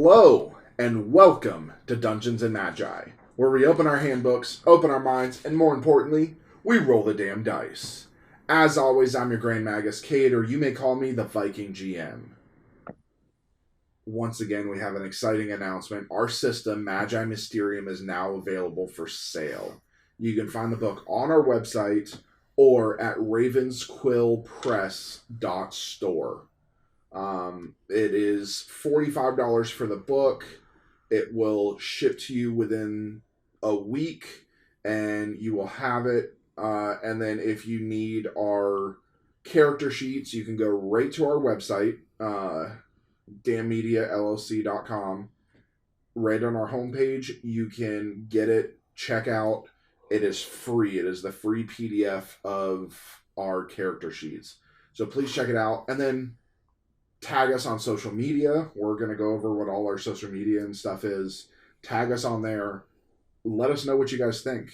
Hello, and welcome to Dungeons and Magi, where we open our handbooks, open our minds, and more importantly, we roll the damn dice. As always, I'm your Grand Magus Cade, or you may call me the Viking GM. Once again, we have an exciting announcement. Our system, Magi Mysterium, is now available for sale. You can find the book on our website or at ravensquillpress.store. It is $45 for the book. It will ship to you within a week, and you will have it. And then if you need our character sheets, you can go right to our website, dammediallc.com. Right on our homepage, you can get it, check out. It is free. It is the free PDF of our character sheets. So please check it out. And then tag us on social media. We're going to go over what all our social media and stuff is. Tag us on there. Let us know what you guys think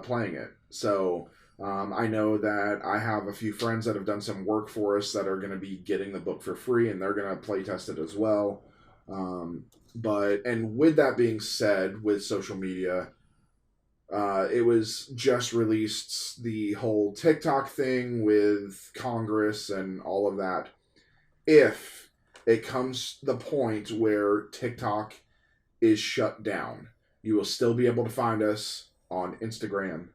playing it. So I know that I have a few friends that have done some work for us that are going to be getting the book for free, and they're going to play test it as well. And with that being said, with social media, it was just released, the whole TikTok thing with Congress and all of that. If it comes to the point where TikTok is shut down, you will still be able to find us on Instagram,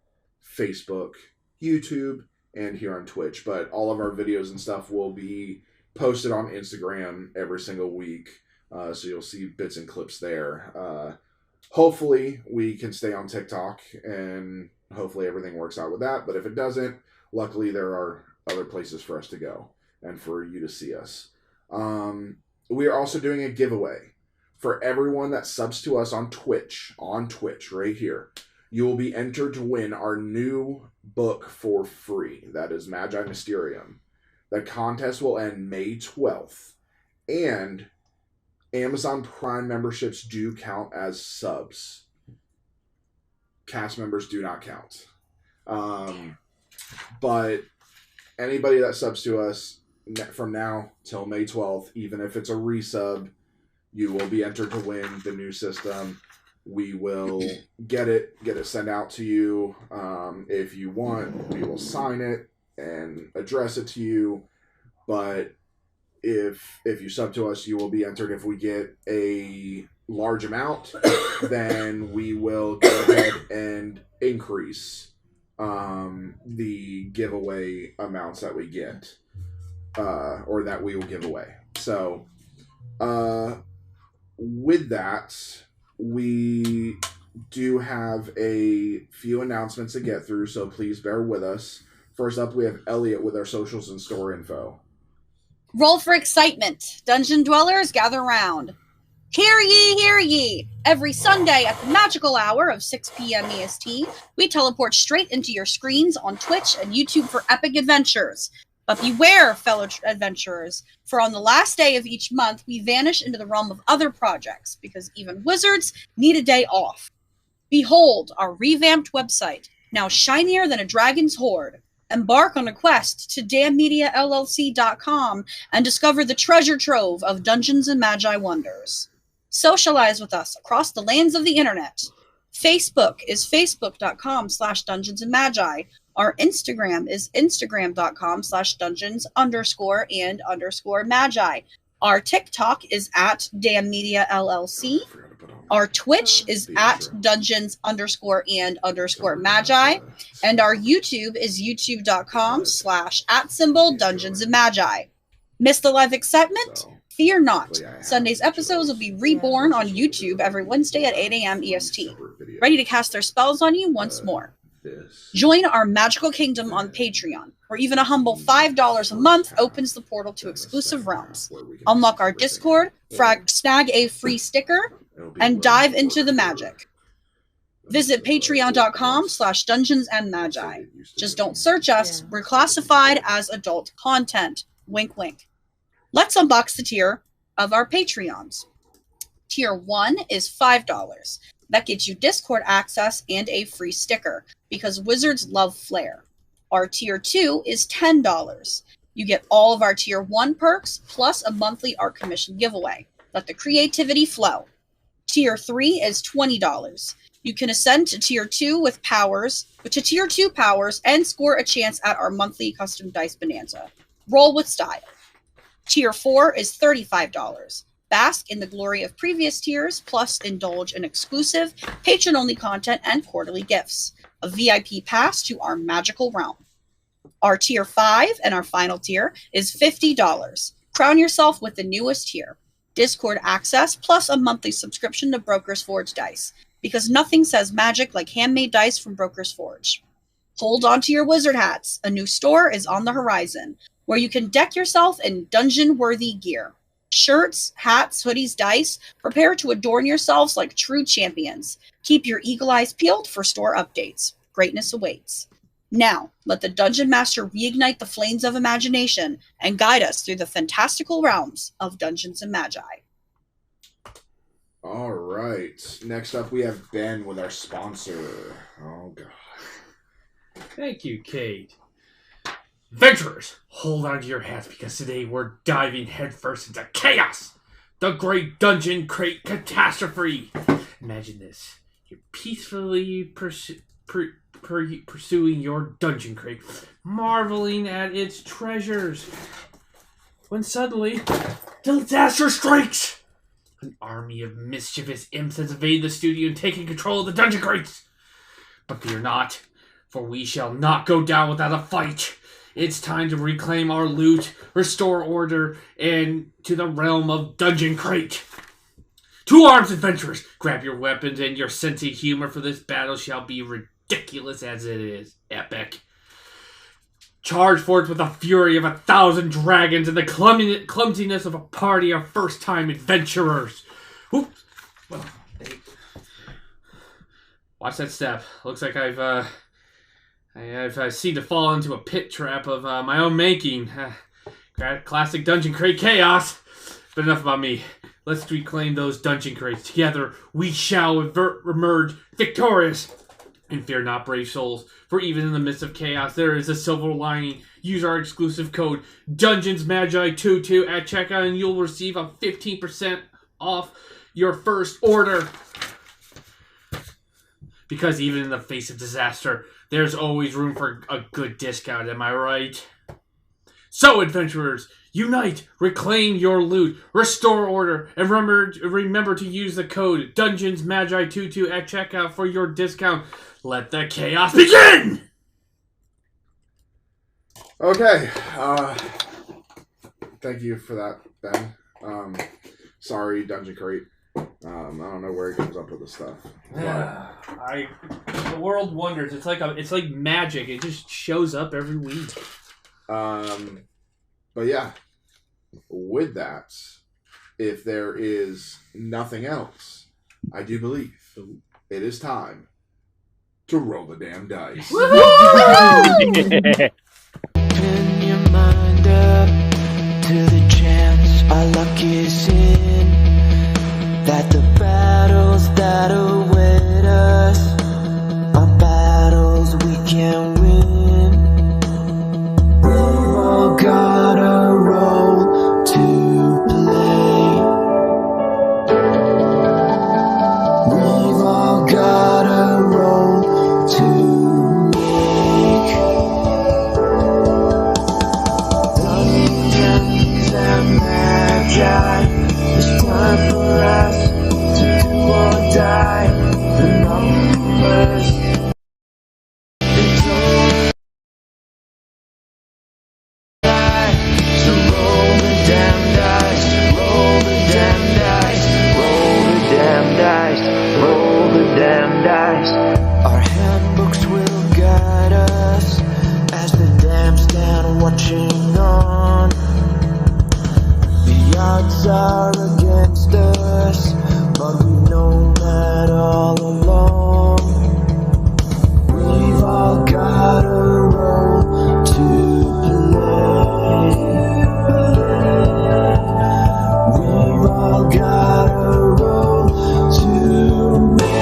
Facebook, YouTube, and here on Twitch. But all of our videos and stuff will be posted on Instagram every single week. So you'll see bits and clips there. Hopefully we can stay on TikTok, and hopefully everything works out with that. But if it doesn't, luckily there are other places for us to go and for you to see us. We are also doing a giveaway for everyone that subs to us on Twitch right here. You will be entered to win our new book for free. That is Magi Mysterium. The contest will end May 12th. And Amazon Prime memberships do count as subs. Cast members do not count. But anybody that subs to us from now till May 12th, even if it's a resub, you will be entered to win the new system. We will get it sent out to you. If you want, we will sign it and address it to you. But if you sub to us, you will be entered. If we get a large amount, then we will go ahead and increase the giveaway amounts that we get, or that we will give away. So, with that, we do have a few announcements to get through, so please bear with us. First up, we have Elliot with our socials and store info. Roll for excitement. Dungeon dwellers, gather round. Hear ye, hear ye! Every Sunday at the magical hour of 6 p.m. EST, we teleport straight into your screens on Twitch and YouTube for epic adventures. But beware, fellow adventurers, for on the last day of each month, we vanish into the realm of other projects, because even wizards need a day off. Behold our revamped website, now shinier than a dragon's hoard. Embark on a quest to dammediallc.com and discover the treasure trove of Dungeons and Magi wonders. Socialize with us across the lands of the internet. Facebook is facebook.com/Dungeons and Magi. Our Instagram is instagram.com/Dungeons_and_Magi. Our TikTok is at dammediallc. Our Twitch is at Dungeons_and_Magi. And our YouTube is youtube.com/@Dungeons and Magi. Miss the live excitement? Fear not. Sunday's episodes will be reborn on YouTube every Wednesday at 8 a.m. EST, ready to cast their spells on you once more. Join our magical kingdom on Patreon, where even a humble $5 a month opens the portal to exclusive realms. Unlock our Discord, snag a free sticker, and dive into the magic. Visit patreon.com/Dungeons and Magi. Just don't search us. We're classified as adult content. Wink, wink. Let's unbox the tier of our Patreons. Tier 1 is $5. That gets you Discord access and a free sticker, because wizards love flair. Our Tier 2 is $10. You get all of our Tier 1 perks, plus a monthly art commission giveaway. Let the creativity flow. Tier 3 is $20. You can ascend to Tier 2 with Tier 2 powers and score a chance at our monthly custom dice bonanza. Roll with style. Tier 4 is $35. Bask in the glory of previous tiers, plus indulge in exclusive, patron-only content and quarterly gifts. A VIP pass to our magical realm. Our Tier 5 and our final tier is $50. Crown yourself with the newest tier. Discord access plus a monthly subscription to Broker's Forge Dice, because nothing says magic like handmade dice from Broker's Forge. Hold on to your wizard hats. A new store is on the horizon, where you can deck yourself in dungeon-worthy gear. Shirts, hats, hoodies, dice, prepare to adorn yourselves like true champions. Keep your eagle eyes peeled for store updates. Greatness awaits. Now, let the Dungeon Master reignite the flames of imagination and guide us through the fantastical realms of Dungeons and Magi. All right. Next up, we have Ben with our sponsor. Oh, God. Thank you, Kate. Adventurers, hold on to your hats because today we're diving headfirst into chaos. The great dungeon crate catastrophe. Imagine this. You're peacefully pursuing your dungeon crate, marveling at its treasures, when suddenly, disaster strikes! An army of mischievous imps has invaded the studio and taken control of the dungeon crates. But fear not, for we shall not go down without a fight. It's time to reclaim our loot, restore order, and to the realm of Dungeon Crate. To arms, adventurers! Grab your weapons and your sense of humor, for this battle shall be ridiculous as it is epic. Charge forth with the fury of 1,000 dragons and the clumsiness of a party of first-time adventurers. Oops. Well, hey. Watch that step. Looks like I've seemed to fall into a pit trap of my own making. Classic Dungeon Crate chaos. But enough about me. Let's reclaim those dungeon crates. Together, we shall emerge victorious. And fear not, brave souls, for even in the midst of chaos, there is a silver lining. Use our exclusive code DungeonsMagi22 at checkout, and you'll receive a 15% off your first order. Because even in the face of disaster, there's always room for a good discount, am I right? So, adventurers, unite, reclaim your loot, restore order, and remember to use the code DungeonsMagi22 at checkout for your discount. Let the chaos begin! Okay. Thank you for that, Ben. Sorry, Dungeon Crate. I don't know where he comes up with this stuff. The world wonders. It's like magic. It just shows up every week. But yeah, with that, if there is nothing else, I do believe it is time to roll the damn dice. Open your mind up to the chance our luck is in, that the battles that await us are battles we can win. We've all got a role to play. We've all got a role to make. Dungeons and Magi, it's time for us to do or die. The numbers, it's all right. So roll the damn dice, roll the damn dice, roll the damn dice, roll the damn dice. Our handbooks will guide us as the damn stand watching on. The odds are against us, but we've known that all along. We've all got a role to play. We've all got a role to make.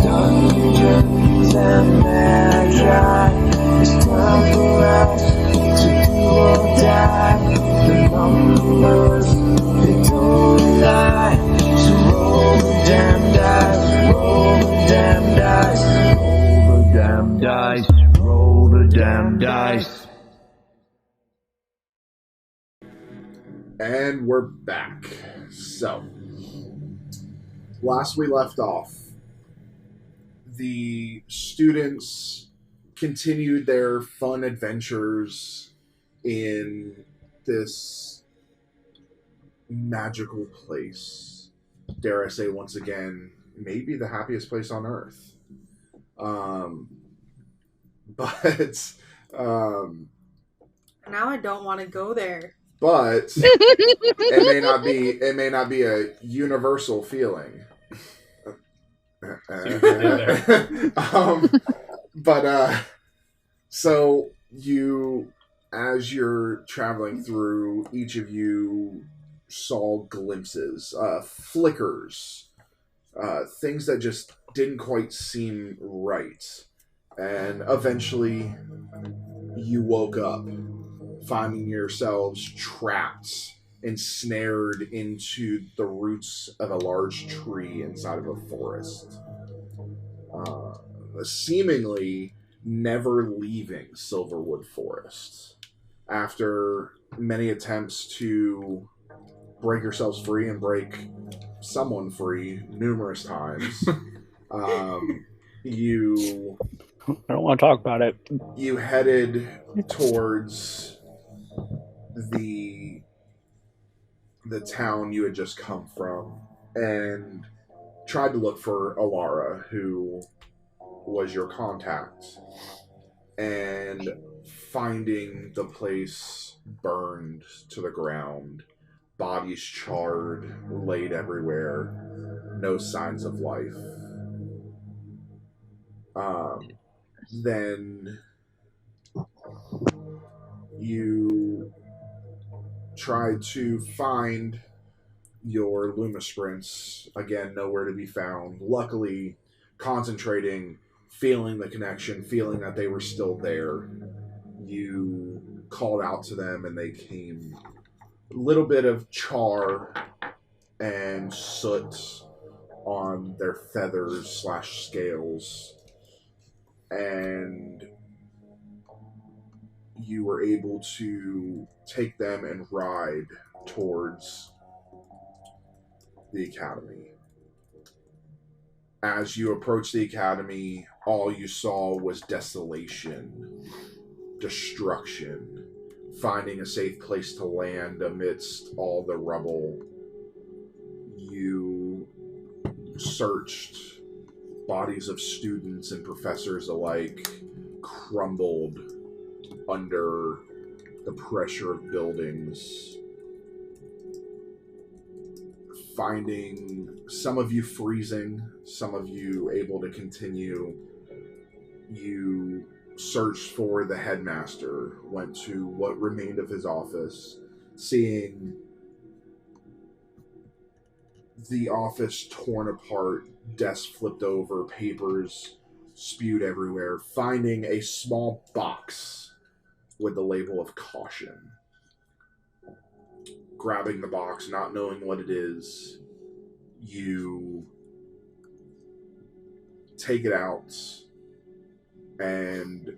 Dungeons and Magi, it's time for us to do or die. The damn dice. And we're back. So, last we left off, the students continued their fun adventures in this magical place. Dare I say once again, maybe the happiest place on earth. But now I don't want to go there. But it may not be a universal feeling. So you, as you're traveling through, each of you saw glimpses, flickers, things that just didn't quite seem right. And eventually you woke up, finding yourselves trapped, ensnared into the roots of a large tree inside of a forest. Seemingly never leaving Silverwood Forest. After many attempts to break yourselves free and break someone free numerous times, you... I don't want to talk about it. You headed towards the town you had just come from and tried to look for Alara, who was your contact, and finding the place burned to the ground, bodies charred, laid everywhere, no signs of life. Then you tried to find your Luma Sprints, again, nowhere to be found. Luckily, concentrating, feeling the connection, feeling that they were still there, you called out to them and they came. A little bit of char and soot on their feathers / scales, and you were able to take them and ride towards the academy. As you approached the academy, all you saw was desolation, destruction, finding a safe place to land amidst all the rubble. You searched, bodies of students and professors alike crumbled under the pressure of buildings. Finding some of you freezing, some of you able to continue. You searched for the headmaster, went to what remained of his office, seeing the office torn apart, desks flipped over, papers spewed everywhere, finding a small box with the label of caution. Grabbing the box, not knowing what it is, you take it out, and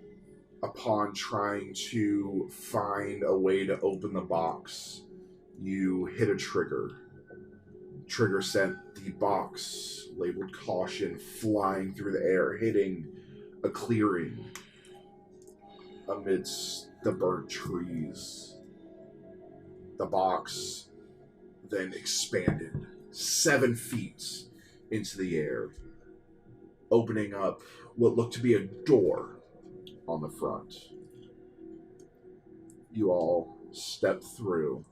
upon trying to find a way to open the box, you hit a trigger. Trigger sent the box labeled caution flying through the air, hitting a clearing amidst the burnt trees. The box then expanded 7 feet into the air, opening up what looked to be a door on the front. You all step through,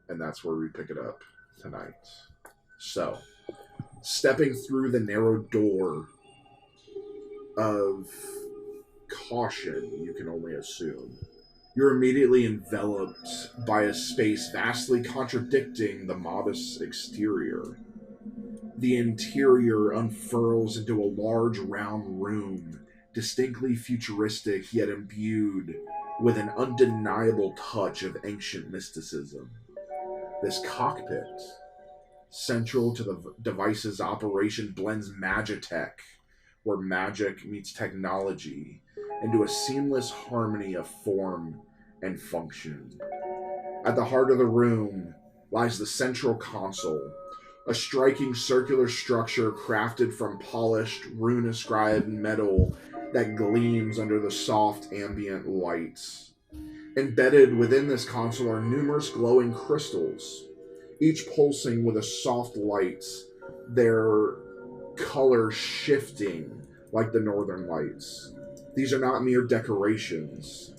and that's where we pick it up tonight. So, stepping through the narrow door of caution, you can only assume, you're immediately enveloped by a space vastly contradicting the modest exterior. The interior unfurls into a large round room, distinctly futuristic yet imbued with an undeniable touch of ancient mysticism. This cockpit, central to the device's operation, blends magitech, where magic meets technology, into a seamless harmony of form and function. At the heart of the room lies the central console, a striking circular structure crafted from polished, rune-inscribed metal that gleams under the soft ambient lights. Embedded within this console are numerous glowing crystals, each pulsing with a soft light, their color shifting like the northern lights. These are not mere decorations.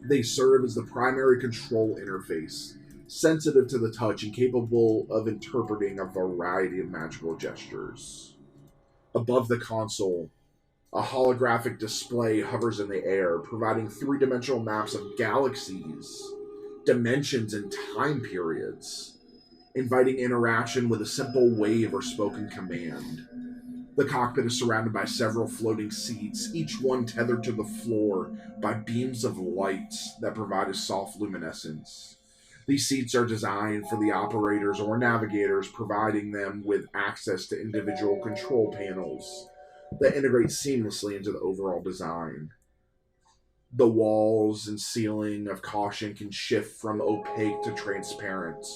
They serve as the primary control interface, sensitive to the touch and capable of interpreting a variety of magical gestures. Above the console, a holographic display hovers in the air, providing three-dimensional maps of galaxies, dimensions, and time periods, inviting interaction with a simple wave or spoken command. The cockpit is surrounded by several floating seats, each one tethered to the floor by beams of light that provide a soft luminescence. These seats are designed for the operators or navigators, providing them with access to individual control panels that integrate seamlessly into the overall design. The walls and ceiling of Caution can shift from opaque to transparent,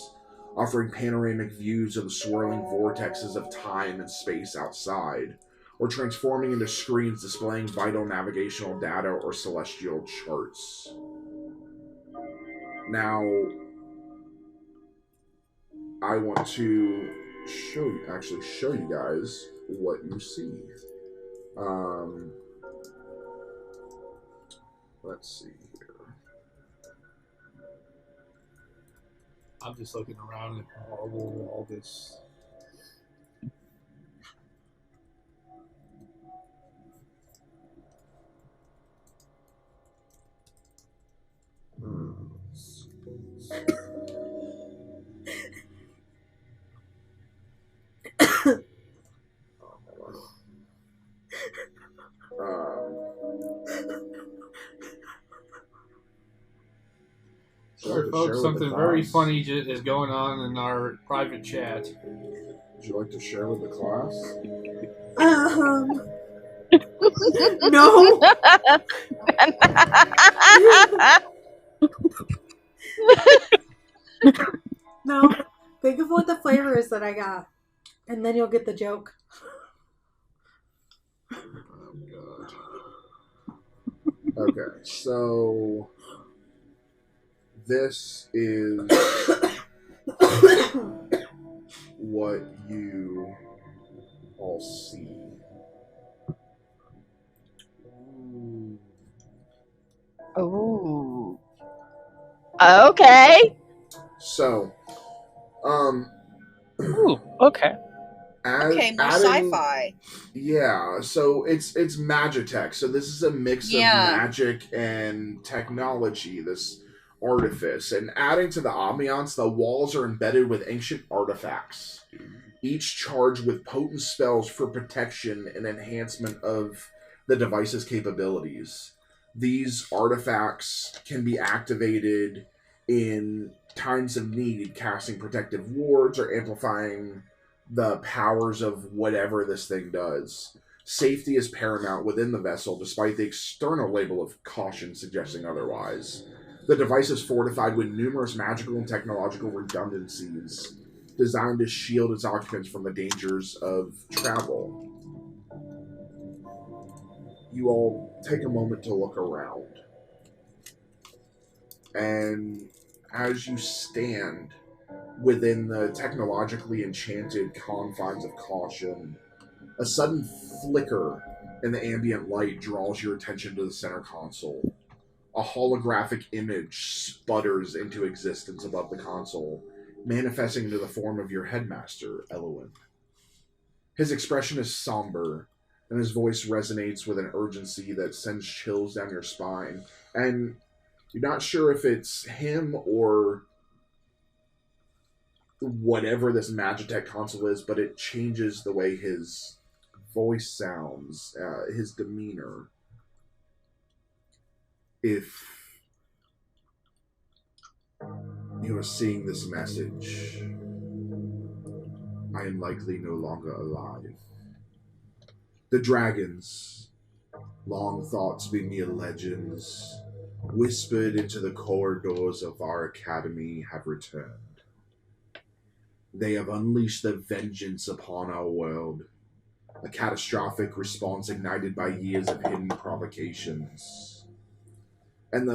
offering panoramic views of the swirling vortexes of time and space outside, or transforming into screens displaying vital navigational data or celestial charts. Now, I want to show you guys what you see. Let's see here. I'm just looking around at all this. Sorry, folks, something very funny is going on in our private chat. Would you like to share with the class? No. No. Think of what the flavor is that I got, and then you'll get the joke. Oh, God. Okay, so this is what you all see. Ooh. Okay. So, Ooh, okay. Okay, more sci-fi. Yeah, so it's Magitech. So this is a mix of magic and technology, this artifice. And adding to the ambiance, the walls are embedded with ancient artifacts, each charged with potent spells for protection and enhancement of the device's capabilities. These artifacts can be activated in times of need, casting protective wards or amplifying the powers of whatever this thing does. Safety is paramount within the vessel, despite the external label of caution suggesting otherwise. The device is fortified with numerous magical and technological redundancies, designed to shield its occupants from the dangers of travel. You all take a moment to look around. And as you stand within the technologically enchanted confines of Caution, a sudden flicker in the ambient light draws your attention to the center console. A holographic image sputters into existence above the console, manifesting into the form of your headmaster, Elowen. His expression is somber, and his voice resonates with an urgency that sends chills down your spine. And you're not sure if it's him or whatever this Magitech console is, but it changes the way his voice sounds, his demeanor. If you are seeing this message, I am likely no longer alive. The dragons long thought to be mere legends, whispered into the corridors of our academy, have returned. They have unleashed their vengeance upon our world, a catastrophic response ignited by years of hidden provocations. And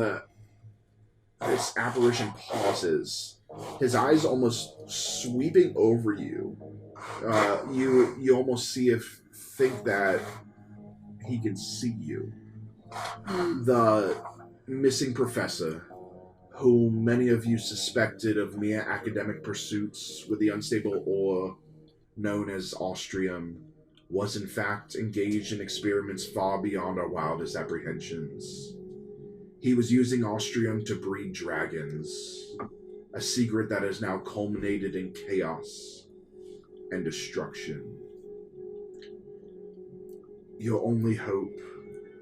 this apparition pauses, his eyes almost sweeping over you. You almost think that he can see you. The missing professor, whom many of you suspected of mere academic pursuits with the unstable ore known as Austrium, was in fact engaged in experiments far beyond our wildest apprehensions. He was using Austrium to breed dragons, a secret that has now culminated in chaos and destruction. Your only hope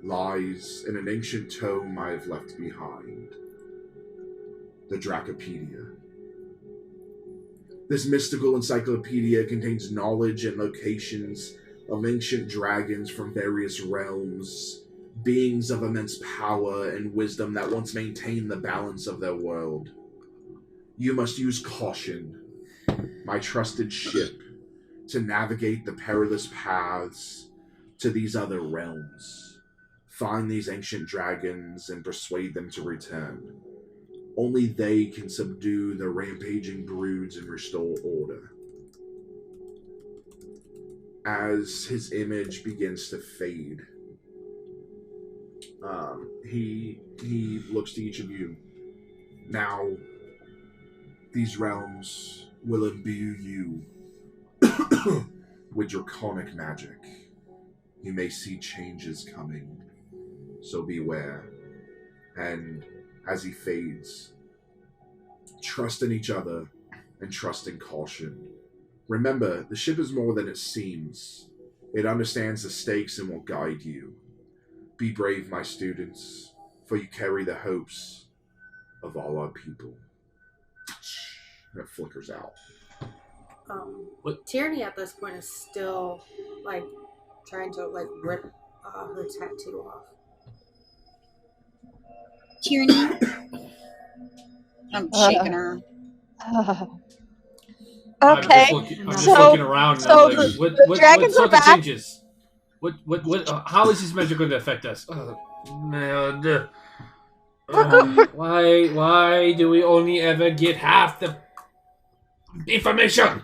lies in an ancient tome I have left behind, the Dracopedia. This mystical encyclopedia contains knowledge and locations of ancient dragons from various realms, beings of immense power and wisdom that once maintained the balance of their world. You must use caution, my trusted ship, to navigate the perilous paths to these other realms. Find these ancient dragons and persuade them to return. Only they can subdue the rampaging broods and restore order. As his image begins to fade, he looks to each of you. Now, these realms will imbue you with draconic magic. You may see changes coming, so beware. And as he fades, trust in each other and trust in caution. Remember, the ship is more than it seems. It understands the stakes and will guide you. Be brave, my students, for you carry the hopes of all our people. That flickers out. Tierney at this point is still, trying to, rip her tattoo off. Tierney? I'm shaking her. Okay. I'm just looking around. So I'm like, what dragons sort are back. of changes? How is this magic going to affect us? Oh, man. Why do we only ever get half the information?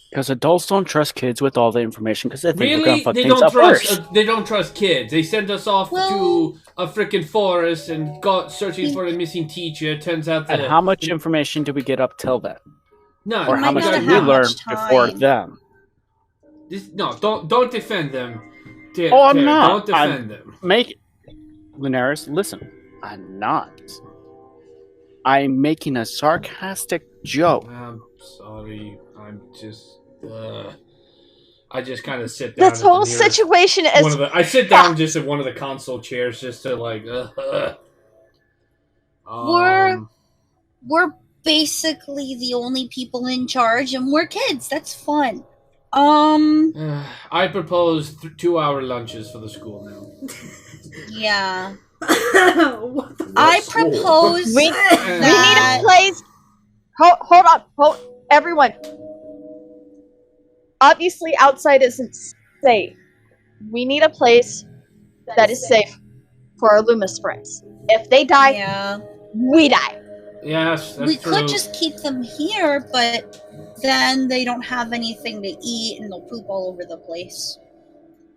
Because adults don't trust kids with all the information because they think we're Really? going to fuck things up worse. They don't trust kids. They sent us off Well- to a freaking forest and got searching for a missing teacher. Turns out that... And how much information do we get up till then? No, Or We how might much not did we have learn much before time. them? Don't defend them. I'm not. Don't defend them. Linares, listen. I'm not. I'm making a sarcastic joke. I'm sorry. I'm just... I just kind of sit down. This whole situation is. I sit down just in one of the console chairs just to We're basically the only people in charge, and we're kids. That's fun. I propose 2-hour lunches for the school now. Yeah. What the I school? propose We that... need a place. Hold on. Everyone. Obviously, outside isn't safe. We need a place that is safe for our Loomis friends. If they die, Yeah. we die. Yes, that's We true. could just keep them here, but then they don't have anything to eat and they'll poop all over the place.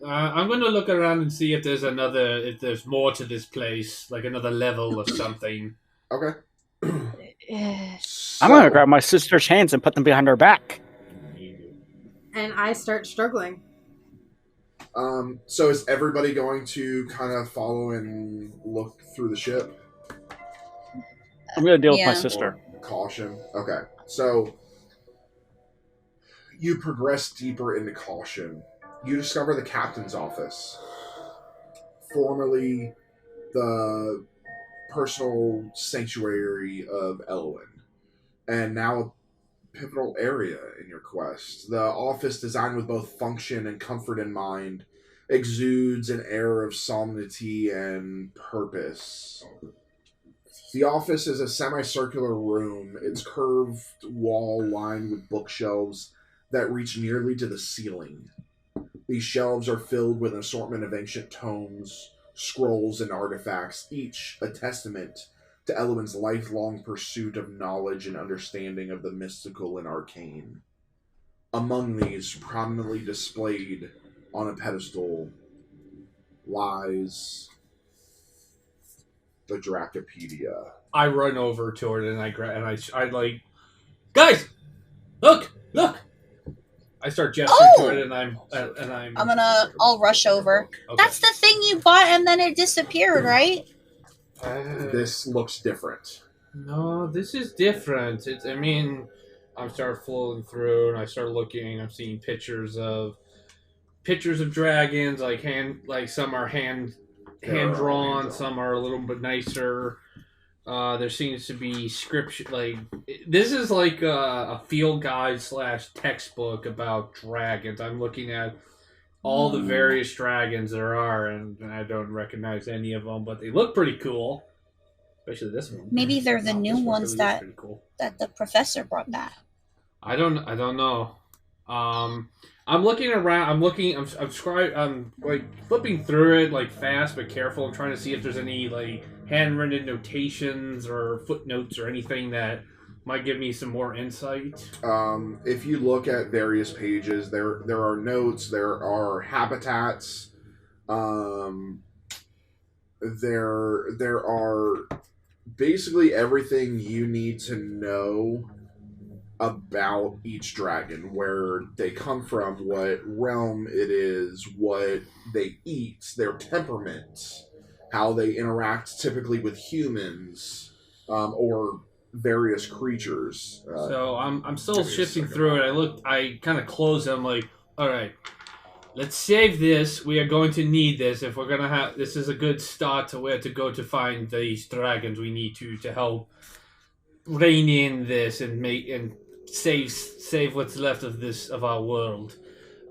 I'm going to look around and see if there's more to this place, like another level or something. Okay. I'm going to grab my sister's hands and put them behind her back. And I start struggling. So is everybody going to kind of follow and look through the ship? I'm going to deal with my Yeah. sister. Caution. Okay. So you progress deeper into Caution. You discover the captain's office, formerly the personal sanctuary of Elwyn, and now a pivotal area in your quest. The office, designed with both function and comfort in mind, exudes an air of solemnity and purpose. The office is a semicircular room, its curved wall lined with bookshelves that reach nearly to the ceiling. These shelves are filled with an assortment of ancient tomes, scrolls, and artifacts, each a testament to Elwyn's lifelong pursuit of knowledge and understanding of the mystical and arcane. Among these, prominently displayed on a pedestal, lies the Dracopedia. I run over to it and I like, guys, look. I start gesturing to it and I'll rush over. Okay. That's the thing you bought and then it disappeared, right? This looks different. No, this is different. I start flowing through and I start looking. I'm seeing pictures of dragons, like some are hand drawn, some are a little bit nicer. There seems to be scripture. Like this is like a field guide / textbook about dragons. I'm looking at all the various dragons there are, and I don't recognize any of them, but they look pretty cool. Especially this one. Maybe they're the new ones really that cool. that the professor brought back. I don't know. I'm looking around. I'm like flipping through it like fast but careful. I'm trying to see if there's any like handwritten notations or footnotes or anything that might give me some more insight. If you look at various pages, there are notes, there are habitats, there are basically everything you need to know about each dragon, where they come from, what realm it is, what they eat, their temperament, how they interact typically with humans, or various creatures. So I'm still shifting through it. I kind of close them like, all right, let's save this. We are going to need this if we're gonna have. This is a good start to where to go to find these dragons. We need to help rein in this and save what's left of our world.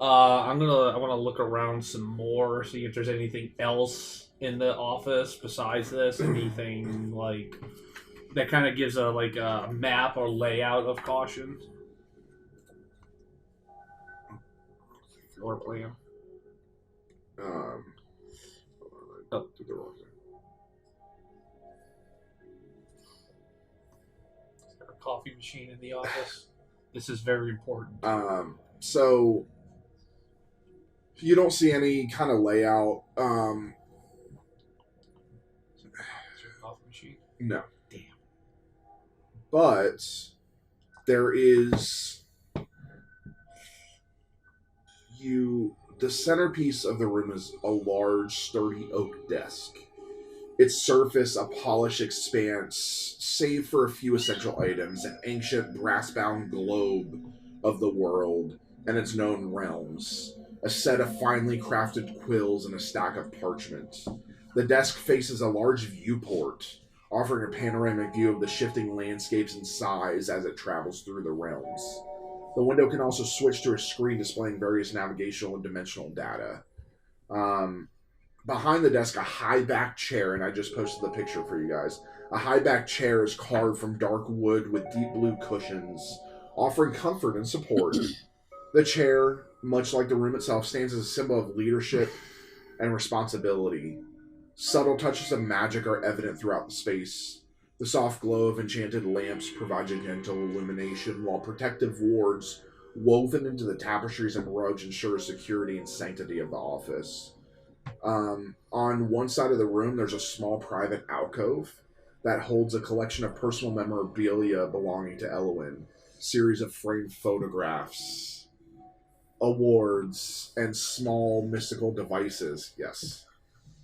I want to look around some more, see if there's anything else in the office besides this. Anything like that kind of gives a map or layout of Caution. Floor plan. Oh, to the wrong thing. Is there a coffee machine in the office? This is very important. So you don't see any kind of layout. Coffee machine? No. Damn. But there is the centerpiece of the room is a large, sturdy oak desk. Its surface a polished expanse, save for a few essential items, an ancient brass-bound globe of the world and its known realms, a set of finely crafted quills, and a stack of parchment. The desk faces a large viewport, offering a panoramic view of the shifting landscapes and size as it travels through the realms. The window can also switch to a screen displaying various navigational and dimensional data. Behind the desk, a high-backed chair, and I just posted the picture for you guys. A high-backed chair is carved from dark wood with deep blue cushions, offering comfort and support. The chair, much like the room itself, stands as a symbol of leadership and responsibility. Subtle touches of magic are evident throughout the space. The soft glow of enchanted lamps provides a gentle illumination, while protective wards woven into the tapestries and rugs ensure security and sanctity of the office. On one side of the room, there's a small private alcove that holds a collection of personal memorabilia belonging to Elwyn, series of framed photographs, awards, and small mystical devices. Yes,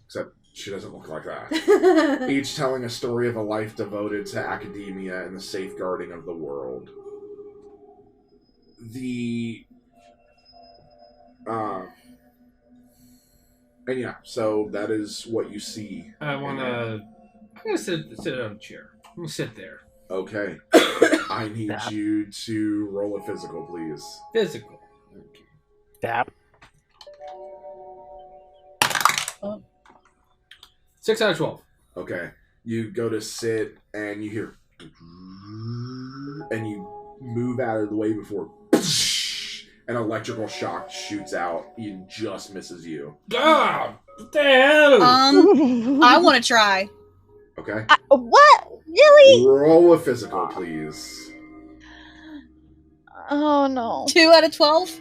except she doesn't look like that. Each telling a story of a life devoted to academia and the safeguarding of the world. And yeah, so that is what you see. I'm gonna sit on a chair. I'm gonna sit there. Okay. I need you to roll a physical, please. Physical. Okay. Dap. 6 out of 12. Okay. You go to sit and you hear, and you move out of the way before an electrical shock shoots out. It just misses you. God, what the hell? I want to try. Okay. What? Really? Roll a physical, please. Oh no. 2 out of 12.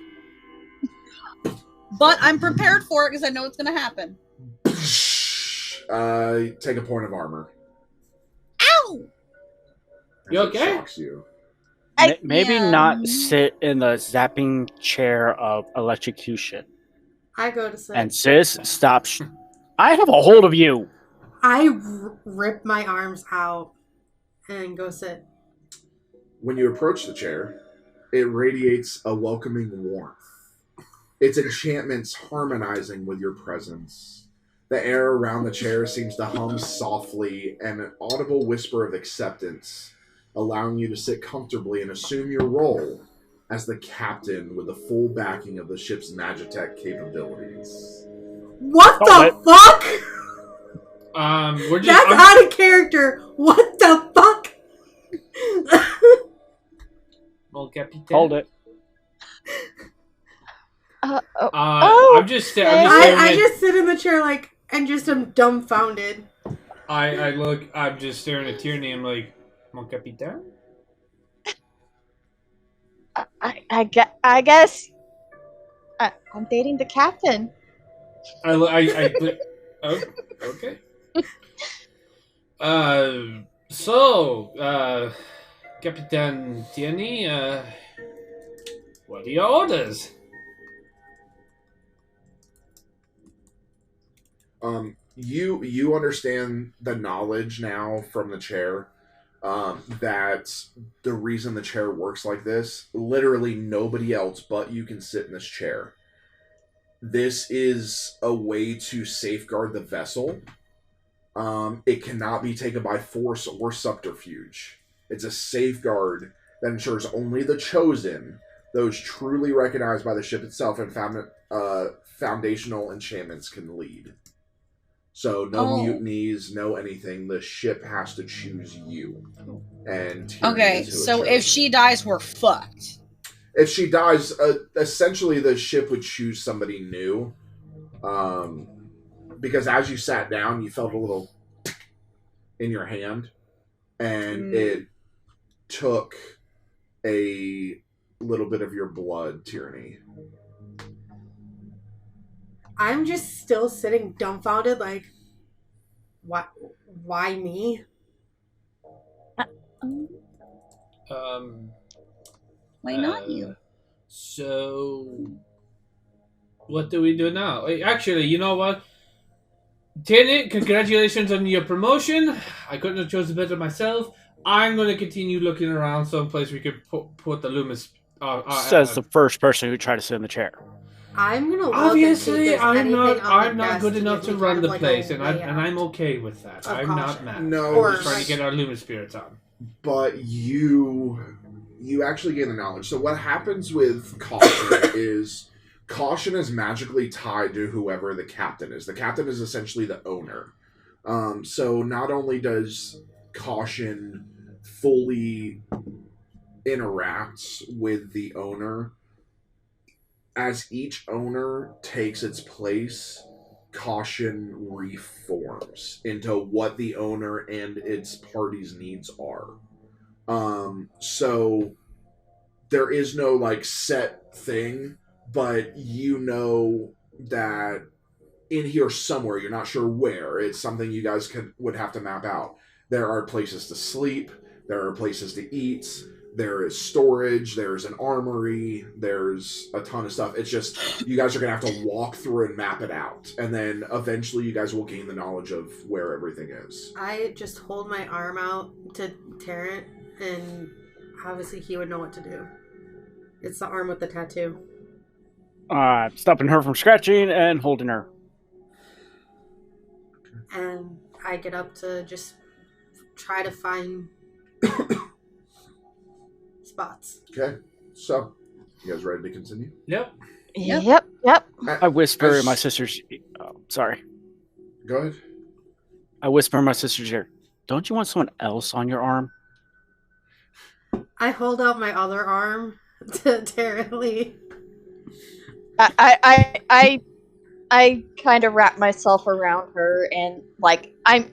But I'm prepared for it because I know it's going to happen. Take a point of armor. Ow! You As it okay? shocks you. Maybe Yeah. not sit in the zapping chair of electrocution. I go to sit. And sis, stop. I have a hold of you. I rip my arms out and go sit. When you approach the chair, it radiates a welcoming warmth. Its enchantments harmonizing with your presence. The air around the chair seems to hum softly, and an audible whisper of acceptance, allowing you to sit comfortably and assume your role as the captain with the full backing of the ship's Magitech capabilities. What the fuck? We're just. That's out of character. What the fuck? Well, Captain. Hold it. I'm just staring. I just sit in the chair like and just am dumbfounded. I look. I'm just staring at Tierney. I'm like, Mon Capitan? I guess I'm dating the captain. Oh, okay. Capitan Tierney, what are your orders? You understand the knowledge now from the chair, that the reason the chair works like this, literally nobody else but you can sit in this chair. This is a way to safeguard the vessel. It cannot be taken by force or subterfuge. It's a safeguard that ensures only the chosen, those truly recognized by the ship itself and foundational enchantments, can lead. So no mutinies, no anything. The ship has to choose you. And okay, so if she dies, we're fucked. If she dies, essentially the ship would choose somebody new. Because as you sat down, you felt a little in your hand, and it took a little bit of your blood, Tierney. I'm just still sitting dumbfounded, like, what? Why me? Why not you? So, what do we do now? Actually, you know what? Tierney, congratulations on your promotion. I couldn't have chosen better myself. I'm going to continue looking around someplace we could put the Loomis. Says the first person who tried to sit in the chair. I'm gonna look obviously and see if there's anything I'm on the not desk good to enough give to me run kind the of like place, a and layout I'm okay with that. of I'm not caution. mad. No, I'm just trying to get our Loomis spirits on. But you actually gain the knowledge. So what happens with caution is caution is magically tied to whoever the captain is. The captain is essentially the owner. So not only does caution fully interact with the owner, as each owner takes its place, caution reforms into what the owner and its party's needs are. So there is no like set thing, but you know that in here somewhere, you're not sure where, it's something you guys would have to map out. There are places to sleep, there are places to eat, there is storage, there's an armory, there's a ton of stuff. It's just, you guys are going to have to walk through and map it out. And then eventually you guys will gain the knowledge of where everything is. I just hold my arm out to Tarrant, and obviously he would know what to do. It's the arm with the tattoo. Stopping her from scratching and holding her. And I get up to just try to find spots. Okay, so you guys ready to continue? Yep. Yep. I whisper in my sister's... Oh, sorry. Go ahead. I whisper in my sister's ear, don't you want someone else on your arm? I hold out my other arm to Taryn Lee. I kind of wrap myself around her and like I'm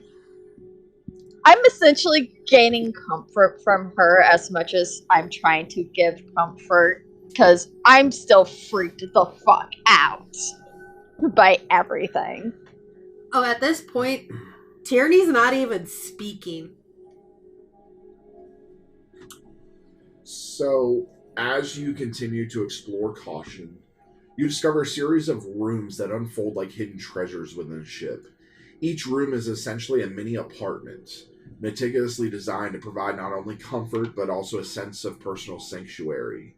essentially gaining comfort from her as much as I'm trying to give comfort because I'm still freaked the fuck out by everything. Oh, at this point, Tierney's not even speaking. So, as you continue to explore Caution, you discover a series of rooms that unfold like hidden treasures within the ship. Each room is essentially a mini apartment, meticulously designed to provide not only comfort but also a sense of personal sanctuary.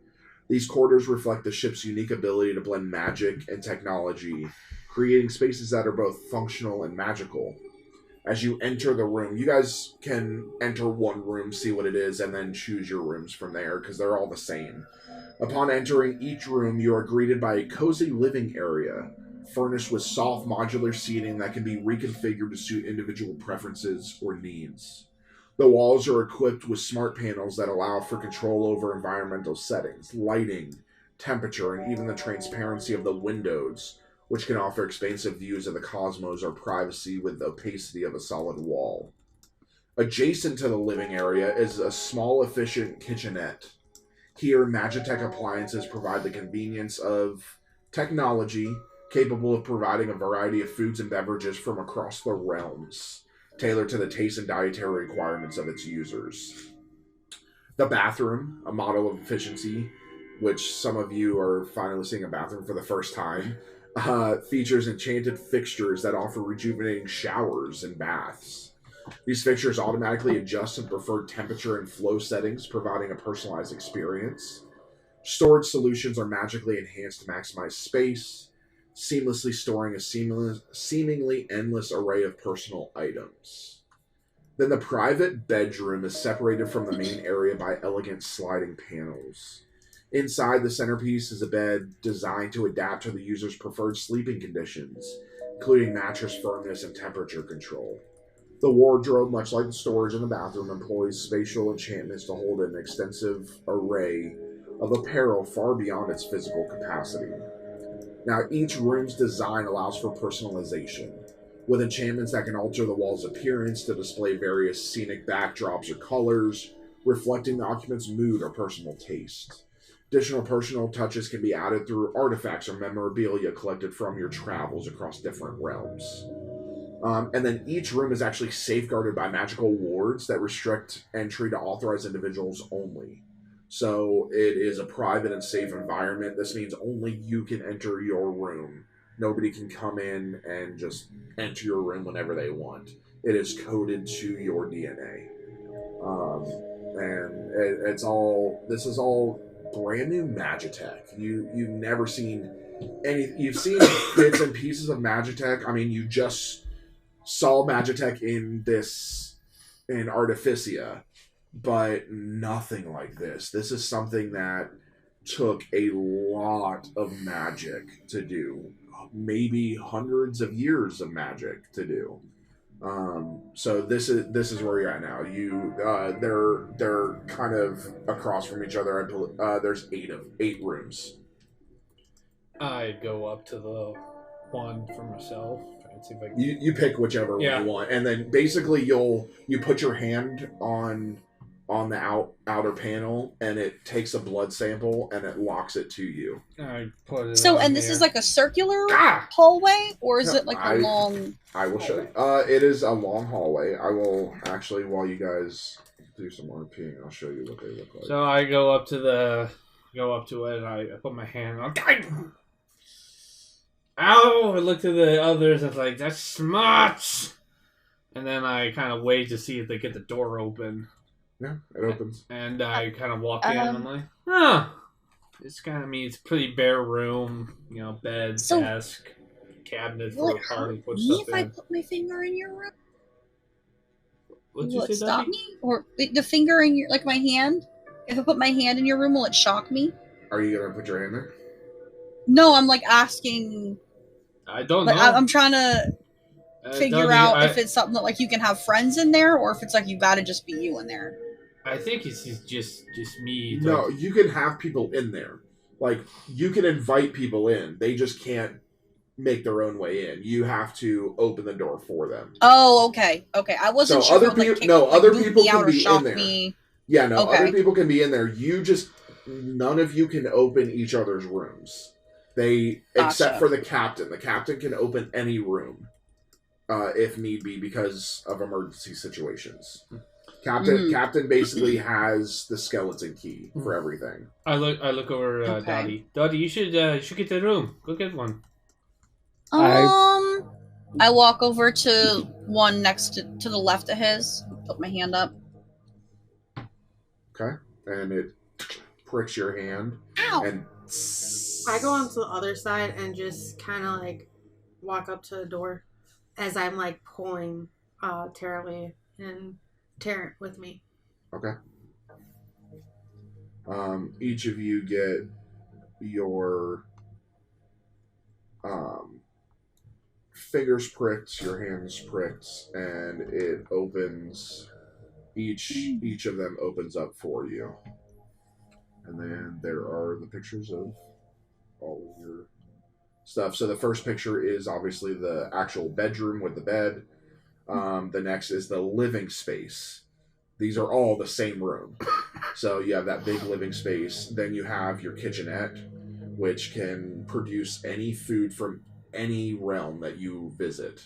These quarters reflect the ship's unique ability to blend magic and technology, creating spaces that are both functional and magical. As you enter the room, you guys can enter one room, see what it is, and then choose your rooms from there because they're all the same. Upon entering each room, you are greeted by a cozy living area, furnished with soft modular seating that can be reconfigured to suit individual preferences or needs. The walls are equipped with smart panels that allow for control over environmental settings, lighting, temperature, and even the transparency of the windows, which can offer expansive views of the cosmos or privacy with the opacity of a solid wall. Adjacent to the living area is a small, efficient kitchenette. Here, Magitech appliances provide the convenience of technology capable of providing a variety of foods and beverages from across the realms, tailored to the taste and dietary requirements of its users. The bathroom, a model of efficiency, which some of you are finally seeing a bathroom for the first time, features enchanted fixtures that offer rejuvenating showers and baths. These fixtures automatically adjust to preferred temperature and flow settings, providing a personalized experience. Storage solutions are magically enhanced to maximize space, seamlessly storing a seemingly endless array of personal items. Then the private bedroom is separated from the main area by elegant sliding panels. Inside the centerpiece is a bed designed to adapt to the user's preferred sleeping conditions, including mattress firmness and temperature control. The wardrobe, much like the storage in the bathroom, employs spatial enchantments to hold an extensive array of apparel far beyond its physical capacity. Now, each room's design allows for personalization, with enchantments that can alter the wall's appearance to display various scenic backdrops or colors, reflecting the occupant's mood or personal taste. Additional personal touches can be added through artifacts or memorabilia collected from your travels across different realms. And then each room is actually safeguarded by magical wards that restrict entry to authorized individuals only. So it is a private and safe environment. This means only you can enter your room. Nobody can come in and just enter your room whenever they want. It is coded to your DNA. And it's all, this is all brand new Magitech. You've never seen any, you've seen bits and pieces of Magitech. I mean, you just saw Magitech in Artificia, but nothing like this. This is something that took a lot of magic to do, maybe hundreds of years of magic to do. So this is where you're at now. They're kind of across from each other. There's eight rooms. I go up to the one for myself. See if I can... You pick whichever one you want, and then basically you put your hand on the outer panel, and it takes a blood sample and it locks it to you. I put it. So, on and this there. is like a circular hallway, or is it like a long? I will show you. It is a long hallway. I will actually, while you guys do some RPing, I'll show you what they look like. So I go up to it, and I put my hand on. Ow! I look to the others. I was like, "That's smart." And then I kind of wait to see if they get the door open. Yeah, it opens. And I kind of walk in. And I'm like, "Huh." It's kind of, I mean, it's a pretty bare room. You know, bed, desk, cabinet for a party. Put stuff if I put my finger in your room? Will it stop me? Or the finger in your, like my hand? If I put my hand in your room, will it shock me? Are you gonna put your hand there? No, I'm like asking. I don't know. I'm trying to. figure out if it's something that like you can have friends in there, or if it's like you got to just be you in there. I think it's just me. No, you can have people in there. Like, you can invite people in. They just can't make their own way in. You have to open the door for them. Oh, okay. I wasn't sure. Other people, other people can be in there. Yeah, no, okay. Other people can be in there. None of you can open each other's rooms. Except for the captain. The captain can open any room, if need be, because of emergency situations. Captain basically has the skeleton key for everything. I look over Dottie. Dottie, you should get the room. Go get one. I walk over to one next to the left of his. Put my hand up. Okay, and it pricks your hand. Ow! And I go on to the other side and just kind of like walk up to the door as I'm like pulling Tara and Tarrant with me. Okay. Each of you get your fingers pricked, your hands pricked, and it opens. Each of them opens up for you, and then there are the pictures of all of your stuff. So the first picture is obviously the actual bedroom with the bed. The next is the living space. These are all the same room. So you have that big living space. Then you have your kitchenette, which can produce any food from any realm that you visit.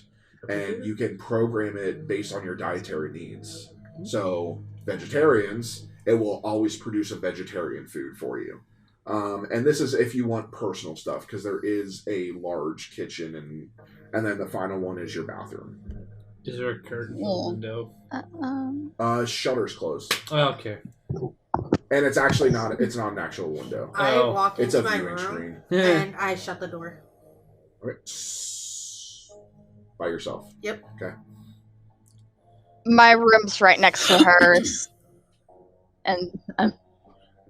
And you can program it based on your dietary needs. So vegetarians, it will always produce a vegetarian food for you. And this is if you want personal stuff, because there is a large kitchen, and then the final one is your bathroom. Is there a curtain or window? Shutters closed. Oh, okay. And it's actually not. It's not an actual window. I walk It's into a my viewing room screen. and I shut the door. Okay. By yourself. Yep. Okay. My room's right next to hers, and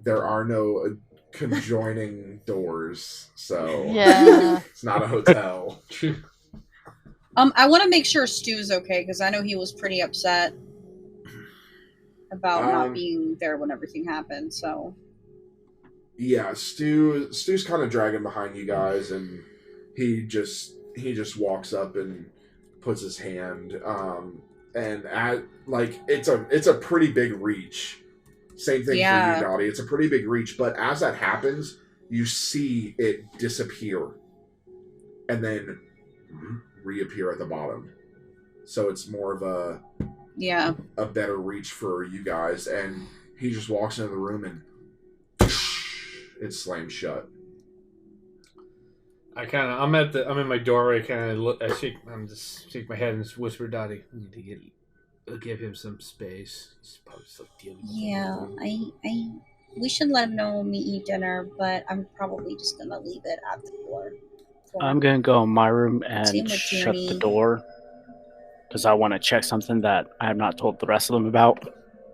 There are no conjoining doors, so yeah, it's not a hotel. I want to make sure Stu's okay, because I know he was pretty upset about not being there when everything happened. So yeah, Stu's kind of dragging behind you guys, and he just walks up and puts his hand, and it's a pretty big reach. Same thing for you, Dottie. It's a pretty big reach, but as that happens, you see it disappear, and then reappear at the bottom. So it's more of a better reach for you guys, and he just walks into the room and it slams shut. I'm in my doorway, I shake my head and just whisper, Dottie, we need to give him some space. He's probably still dealing with everything. we should let him know when we eat dinner, but I'm probably just gonna leave it at the door. I'm gonna go in my room and shut the door because I want to check something that I have not told the rest of them about.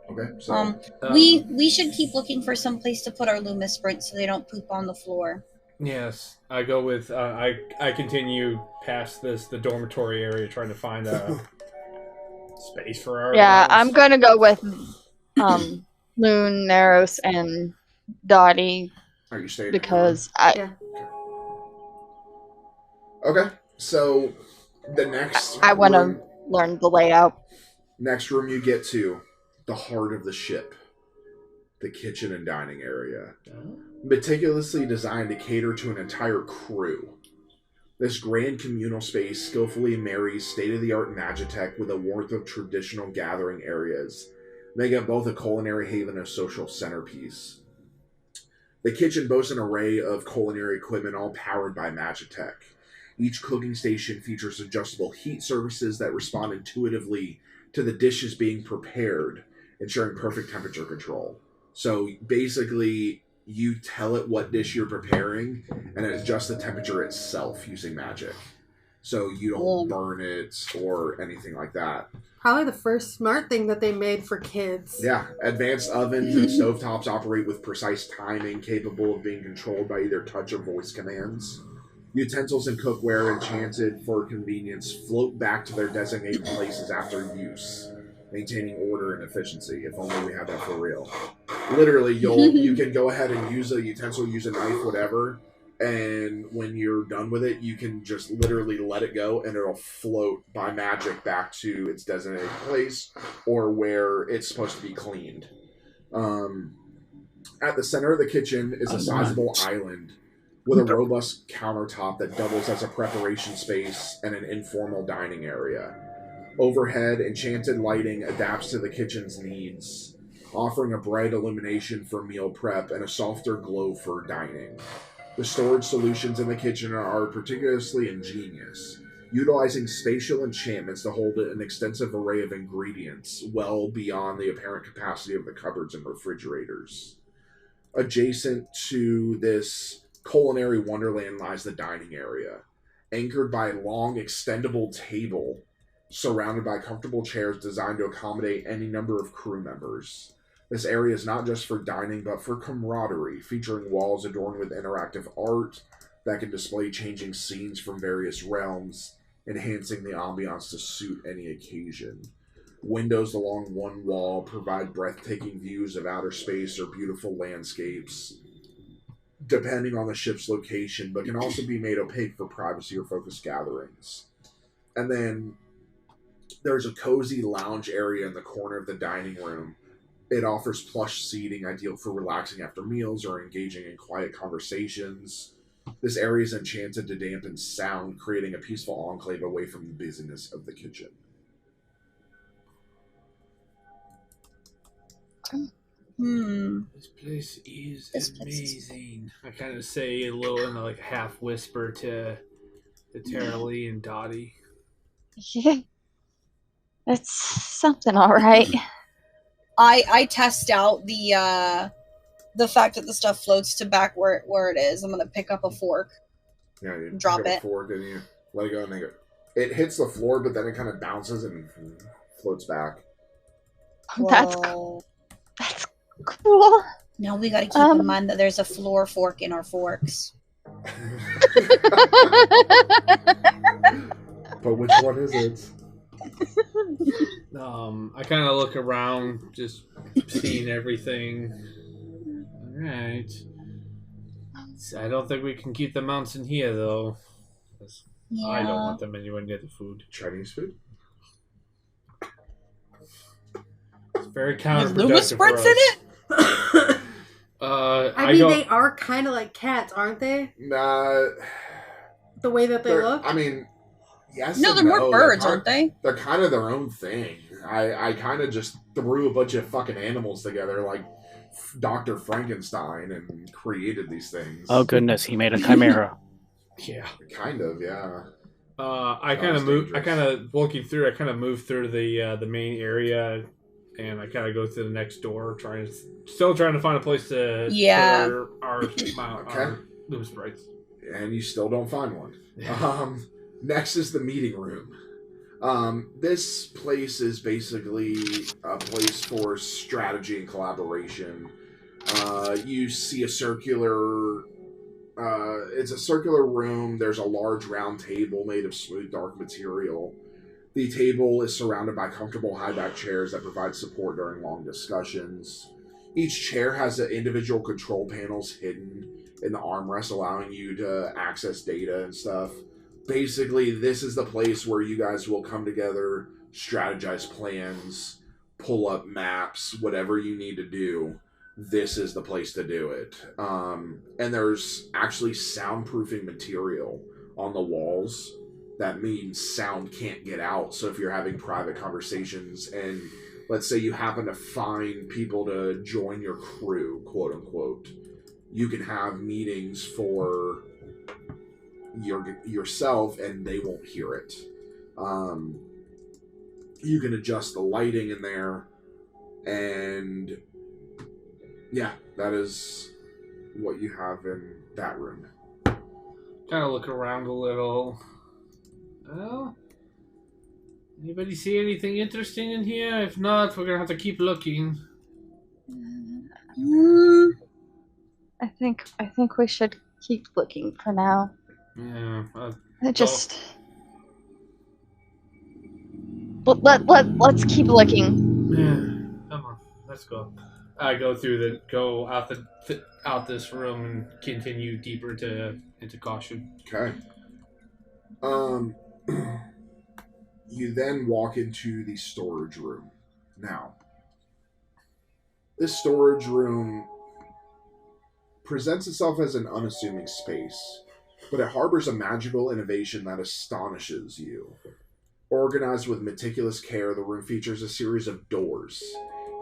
Okay. So we should keep looking for some place to put our Loomis sprints so they don't poop on the floor. Yes, I go with I continue past the dormitory area trying to find a space for our. Yeah, I'm gonna go with Loon, Naros, and Dottie. Are you staying? Because Okay, so the next I want to learn the layout. Next room you get to, the heart of the ship, the kitchen and dining area. Meticulously designed to cater to an entire crew. This grand communal space skillfully marries state-of-the-art magitech with the warmth of traditional gathering areas, making it both a culinary haven and a social centerpiece. The kitchen boasts an array of culinary equipment all powered by magitech. Each cooking station features adjustable heat surfaces that respond intuitively to the dishes being prepared, ensuring perfect temperature control. So basically, you tell it what dish you're preparing, and it adjusts the temperature itself using magic. So you don't burn it or anything like that. Probably the first smart thing that they made for kids. Yeah, advanced ovens and stovetops operate with precise timing, capable of being controlled by either touch or voice commands. Utensils and cookware enchanted for convenience float back to their designated places after use, maintaining order and efficiency. If only we had that for real. Literally, you can go ahead and use a utensil, use a knife, whatever, and when you're done with it, you can just literally let it go, and it'll float by magic back to its designated place or where it's supposed to be cleaned. At the center of the kitchen is a sizable island with a robust countertop that doubles as a preparation space and an informal dining area. Overhead, enchanted lighting adapts to the kitchen's needs, offering a bright illumination for meal prep and a softer glow for dining. The storage solutions in the kitchen are particularly ingenious, utilizing spatial enchantments to hold an extensive array of ingredients well beyond the apparent capacity of the cupboards and refrigerators. Adjacent to this culinary wonderland lies the dining area, anchored by a long, extendable table surrounded by comfortable chairs designed to accommodate any number of crew members. This area is not just for dining, but for camaraderie, featuring walls adorned with interactive art that can display changing scenes from various realms, enhancing the ambiance to suit any occasion. Windows along one wall provide breathtaking views of outer space or beautiful landscapes, depending on the ship's location, but can also be made opaque for privacy or focused gatherings. And then there's a cozy lounge area in the corner of the dining room. It offers plush seating, ideal for relaxing after meals or engaging in quiet conversations. This area is enchanted to dampen sound, creating a peaceful enclave away from the busyness of the kitchen. This place is amazing. I kind of say a little in a half whisper to Tara Lee and Dottie. Yeah. It's something, all right. I test out the fact that the stuff floats to back where it is. I'm gonna pick up a fork. Yeah, you drop pick up it. a fork and you let it go, and then it hits the floor, but then it kind of bounces and floats back. That's cool. That's cool. Now we got to keep in mind that there's a floor fork in our forks. But which one is it? I kind of look around, just seeing everything. All right. I don't think we can keep the mounts in here, though. Yeah. I don't want them anywhere near the food. Chinese food? It's very counterproductive. Lewis Spritz in it? I mean, they are kind of like cats, aren't they? Nah. The way that they look? I mean, yes. No, they're more birds, aren't they? They're kind of their own thing. I kind of just threw a bunch of fucking animals together like Dr. Frankenstein and created these things. Oh, goodness. He made a chimera. Yeah. Kind of, yeah. I kind of looking through. I kind of move through the main area, and I kind of go to the next door, still trying to find a place to put our Lewis Sprites. And you still don't find one. Yeah. Next is the meeting room. This place is basically a place for strategy and collaboration. You see a circular. It's a circular room. There's a large round table made of smooth, dark material. The table is surrounded by comfortable high-back chairs that provide support during long discussions. Each chair has individual control panels hidden in the armrest, allowing you to access data and stuff. Basically, this is the place where you guys will come together, strategize plans, pull up maps, whatever you need to do. This is the place to do it. And there's actually soundproofing material on the walls. That means sound can't get out. So if you're having private conversations and let's say you happen to find people to join your crew, quote unquote, you can have meetings for yourself and they won't hear it. You can adjust the lighting in there, and yeah, that is what you have in that room. Kind of look around a little. Well, anybody see anything interesting in here? If not, we're gonna have to keep looking. I think we should keep looking for now. Yeah. I just... Let's keep looking. Yeah. Come on. Let's go. I go out this room and continue deeper into caution. Okay. You then walk into the storage room. Now, this storage room presents itself as an unassuming space, but it harbors a magical innovation that astonishes you. Organized with meticulous care, the room features a series of doors,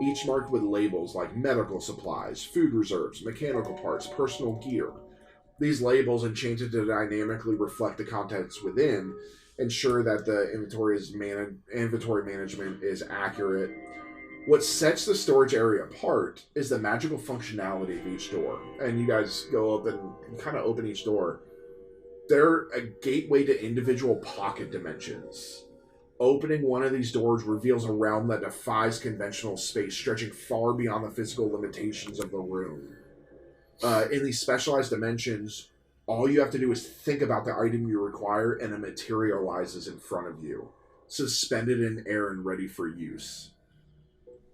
each marked with labels like medical supplies, food reserves, mechanical parts, personal gear. These labels, enchanted to dynamically reflect the contents within, ensure that the inventory management is accurate. What sets the storage area apart is the magical functionality of each door. And you guys go up and kind of open each door. They're a gateway to individual pocket dimensions. Opening one of these doors reveals a realm that defies conventional space, stretching far beyond the physical limitations of the room. In these specialized dimensions, all you have to do is think about the item you require, and it materializes in front of you, suspended in air and ready for use.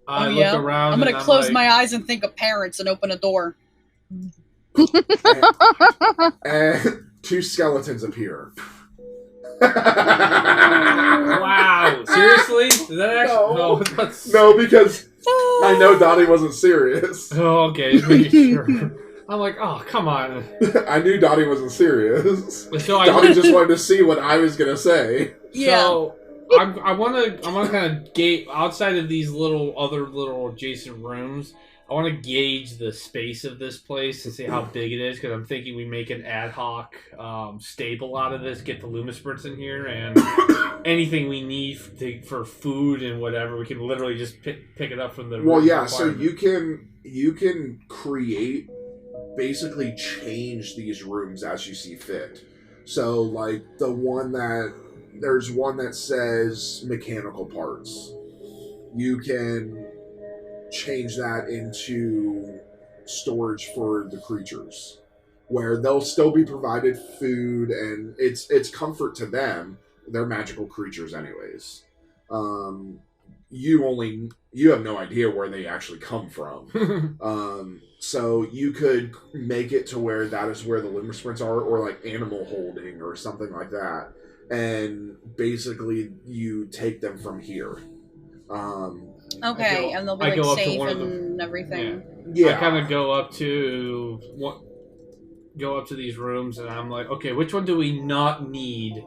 I look around. I'm gonna close my eyes and think of parents and open a door. And 2 skeletons appear. Wow! Seriously? Is that actually? No, because I know Dottie wasn't serious. Oh, okay. Just making sure. I'm like, oh, come on. I knew Dottie wasn't serious. So Dottie just wanted to see what I was gonna say. Yeah. So I want to kind of gauge outside of these other little adjacent rooms. I want to gauge the space of this place and see how big it is, because I'm thinking we make an ad hoc stable out of this, get the Lumisprints in here, and anything we need for food and whatever, we can literally just pick it up from the... Well, yeah, so you can create, basically change these rooms as you see fit. So, like, there's one that says mechanical parts. You can change that into storage for the creatures, where they'll still be provided food, and it's comfort to them. They're magical creatures anyways. You have no idea where they actually come from. So you could make it to where that is where the Lumisprints are, or like animal holding or something like that, and basically you take them from here. Okay, and they'll be like safe and everything. Yeah. I kind of go up to these rooms, and I'm like, okay, which one do we not need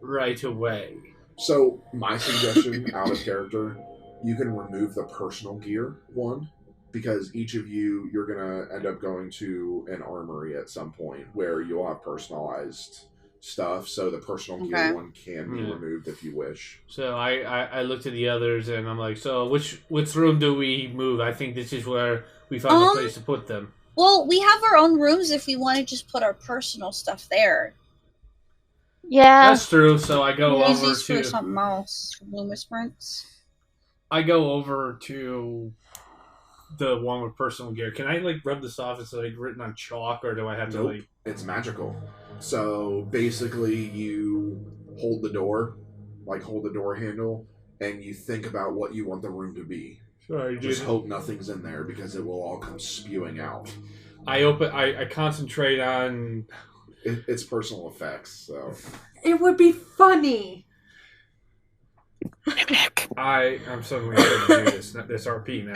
right away? So my suggestion, out of character, you can remove the personal gear one, because each of you're gonna end up going to an armory at some point where you'll have personalized stuff, so the personal gear one can be removed if you wish. So I looked at the others, and I'm like, so which room do we move? I think this is where we found a place to put them. Well, we have our own rooms if we want to just put our personal stuff there. Yeah, that's true. So I go over to for something else. Lumisprints. I go over to the one with personal gear. Can I like rub this off? It's like written on chalk, or do I have to like? It's magical. So basically, you hold the door handle, and you think about what you want the room to be. Sorry, just hope nothing's in there, because it will all come spewing out. I concentrate on it's personal effects. So it would be funny. I'm suddenly going to do this RP now.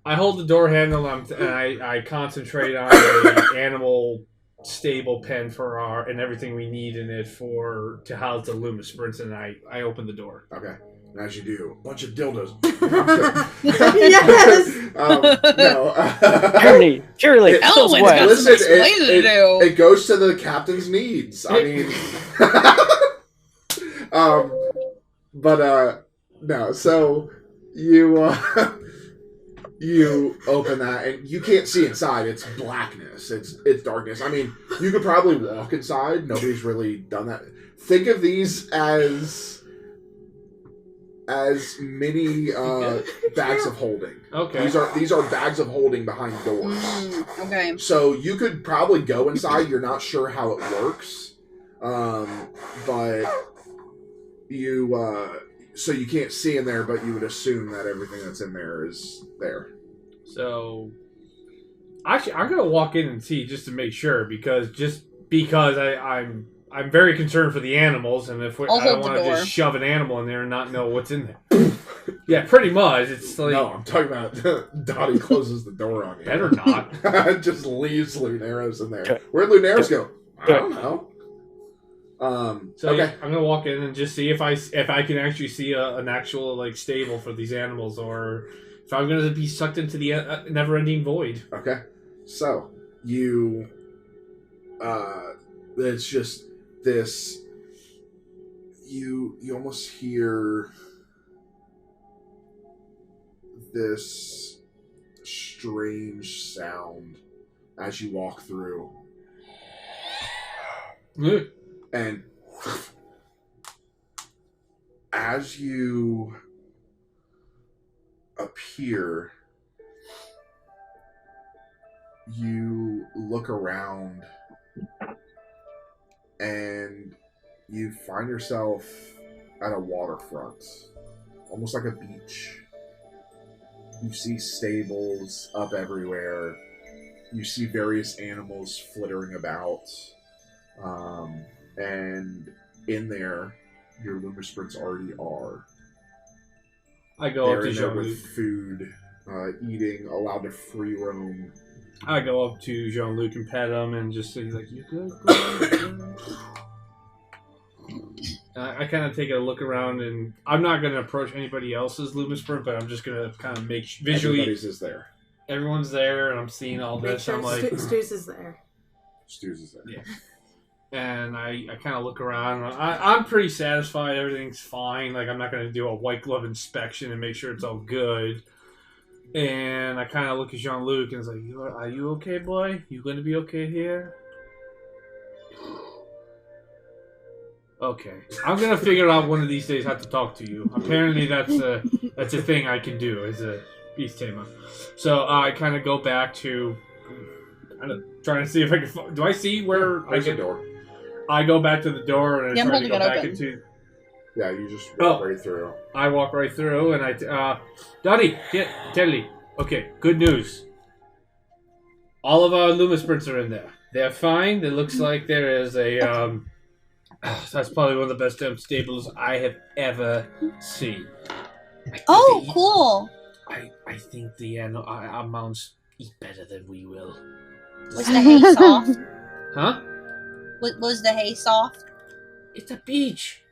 I hold the door handle, and I concentrate on the animal stable pen and everything we need in it to house the Lumisprints, and I open the door. Okay. And as you do, a bunch of dildos. Yes! No. Surely. It goes to the captain's needs. I mean... no, so you open that, and you can't see inside. It's blackness. It's darkness. I mean, you could probably walk inside. Nobody's really done that. Think of these as as many bags of holding. Okay. These are bags of holding behind doors. Okay. So you could probably go inside. You're not sure how it works, but you so you can't see in there, but you would assume that everything that's in there is there. So, actually, I'm gonna walk in and see just to make sure because I'm very concerned for the animals, and if I don't want to just shove an animal in there and not know what's in there. Yeah, pretty much. It's like no, I'm talking about Dottie closes the door on you. Better not. Just leaves Lunaris in there. Where'd Lunaris go? I don't know. So okay. yeah, I'm gonna walk in and just see if I can actually see an actual like stable for these animals, or if I'm gonna be sucked into the never-ending void. Okay, so you, it's just this. You almost hear this strange sound as you walk through. And as you appear, you look around and you find yourself at a waterfront, almost like a beach. You see stables up everywhere. You see various animals flittering about. And in there, your Lumisprints already are. I go up to Jean-Luc Jean-Luc with food, eating, allowed to free roam. I go up to Jean-Luc and pet him and just say, like, you good? I kind of take a look around, and I'm not going to approach anybody else's Lumisprint, but I'm just going to kind of make visually. Everybody's is there. Everyone's there, and I'm seeing all this. Sure I'm like, Stu's is there. Stu's is there. Yeah. And I kind of look around. I'm pretty satisfied. Everything's fine. Like, I'm not going to do a white glove inspection and make sure it's all good. And I kind of look at Jean-Luc and it's like, are you okay, boy? You going to be okay here? Okay. I'm going to figure out one of these days how to talk to you. Apparently that's a thing I can do as a beast tamer. So I kind of go back to... I'm trying to see if I can... Do I see where I get... door. I go back to the door and I try to go back into... Yeah, you just walk right through. I walk right through and I... Dottie, Telly. Okay, good news. All of our Lumisprints are in there. They're fine. It looks like there is a... that's probably one of the best stables I have ever seen. Cool. I think the our mounts eat better than we will. Was the hay soft? Huh? Was the hay soft? It's a beach.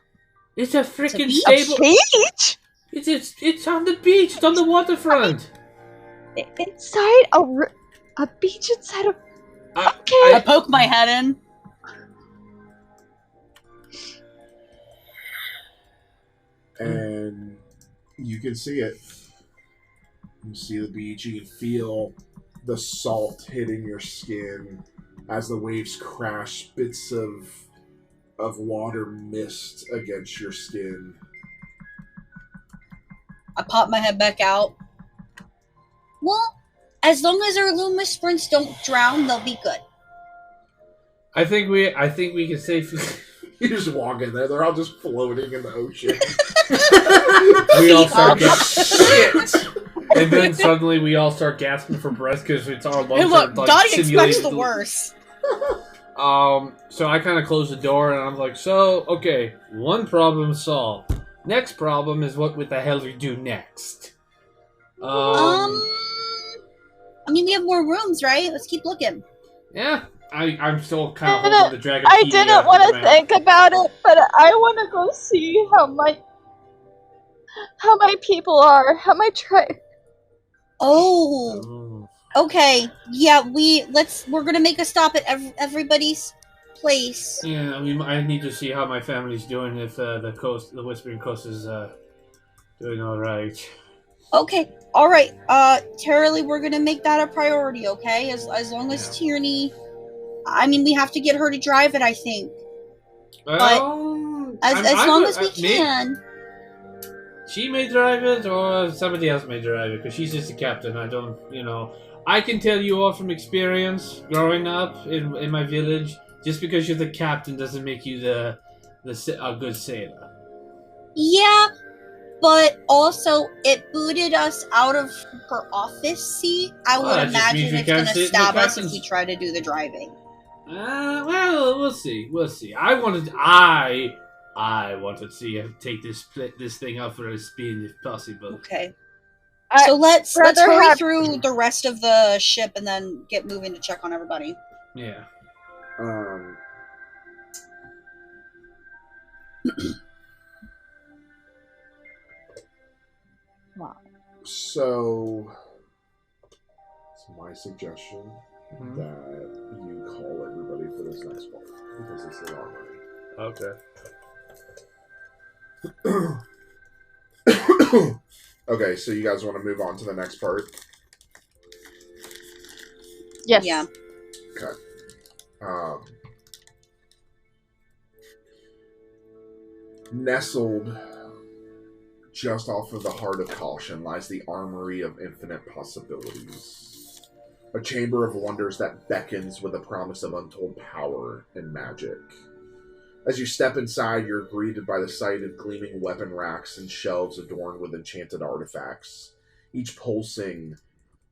It's a freaking stable. A beach? It's on the beach. It's on the waterfront. Inside a beach inside of... Okay. I poke my head in. And you can see it. You see the beach. You can feel the salt hitting your skin as the waves crash. Bits of water mist against your skin. I pop my head back out. Well, as long as our Lumisprints don't drown, they'll be good. I think we can safely. You just walk in there; they're all just floating in the ocean. We all start shit, and then suddenly we all start gasping for breath because it's our lungs. Hey, look, are, like, Dottie expects the worst. So I kind of close the door and I'm like, so okay, one problem solved. Next problem is what the hell we do next. I mean, we have more rooms, right? Let's keep looking. Yeah. I'm still kind of holding the dragon. I didn't want to think about it, but I want to go see how my people are, how my tribe. Oh. Okay. Yeah, we're gonna make a stop at everybody's place. Yeah, I need to see how my family's doing. If the Whispering Coast is doing all right. Okay. All right. Taralee, we're gonna make that a priority. Okay. As long as Tierney. I mean, we have to get her to drive it, I think. But as long as we can. she may drive it or somebody else may drive it, because she's just the captain. I don't, I can tell you all from experience growing up in my village, just because you're the captain doesn't make you a good sailor. Yeah, but also it booted us out of her office seat. I would imagine it's going to stab us if we try to do the driving. Well, we'll see. We'll see. I want to see her take this thing up for a speed if possible. Okay. So let's hurry through the rest of the ship and then get moving to check on everybody. Yeah. Wow. So, it's my suggestion that you call everybody for this next part, because it's the long run. Okay. Okay, so you guys want to move on to the next part? Yes. Yeah. Okay. Nestled just off of the heart of Caution lies the Armory of Infinite Possibilities. A chamber of wonders that beckons with the promise of untold power and magic. As you step inside, you're greeted by the sight of gleaming weapon racks and shelves adorned with enchanted artifacts, each pulsing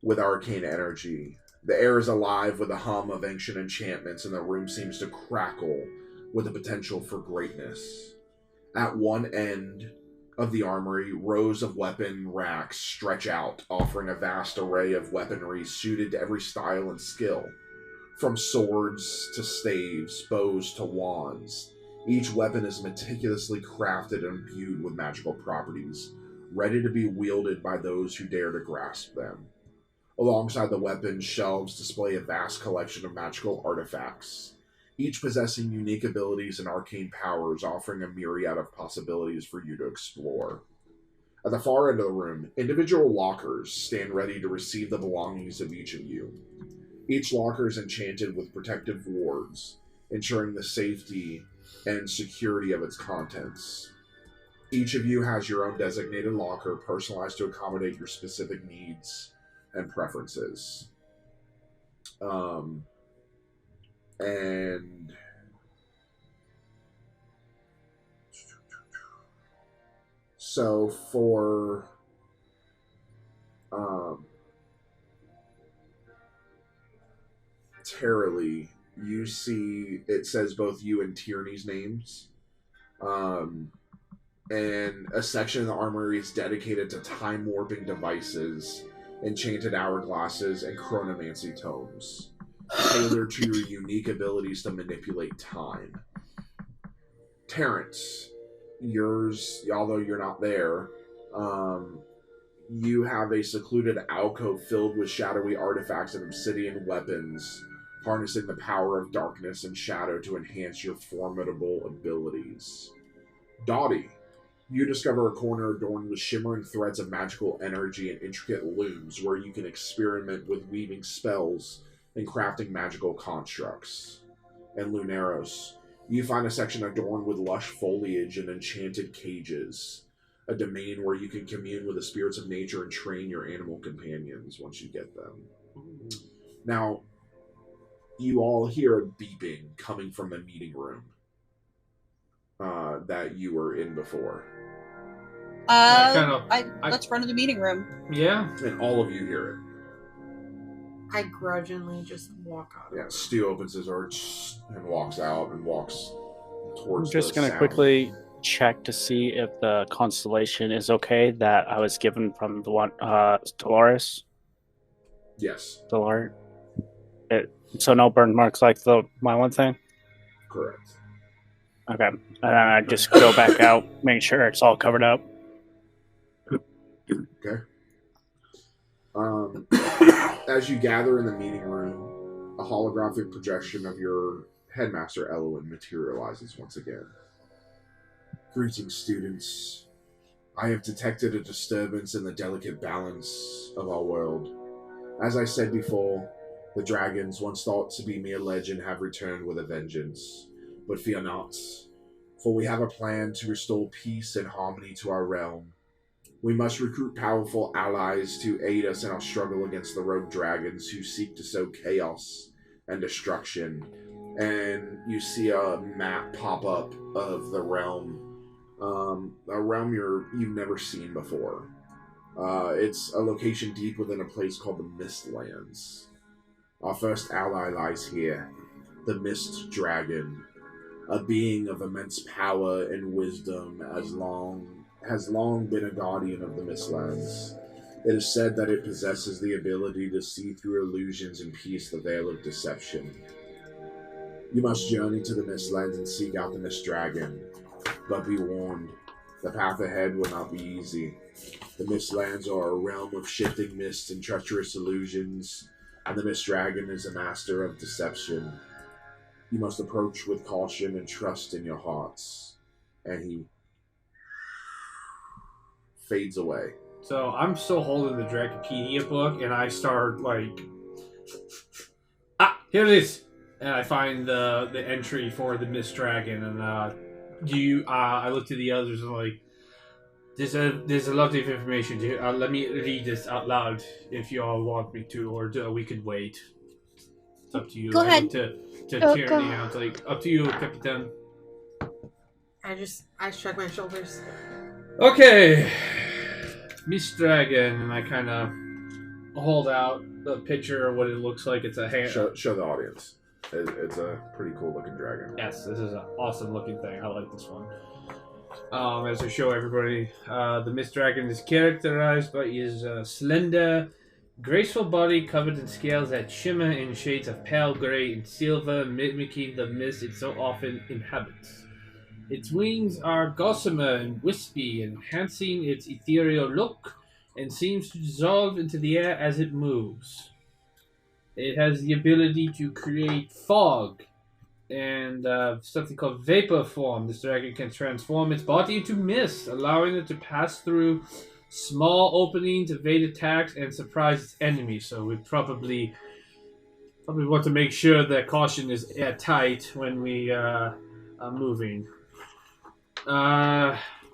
with arcane energy. The air is alive with the hum of ancient enchantments, and the room seems to crackle with the potential for greatness. At one end of the armory, rows of weapon racks stretch out, offering a vast array of weaponry suited to every style and skill. From swords to staves, bows to wands, each weapon is meticulously crafted and imbued with magical properties, ready to be wielded by those who dare to grasp them. Alongside the weapons, shelves display a vast collection of magical artifacts, each possessing unique abilities and arcane powers, offering a myriad of possibilities for you to explore. At the far end of the room, individual lockers stand ready to receive the belongings of each of you. Each locker is enchanted with protective wards, ensuring the safety and security of its contents. Each of you has your own designated locker, personalized to accommodate your specific needs and preferences. And so for Terrily, you see it says both you and Tierney's names. And a section of the armory is dedicated to time warping devices, enchanted hourglasses, and chronomancy tomes, tailored to your unique abilities to manipulate time. Terrence, yours, although you're not there, you have a secluded alcove filled with shadowy artifacts and obsidian weapons, harnessing the power of darkness and shadow to enhance your formidable abilities. Dottie, you discover a corner adorned with shimmering threads of magical energy and intricate looms where you can experiment with weaving spells and crafting magical constructs. And Lunaros, you find a section adorned with lush foliage and enchanted cages, a domain where you can commune with the spirits of nature and train your animal companions once you get them. Now, you all hear a beeping coming from the meeting room that you were in before. Let's run to the meeting room. Yeah. And all of you hear it. I grudgingly just walk out. Yeah, Stu opens his door and walks out and walks towards I'm just going to quickly check to see if the constellation is okay that I was given from the one, Dolores. Yes. Dolores. So no burn marks like my one thing? Correct. Okay. And then I just go back out, make sure it's all covered up. Okay. As you gather in the meeting room, a holographic projection of your headmaster, Elowen, materializes once again. Greetings, students. I have detected a disturbance in the delicate balance of our world. As I said before, the dragons, once thought to be mere legend, have returned with a vengeance. But fear not, for we have a plan to restore peace and harmony to our realm, We must recruit powerful allies to aid us in our struggle against the rogue dragons who seek to sow chaos and destruction. And you see a map pop up of the realm. A realm you've never seen before. It's a location deep within a place called the Mistlands. Our first ally lies here, the Mist Dragon, a being of immense power and wisdom has long been a guardian of the Mistlands. It is said that it possesses the ability to see through illusions and pierce the veil of deception. You must journey to the Mistlands and seek out the Mist Dragon, but be warned, the path ahead will not be easy. The Mistlands are a realm of shifting mists and treacherous illusions, and the Mist Dragon is a master of deception. You must approach with caution and trust in your hearts. And he fades away. So I'm still holding the Dracopedia book, and I start like, here it is, and I find the entry for the Mist Dragon, and I look to the others and like, there's a lot of information here. Let me read this out loud if you all want me to, or we could wait. It's up to you. Go ahead. To Tyranny out, like up to you, Capitan. I shrug my shoulders. Okay, Mist Dragon, and I kind of hold out the picture of what it looks like. It's a hand. Show the audience. It's a pretty cool looking dragon. Yes, this is an awesome looking thing. I like this one. As I show everybody, the Mist Dragon is characterized by his slender, graceful body covered in scales that shimmer in shades of pale gray and silver, mimicking the mist it so often inhabits. Its wings are gossamer and wispy, enhancing its ethereal look, and seems to dissolve into the air as it moves. It has the ability to create fog and something called vapor form. This dragon can transform its body into mist, allowing it to pass through small openings, evade attacks, and surprise its enemies. So we probably want to make sure that caution is airtight when we are moving.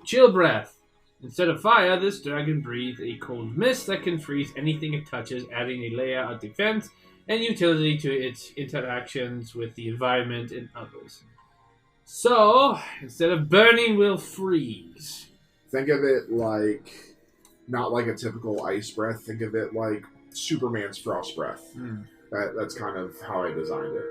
Chill breath. Instead of fire, this dragon breathes a cold mist that can freeze anything it touches, adding a layer of defense and utility to its interactions with the environment and others. So, instead of burning, we'll freeze. Think of it like, not like a typical ice breath. Think of it like Superman's frost breath. That's kind of how I designed it.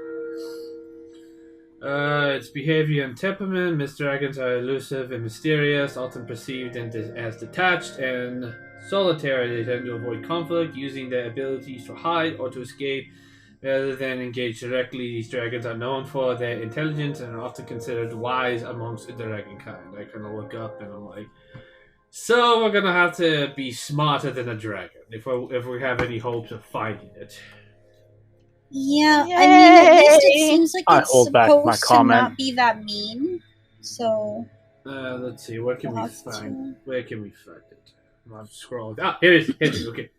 Its behavior and temperament. Mist dragons are elusive and mysterious, often perceived as detached and solitary. They tend to avoid conflict, using their abilities to hide or to escape rather than engage directly. These dragons are known for their intelligence and are often considered wise amongst the dragon kind. I kind of look up and I'm like, so we're gonna have to be smarter than a dragon if we have any hopes of finding it. Yeah, Yay! I mean, at least it seems like I it's hold back my supposed to comment. not be that mean. So Let's see, where can we Lots find? Where can we find it? I'm scrolling. Here it is. Okay.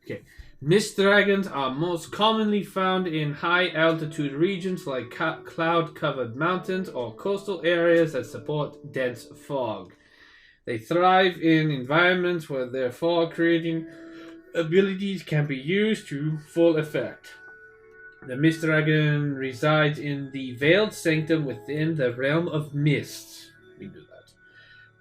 Mist dragons are most commonly found in high altitude regions like cloud-covered mountains or coastal areas that support dense fog. They thrive in environments where their fog-creating abilities can be used to full effect. The Mist Dragon resides in the Veiled Sanctum within the Realm of Mist. We do that.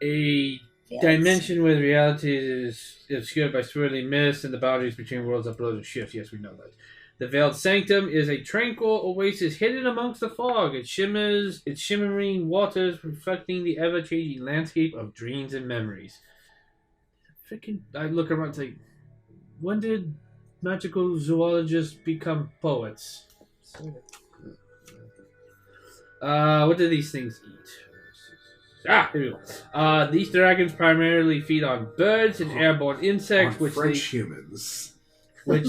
A dimension where reality is obscured by swirling mist and the boundaries between worlds are blurred and shift. Yes, we know that. The Veiled Sanctum is a tranquil oasis hidden amongst the fog. Its shimmering waters reflecting the ever-changing landscape of dreams and memories. I look around and say, when did magical zoologists become poets? What do these things eat? Here we go. These dragons primarily feed on birds and airborne insects, which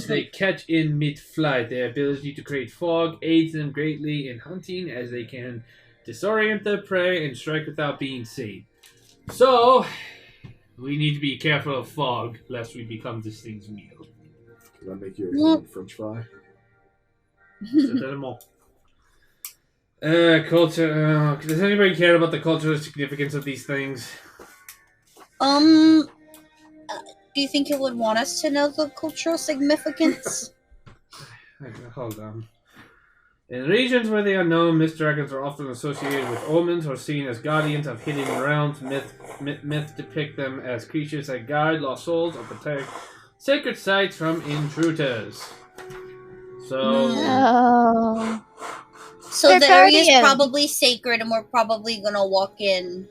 they catch in mid-flight. Their ability to create fog aids them greatly in hunting, as they can disorient their prey and strike without being seen. So, we need to be careful of fog, lest we become this thing's meal. Does that make you a French fry? Culture. Does anybody care about the cultural significance of these things? Do you think it would want us to know the cultural significance? Hold on. In regions where they are known, mist dragons are often associated with omens or seen as guardians of hidden realms. Myth depict them as creatures that guide lost souls or protect sacred sites from intruders. So, so They're the area is guardians. probably sacred, and we're probably gonna walk in,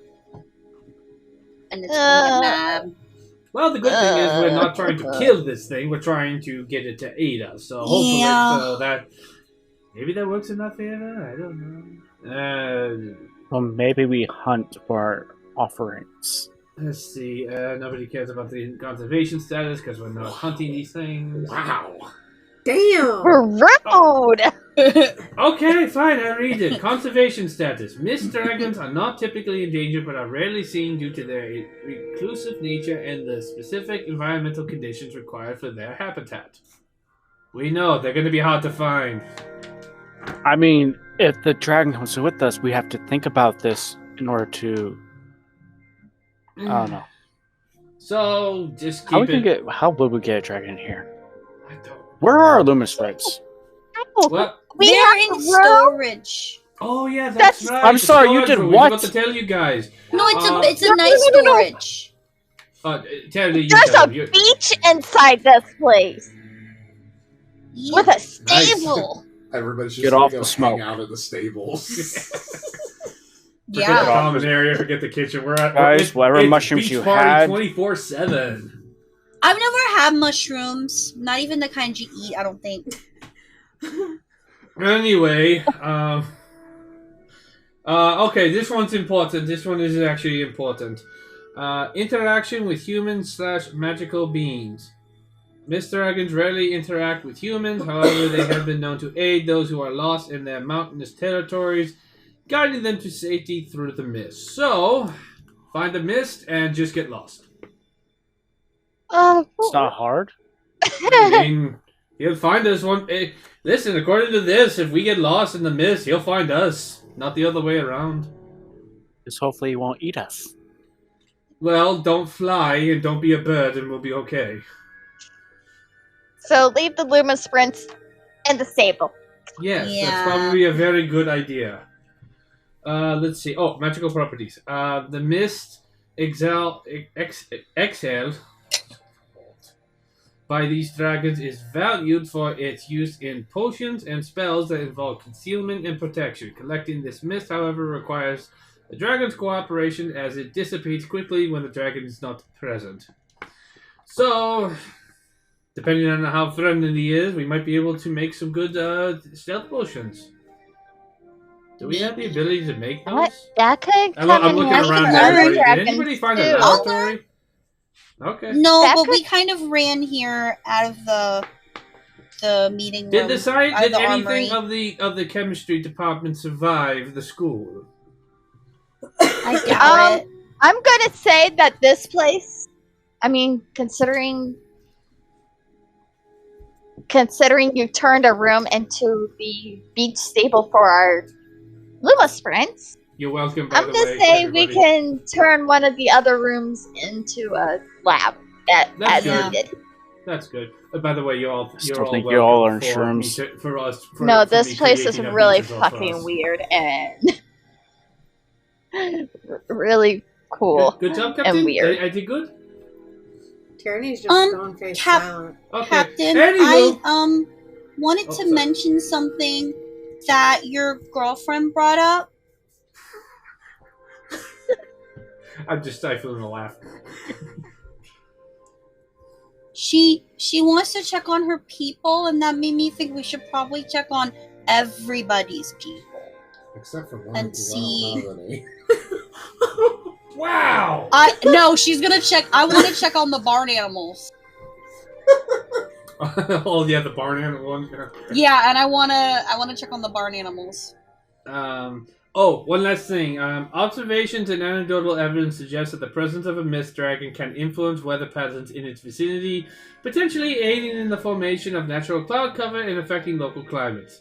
and it's gonna get mad. well, the good thing is we're not trying to kill this thing. We're trying to get it to aid us. So hopefully, so that maybe that works in our favor. I don't know. Well, maybe we hunt for offerings. Let's see. Nobody cares about the conservation status because we're not hunting these things. Wow. Damn. Rude! Okay, fine, I read it. Conservation status. Mist dragons are not typically endangered but are rarely seen due to their reclusive nature and the specific environmental conditions required for their habitat. We know they're going to be hard to find. I mean, if the dragon comes with us, we have to think about this in order to... I don't know. So, just keep How would we get a dragon here? I don't. Where are our Loomis rights? What? They're in storage. Oh yeah, that's right. I'm sorry, you did room. what? I was about to tell you guys. No, it's a nice storage. There's a beach inside this place. Yeah. With a stable. Everybody's just Get gonna off go the smoke. hang out in the stables. Forget Yeah. the common area. Forget the kitchen. We're at Guys, whatever it's mushrooms beach you party had. 24/7. I've never had mushrooms. Not even the kind you eat, I don't think. Anyway, okay, this one's important. This one is actually important. Interaction with humans/magical beings. Mist dragons rarely interact with humans, however, they have been known to aid those who are lost in their mountainous territories, guiding them to safety through the mist. So, find the mist and just get lost. It's not hard. I mean, he'll find us one. Hey, listen, according to this, if we get lost in the mist, he'll find us, not the other way around. Because hopefully he won't eat us. Well, don't fly and don't be a bird, and we'll be okay. So leave the Luma Sprints in the stable. Yes, Yeah. that's probably a very good idea. Let's see. Oh, magical properties. The mist exhaled by these dragons is valued for its use in potions and spells that involve concealment and protection. Collecting this mist, however, requires the dragon's cooperation as it dissipates quickly when the dragon is not present. So, depending on how friendly he is, we might be able to make some good stealth potions. Do we have the ability to make those? What? That could come I'm in looking handy around for now. other Did dragons anybody find too. a laboratory? Okay. No, That but could- we kind of ran here out of the meeting room. Did out of anything armory. of the chemistry department survive the school? I doubt it. I'm gonna say that this place, I mean, considering you turned a room into the beach stable for our Luma Sprints, You're welcome. By I'm the gonna way, say we everybody. can turn one of the other rooms into a lab That's as good. needed. That's good. By the way, you're all think welcome you all are in for me shrooms. for us. For, No, for this me place is creating a really beach resort for fucking us. weird and really cool. Good job, Captain. and weird. I did good. Tyranny's just stone faced Cap- silent. Okay. Captain, Anywho, I wanted Oh, to sorry. mention something that your girlfriend brought up. I'm just stifling a laugh. She wants to check on her people, and that made me think we should probably check on everybody's people. Except for one. And because see- I don't have any. Wow. No, she's gonna check. I want to check on the barn animals. Oh yeah, the barn animal one. Yeah, and I wanna check on the barn animals. Oh, one last thing. Observations and anecdotal evidence suggest that the presence of a mist dragon can influence weather patterns in its vicinity, potentially aiding in the formation of natural cloud cover and affecting local climates.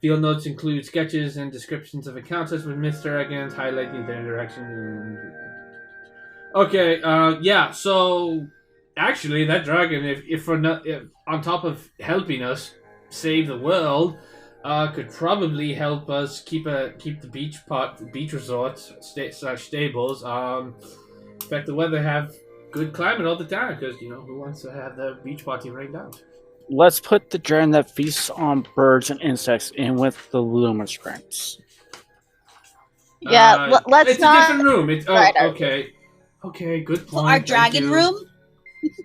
Field notes include sketches and descriptions of encounters with mist dragons, highlighting their interaction. Okay, yeah, so actually, that dragon, if on top of helping us save the world, could probably help us keep the beach resorts slash stables. In fact, the weather have good climate all the time because who wants to have the beach party rained out? Let's put the dragon that feasts on birds and insects in with the luminous prince. Yeah, let's it's not. a different room. It's okay. Okay, good point. Our dragon room?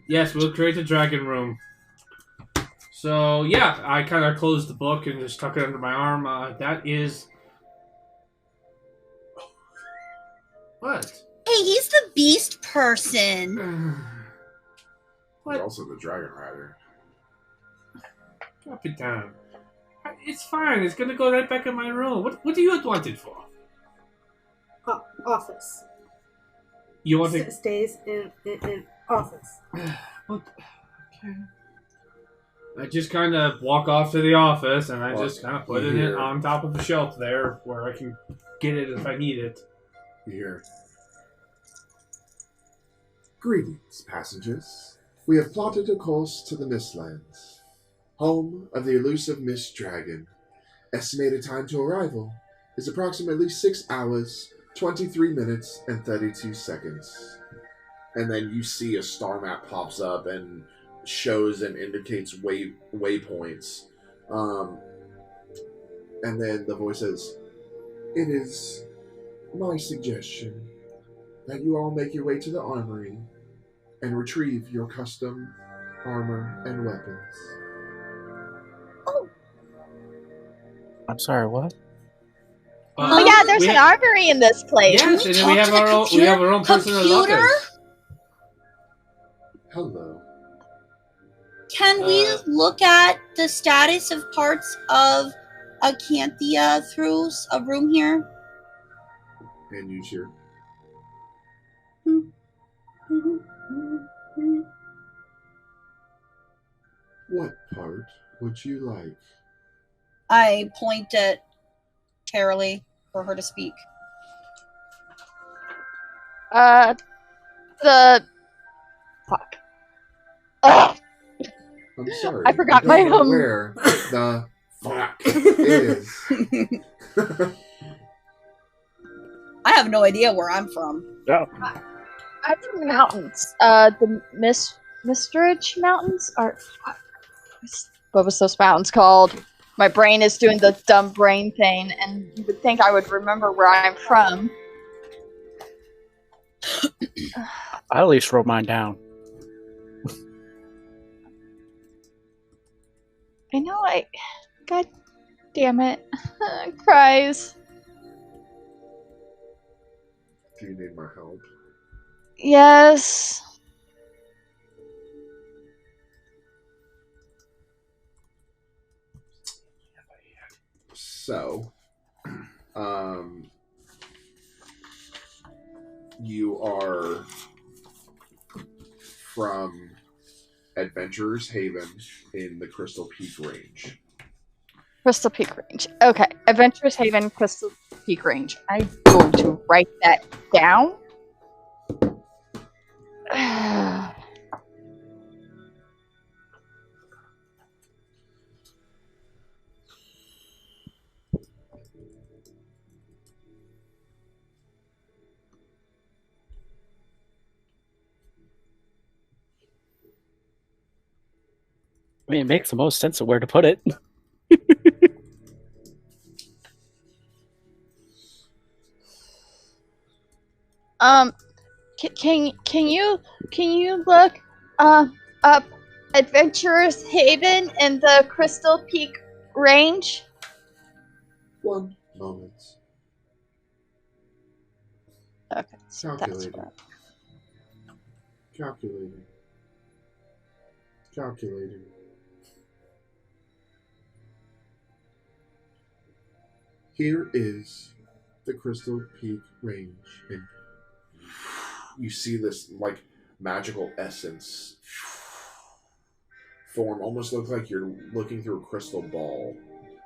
Yes, we'll create a dragon room. So, yeah, I kind of close the book and just tuck it under my arm. That is... What? Hey, he's the beast person. He's also the dragon rider. Drop it down. It's fine. It's going to go right back in my room. What do you want it for? Office. You want it... Stays in office. Okay. I just kind of walk off to the office, and I just kind of put it on top of the shelf there, where I can get it if I need it. Here. Greetings, passengers. We have plotted a course to the Mistlands, home of the elusive Mist Dragon. Estimated time to arrival is approximately 6 hours, 23 minutes, and 32 seconds. And then you see a star map pops up and shows and indicates waypoints. And then the voice says, "It is my suggestion that you all make your way to the armory and retrieve your custom armor and weapons." Oh. I'm sorry, what? Oh yeah, there's an armory in this place. Yes, and then we have our own personal lockers. Hello. Can we look at the status of parts of Acanthia through a room here? And you hear. What part would you like? I point at Taralee for her to speak. The fuck. Ugh. I'm sorry. I forgot my own. Where the fuck is? I have no idea where I'm from. Yeah. I'm from the mountains. The Mistridge Mountains are. What was those mountains called? My brain is doing the dumb brain thing, and you would think I would remember where I'm from. I at least wrote mine down. I know, God damn it. Cries. Do you need my help? Yes. So, you are from Adventurers Haven in the Crystal Peak Range. Crystal Peak Range. Okay. Adventurers Haven, Crystal Peak Range. I'm going to write that down. I mean, it makes the most sense of where to put it. Can you look up Adventurers Haven in the Crystal Peak Range? One moment. Okay, so that's where. Calculating. Here is the Crystal Peak Range, and you see this like magical essence form. Almost looks like you're looking through a crystal ball,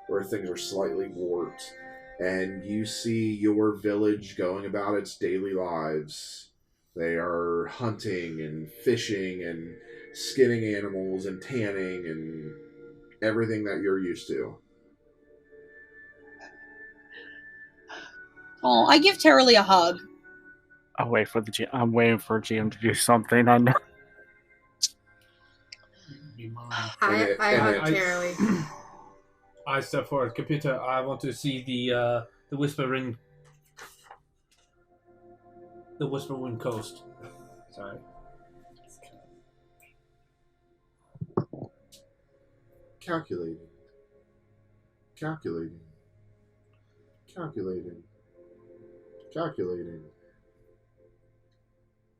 where things are slightly warped, and you see your village going about its daily lives, They are hunting and fishing and skinning animals and tanning and everything that you're used to. Oh, I give Tara Lee a hug. I'm waiting for GM to do something. I know. I hug Tara Lee. I step forward. Computer, I want to see the Whispering Coast. Sorry. Calculating.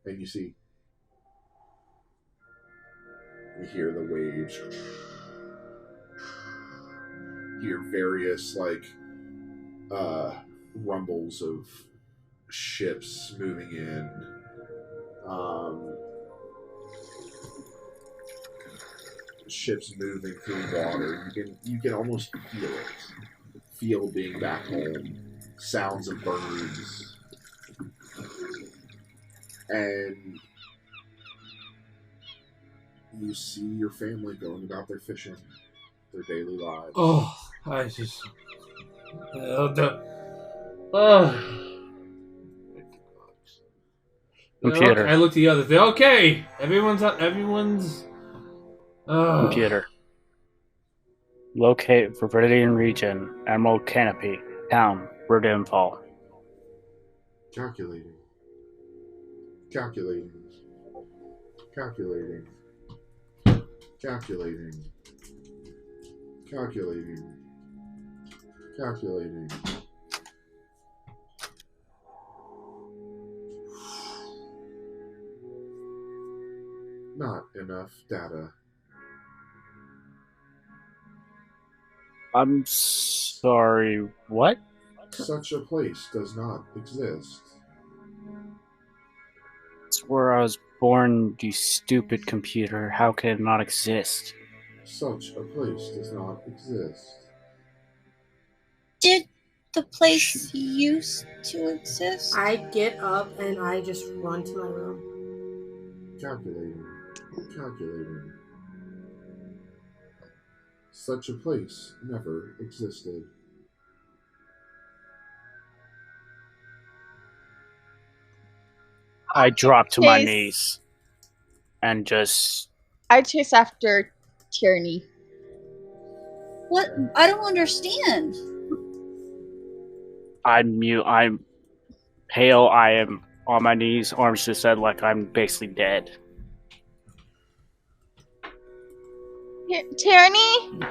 And you see, you hear the waves. You hear various, rumbles of ships moving in. Ships moving through water. You can almost feel it. Feel being back home. Sounds of birds. And you see your family going about their fishing, their daily lives. Oh, I just... Computer. I look at the others. They're okay. Everyone's... Computer. Locate Viridian region, Emerald Canopy, town, Viridian Fall. Calculating. Not enough data. I'm sorry, what? Such a place does not exist. It's where I was born, you stupid computer. How can it not exist? Such a place does not exist. Did the place used to exist? I get up and I just run to my room. Calculating. Such a place never existed. I drop to my knees and just... I chase after Tierney. What? I don't understand. I'm mute. I'm pale. I am on my knees, arms to the side, like I'm basically dead. Tierney?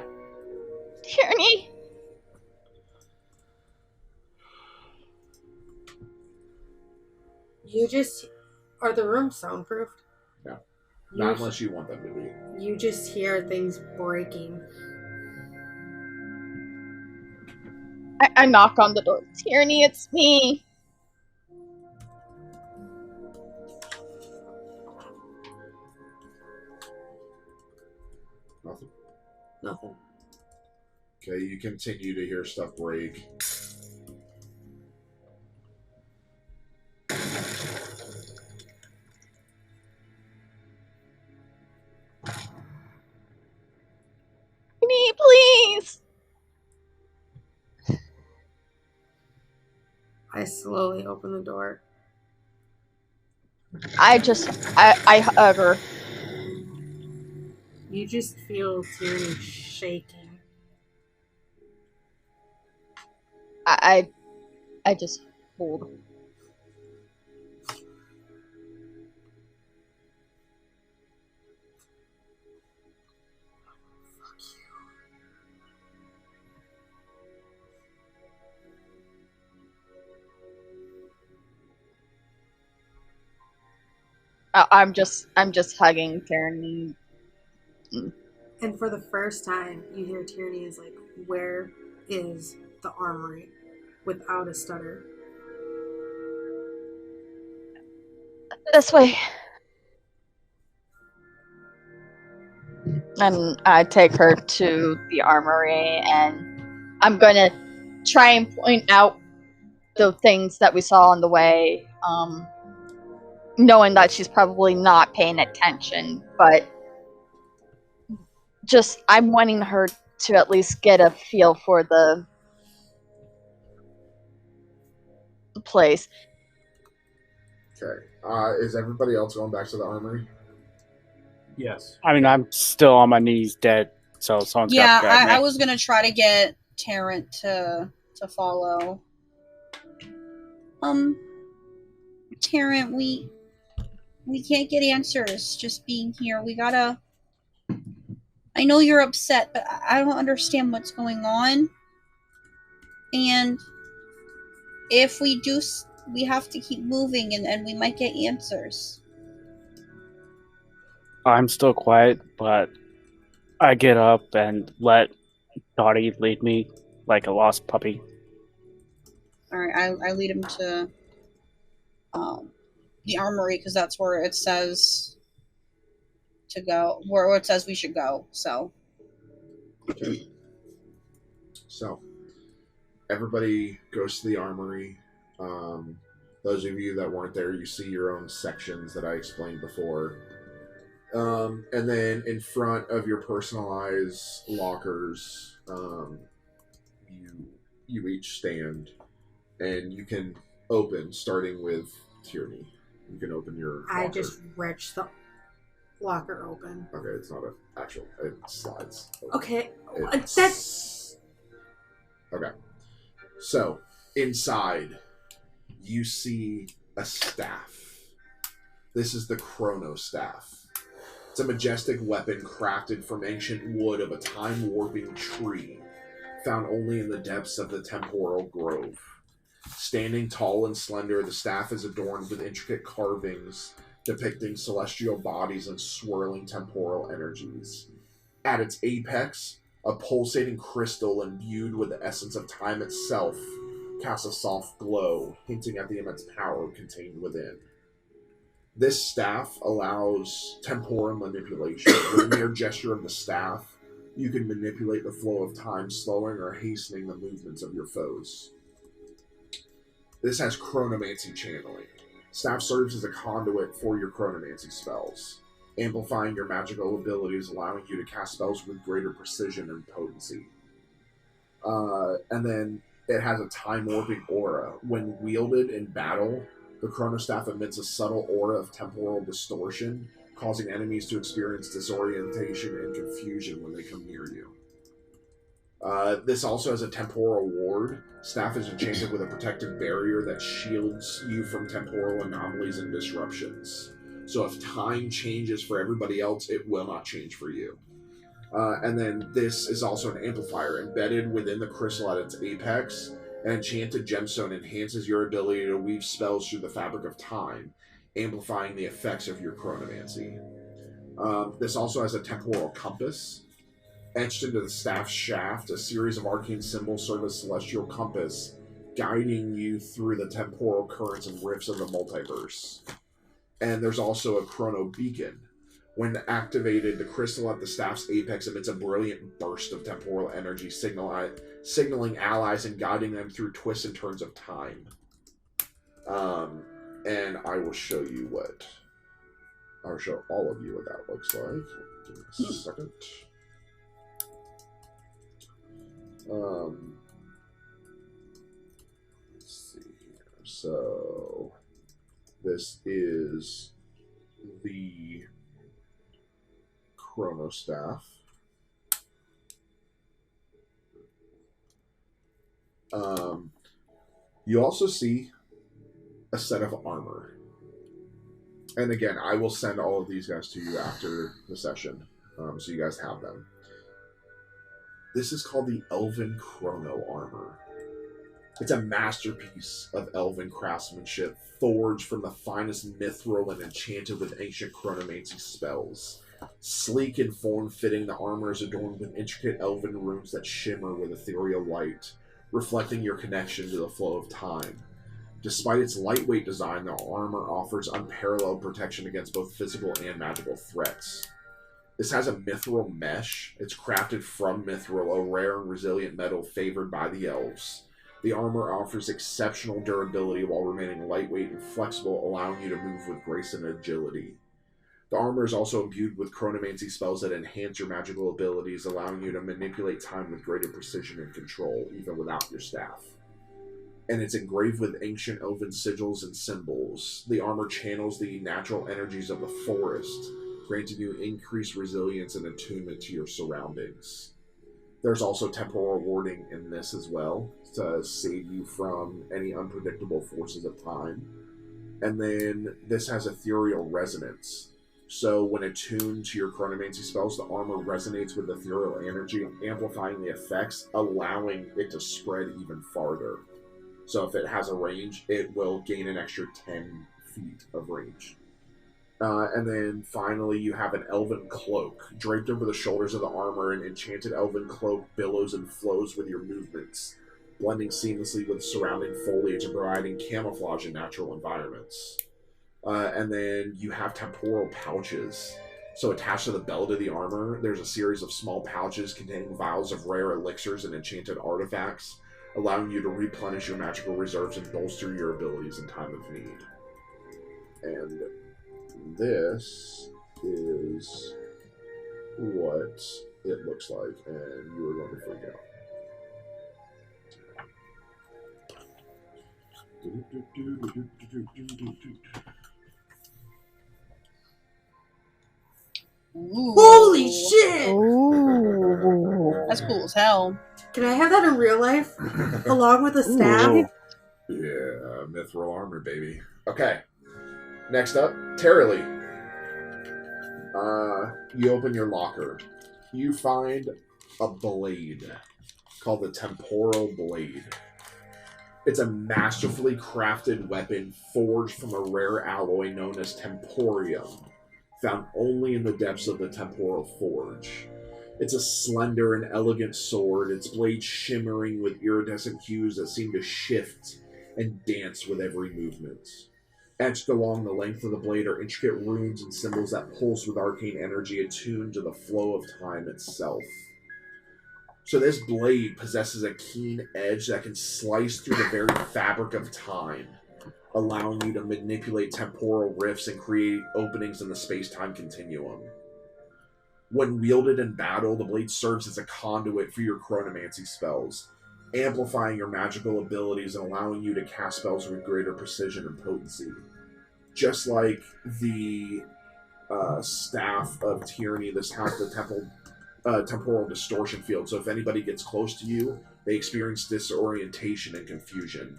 You just... Are the rooms soundproofed? No. Not unless you want them to be. You just hear things breaking. I knock on the door. Tierney, it's me. Nothing. Okay, you continue to hear stuff break. Me, please. I slowly open the door. I hug her. You just feel Tierney shaking. I just hold. I'm just hugging Tierney. And for the first time, you hear Tierney is like, "Where is the armory?" Without a stutter. This way. And I take her to the armory, and I'm gonna try and point out the things that we saw on the way. knowing that she's probably not paying attention, but just I'm wanting her to at least get a feel for the place. Okay. Is everybody else going back to the armory? Yes. I mean, I'm still on my knees dead, so someone's got to grab me. I was gonna try to get Tarrant to follow. Tarrant, we can't get answers just being here. We gotta. I know you're upset, but I don't understand what's going on. And if we do, we have to keep moving, and we might get answers. I'm still quiet, but I get up and let Dottie lead me like a lost puppy. Alright, I lead him to the armory, because that's where it says to go, where it says we should go, so. So, everybody goes to the armory. Those of you that weren't there, you see your own sections that I explained before. And then in front of your personalized lockers, you each stand, and you can open, starting with Tierney. You can open your locker. I just wrenched the locker open. Okay, it's not an actual. It slides open. Okay, That's... Okay. So, inside, you see a staff. This is the Chrono Staff. It's a majestic weapon crafted from ancient wood of a time-warping tree, found only in the depths of the temporal grove. Standing tall and slender, the staff is adorned with intricate carvings depicting celestial bodies and swirling temporal energies. At its apex, a pulsating crystal imbued with the essence of time itself casts a soft glow, hinting at the immense power contained within. This staff allows temporal manipulation. With a mere gesture of the staff, you can manipulate the flow of time, slowing or hastening the movements of your foes. This has chronomancy channeling. Staff serves as a conduit for your chronomancy spells, amplifying your magical abilities, allowing you to cast spells with greater precision and potency. And then it has a time-warping aura. When wielded in battle, the Chronostaff emits a subtle aura of temporal distortion, causing enemies to experience disorientation and confusion when they come near you. This also has a temporal ward. Staff is enchanted with a protective barrier that shields you from temporal anomalies and disruptions. So if time changes for everybody else, it will not change for you. And then this is also an amplifier. Embedded within the crystal at its apex, an enchanted gemstone enhances your ability to weave spells through the fabric of time, amplifying the effects of your chronomancy. This also has a temporal compass. Etched into the staff's shaft, a series of arcane symbols serve as celestial compass, guiding you through the temporal currents and rifts of the multiverse. And there's also a chrono beacon. When activated, the crystal at the staff's apex emits a brilliant burst of temporal energy, signaling allies and guiding them through twists and turns of time. And I will show you what... I'll show all of you what that looks like. Give me a second. Let's see here. So, this is the Chronostaff. You also see a set of armor. And again, I will send all of these guys to you after the session, so you guys have them. This is called the Elven Chrono Armor. It's a masterpiece of elven craftsmanship, forged from the finest mithril and enchanted with ancient chronomancy spells. Sleek and form-fitting, the armor is adorned with intricate elven runes that shimmer with ethereal light, reflecting your connection to the flow of time. Despite its lightweight design, the armor offers unparalleled protection against both physical and magical threats. This has a mithril mesh. It's crafted from mithril, a rare and resilient metal favored by the elves. The armor offers exceptional durability while remaining lightweight and flexible, allowing you to move with grace and agility. The armor is also imbued with chronomancy spells that enhance your magical abilities, allowing you to manipulate time with greater precision and control, even without your staff. And it's engraved with ancient elven sigils and symbols. The armor channels the natural energies of the forest, granting you increased resilience and attunement to your surroundings. There's also temporal warding in this as well, to save you from any unpredictable forces of time. And then this has ethereal resonance. So when attuned to your chronomancy spells, the armor resonates with ethereal energy, amplifying the effects, allowing it to spread even farther. So if it has a range, it will gain an extra 10 feet of range. And then finally, you have an elven cloak. Draped over the shoulders of the armor, an enchanted elven cloak billows and flows with your movements, blending seamlessly with surrounding foliage and providing camouflage in natural environments. And then you have temporal pouches. So attached to the belt of the armor, there's a series of small pouches containing vials of rare elixirs and enchanted artifacts, allowing you to replenish your magical reserves and bolster your abilities in time of need. And this is what it looks like, and you are going to freak out. Ooh. Holy shit! Ooh. That's cool as hell. Can I have that in real life? Along with a staff? Ooh. Yeah, mithril armor, baby. Okay. Next up, Terrily. You open your locker. You find a blade called the Temporal Blade. It's a masterfully crafted weapon forged from a rare alloy known as Temporium, found only in the depths of the Temporal Forge. It's a slender and elegant sword, its blade shimmering with iridescent hues that seem to shift and dance with every movement. Etched along the length of the blade are intricate runes and symbols that pulse with arcane energy attuned to the flow of time itself. So this blade possesses a keen edge that can slice through the very fabric of time, allowing you to manipulate temporal rifts and create openings in the space-time continuum. When wielded in battle, the blade serves as a conduit for your chronomancy spells, amplifying your magical abilities and allowing you to cast spells with greater precision and potency. Just like the Staff of Tyranny, this has the temporal distortion field, so if anybody gets close to you, they experience disorientation and confusion.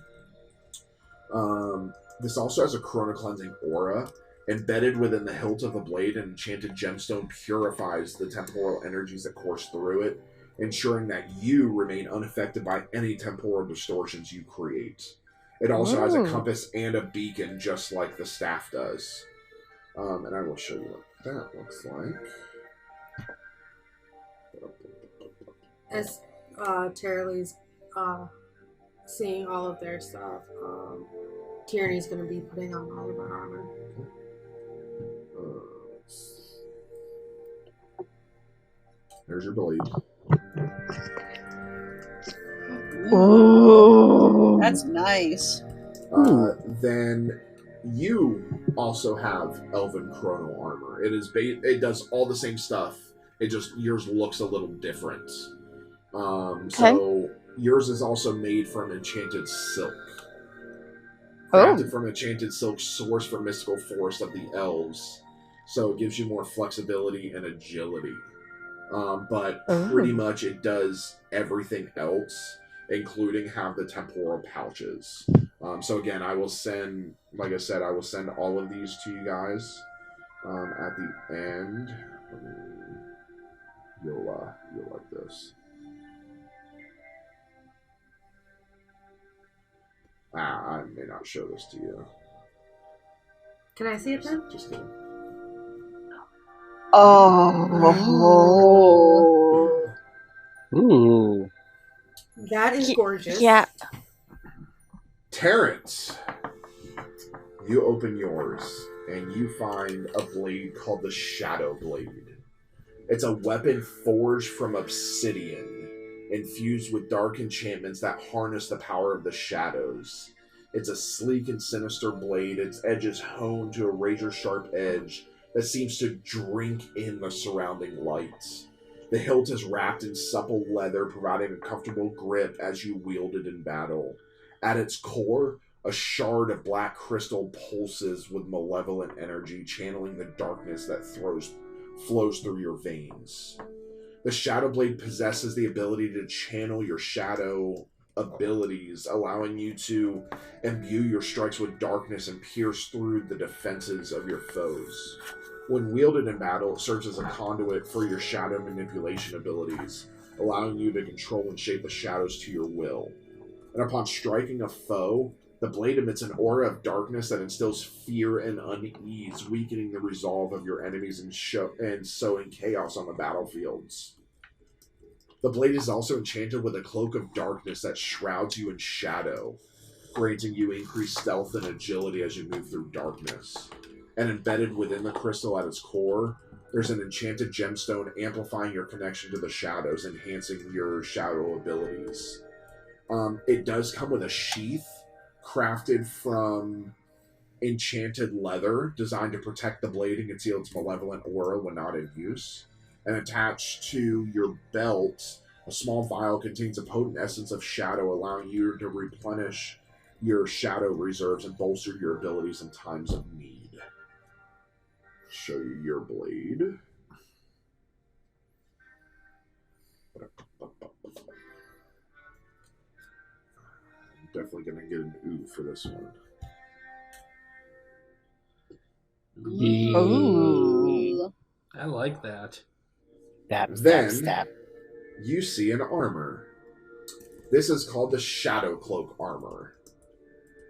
This also has a chrono-cleansing aura. Embedded within the hilt of the blade, an enchanted gemstone purifies the temporal energies that course through it, ensuring that you remain unaffected by any temporal distortions you create. It also has a compass and a beacon, just like the staff does. And I will show you what that looks like. As Terrily's seeing all of their stuff, Tyranny's going to be putting on all of our armor. There's your blade. Ooh, that's nice. Then you also have Elven Chrono armor. It does all the same stuff. It just yours looks a little different. So yours is also made from enchanted silk. Crafted from enchanted silk sourced from mystical forest of the elves. So it gives you more flexibility and agility. But pretty much it does everything else, including have the temporal pouches. So again, I will send, like I said, I will send all of these to you guys at the end. You'll like this. I may not show this to you. Can I see it then? Just kidding. Ooh. That is gorgeous. Yeah. Terrence, you open yours and you find a blade called the Shadow Blade. It's a weapon forged from obsidian. infused with dark enchantments that harness the power of the shadows. It's a sleek and sinister blade, its edges honed to a razor-sharp edge that seems to drink in the surrounding light. The hilt is wrapped in supple leather, providing a comfortable grip as you wield it in battle. At its core, a shard of black crystal pulses with malevolent energy, channeling the darkness that flows through your veins. The Shadow Blade possesses the ability to channel your shadow abilities, allowing you to imbue your strikes with darkness and pierce through the defenses of your foes. When wielded in battle, it serves as a conduit for your shadow manipulation abilities, allowing you to control and shape the shadows to your will. And upon striking a foe, the blade emits an aura of darkness that instills fear and unease, weakening the resolve of your enemies and sowing chaos on the battlefields. The blade is also enchanted with a cloak of darkness that shrouds you in shadow, granting you increased stealth and agility as you move through darkness. And embedded within the crystal at its core, there's an enchanted gemstone amplifying your connection to the shadows, enhancing your shadow abilities. It does come with a sheath crafted from enchanted leather designed to protect the blade and conceal its malevolent aura when not in use. And attached to your belt, a small vial contains a potent essence of shadow, allowing you to replenish your shadow reserves and bolster your abilities in times of need. Show you your blade. I'm definitely going to get an ooh for this one. Ooh. I like that. Then you see an armor. This is called the Shadow Cloak armor.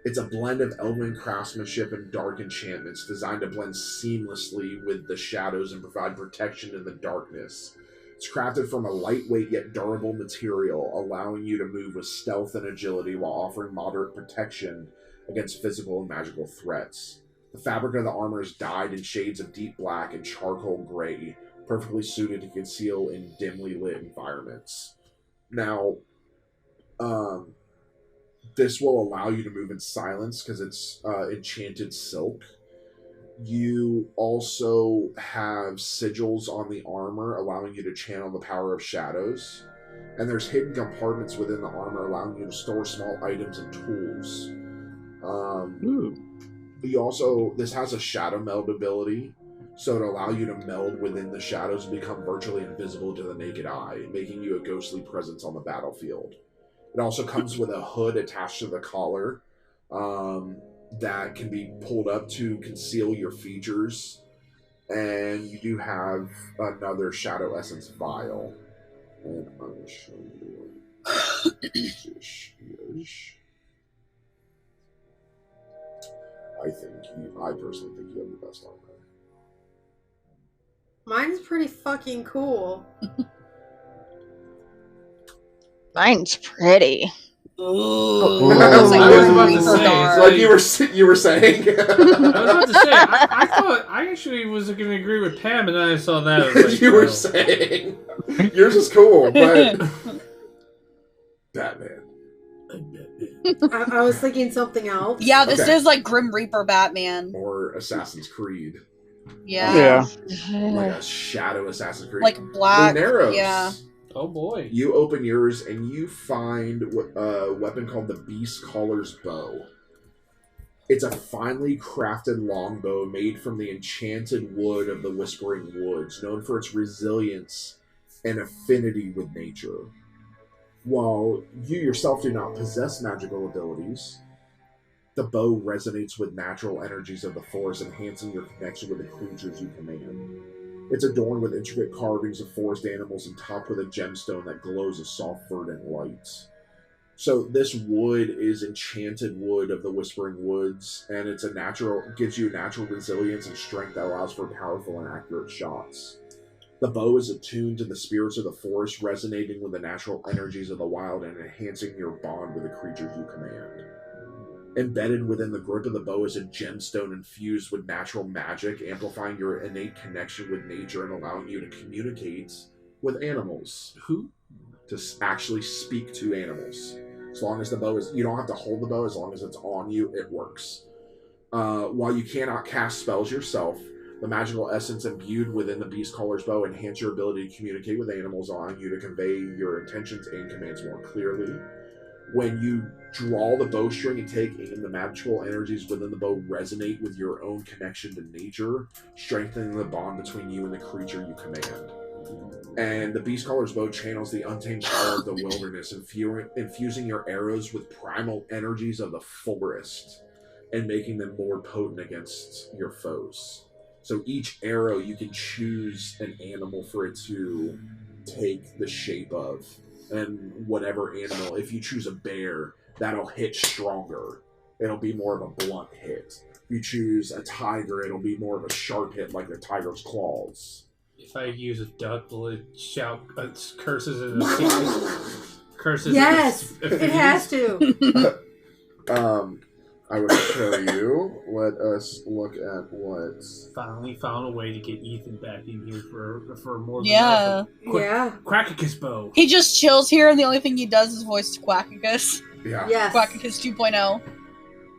It's a blend of elven craftsmanship and dark enchantments designed to blend seamlessly with the shadows and provide protection in the darkness. It's crafted from a lightweight yet durable material, allowing you to move with stealth and agility while offering moderate protection against physical and magical threats. The fabric of the armor is dyed in shades of deep black and charcoal gray, perfectly suited to conceal in dimly lit environments. Now, this will allow you to move in silence because it's enchanted silk. You also have sigils on the armor, allowing you to channel the power of shadows. And there's hidden compartments within the armor, allowing you to store small items and tools. This has a shadow meld ability, so it'll allow you to meld within the shadows and become virtually invisible to the naked eye, making you a ghostly presence on the battlefield. It also comes with a hood attached to the collar that can be pulled up to conceal your features. And you do have another Shadow Essence vial. And I will show you what this is. I personally think you have the best armor. Mine's pretty fucking cool. Mine's pretty. Ooh. I was about to say, like you were saying. I was about to say, I thought I actually was going to agree with Pam, and then I saw that. I was like, you were saying yours is cool, but Batman. I was thinking something else. Yeah, this is like Grim Reaper Batman. Or Assassin's Creed. Yeah. Like a Shadow Assassin's Creed. Like black. Lunaros. Yeah. Oh boy. You open yours and you find a weapon called the Beast Caller's Bow. It's a finely crafted longbow made from the enchanted wood of the Whispering Woods, known for its resilience and affinity with nature. While you yourself do not possess magical abilities, the bow resonates with natural energies of the forest, enhancing your connection with the creatures you command. It's adorned with intricate carvings of forest animals and topped with a gemstone that glows a soft verdant light. So this wood is enchanted wood of the Whispering Woods, and gives you natural resilience and strength that allows for powerful and accurate shots. The bow is attuned to the spirits of the forest, resonating with the natural energies of the wild and enhancing your bond with the creatures you command. Embedded within the grip of the bow is a gemstone infused with natural magic, amplifying your innate connection with nature and allowing you to communicate with animals. Who? to actually speak to animals. As long as the bow is, you don't have to hold the bow. As long as it's on you, it works. While you cannot cast spells yourself, the magical essence imbued within the beast caller's bow enhance your ability to communicate with animals, allowing you to convey your intentions and commands more clearly. When you draw the bowstring and take aim, the magical energies within the bow resonate with your own connection to nature, strengthening the bond between you and the creature you command. And the beast caller's bow channels the untamed power of the wilderness, infusing your arrows with primal energies of the forest and making them more potent against your foes. So each arrow, you can choose an animal for it to take the shape of. And whatever animal, if you choose a bear, that'll hit stronger. It'll be more of a blunt hit. If you choose a tiger, it'll be more of a sharp hit like the tiger's claws. If I use a duck, will it shout curses and curses? Yes, it has to. I will show you. Let us look at what. Finally found a way to get Ethan back in here for more than Yeah. Quackicus bow. He just chills here, and the only thing he does is voice Quackicus. Yeah. Yes. Quackicus 2.0.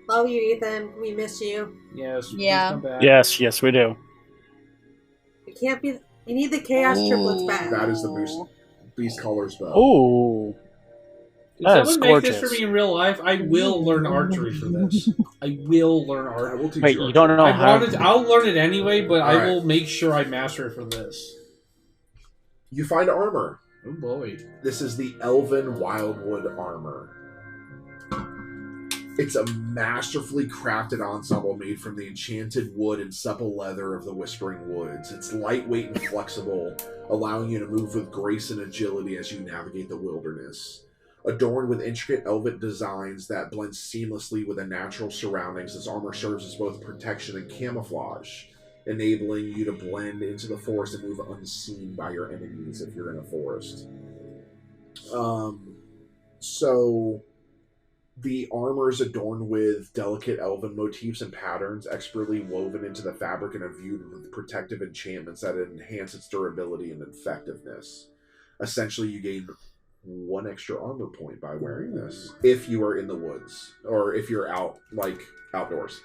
Love you, Ethan. We miss you. Yes. Yeah. Come back. Yes, we do. It can't be. You need the Chaos Triplets back. That is the beast caller's bow. Ooh. If That is someone make this gorgeous. for me in real life, I will learn archery for this. I will learn I archery. will teach Wait, you. you don't know how? I'll learn it anyway, but I Alright. will make sure I master it for this. You find armor. Oh boy. This is the Elven Wildwood armor. It's a masterfully crafted ensemble made from the enchanted wood and supple leather of the Whispering Woods. It's lightweight and flexible, allowing you to move with grace and agility as you navigate the wilderness. Adorned with intricate elven designs that blend seamlessly with the natural surroundings, this armor serves as both protection and camouflage, enabling you to blend into the forest and move unseen by your enemies if you're in a forest. So the armor is adorned with delicate elven motifs and patterns expertly woven into the fabric and imbued with protective enchantments that enhance its durability and effectiveness. Essentially, you gain 1 extra armor point by wearing this if you are in the woods or if you're outdoors.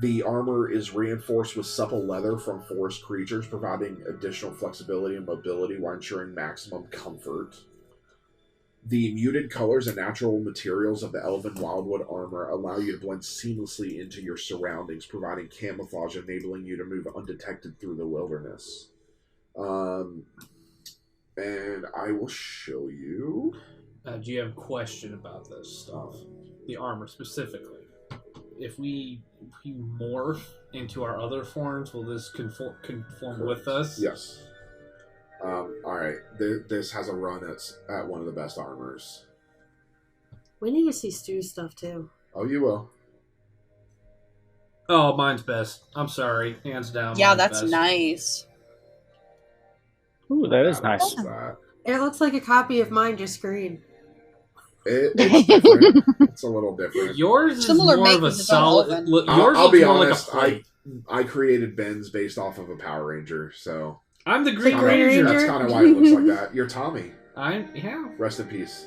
The armor is reinforced with supple leather from forest creatures, providing additional flexibility and mobility while ensuring maximum comfort. The muted colors and natural materials of the Elven Wildwood armor allow you to blend seamlessly into your surroundings, providing camouflage, enabling you to move undetected through the wilderness. And I will show you. Do you have a question about this stuff? The armor specifically. If we morph into our other forms, will this conform with us? Yes. Alright. This has a run at one of the best armors. We need to see Stu's stuff too. Oh, you will. Oh, mine's best. I'm sorry. Hands down. Yeah, mine's that's best. nice. Ooh, that is nice. That. It looks like a copy of mine, just green. It's different. It's a little different. Yours is Similar more make of a with its own solid. oven. Yours I'll looks be more honest. like a plate. I created Ben's based off of a Power Ranger, so I'm the Green The Green Ranger. Ranger? that's kind of why it looks like that. You're Tommy. Yeah. Rest in peace.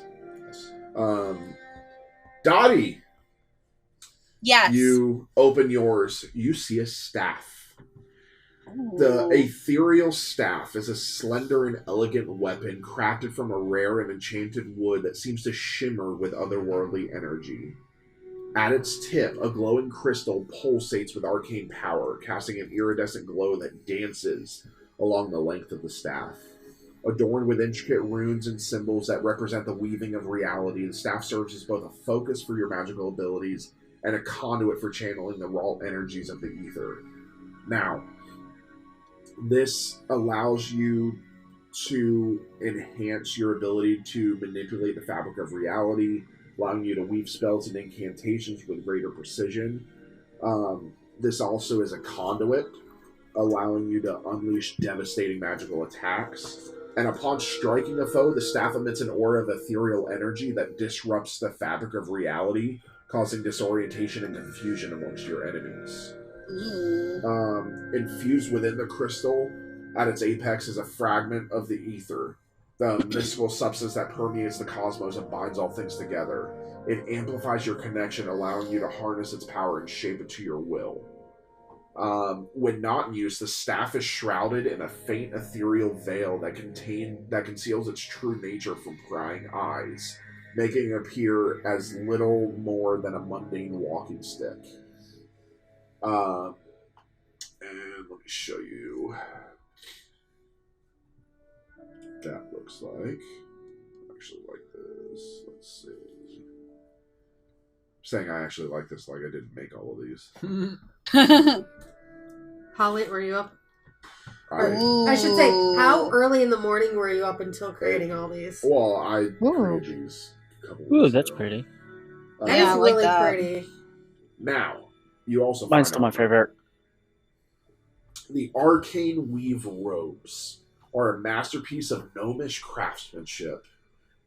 Dottie, Yes. you open yours. You see a staff. The Ooh. ethereal staff is a slender and elegant weapon crafted from a rare and enchanted wood that seems to shimmer with otherworldly energy. At its tip, a glowing crystal pulsates with arcane power, casting an iridescent glow that dances along the length of the staff. Adorned with intricate runes and symbols that represent the weaving of reality, the staff serves as both a focus for your magical abilities and a conduit for channeling the raw energies of the ether. Now, this allows you to enhance your ability to manipulate the fabric of reality, allowing you to weave spells and incantations with greater precision. This also is a conduit, allowing you to unleash devastating magical attacks. And upon striking a foe, the staff emits an aura of ethereal energy that disrupts the fabric of reality, causing disorientation and confusion amongst your enemies. Infused within the crystal, at its apex, is a fragment of the ether, the mystical substance that permeates the cosmos and binds all things together. It amplifies your connection, allowing you to harness its power and shape it to your will. When not in use, the staff is shrouded in a faint ethereal veil that conceals its true nature from prying eyes, making it appear as little more than a mundane walking stick. And let me show you what that looks like. I actually like this. Let's see. I'm saying I actually like this, like I didn't make all of these. How late were you up? I should say, how early in the morning were you up until creating all these? Well, I created these a couple Ooh, weeks that's ago. pretty. That is really that. pretty. Now, you also Mine's find still my out favorite. the arcane weave robes are a masterpiece of gnomish craftsmanship,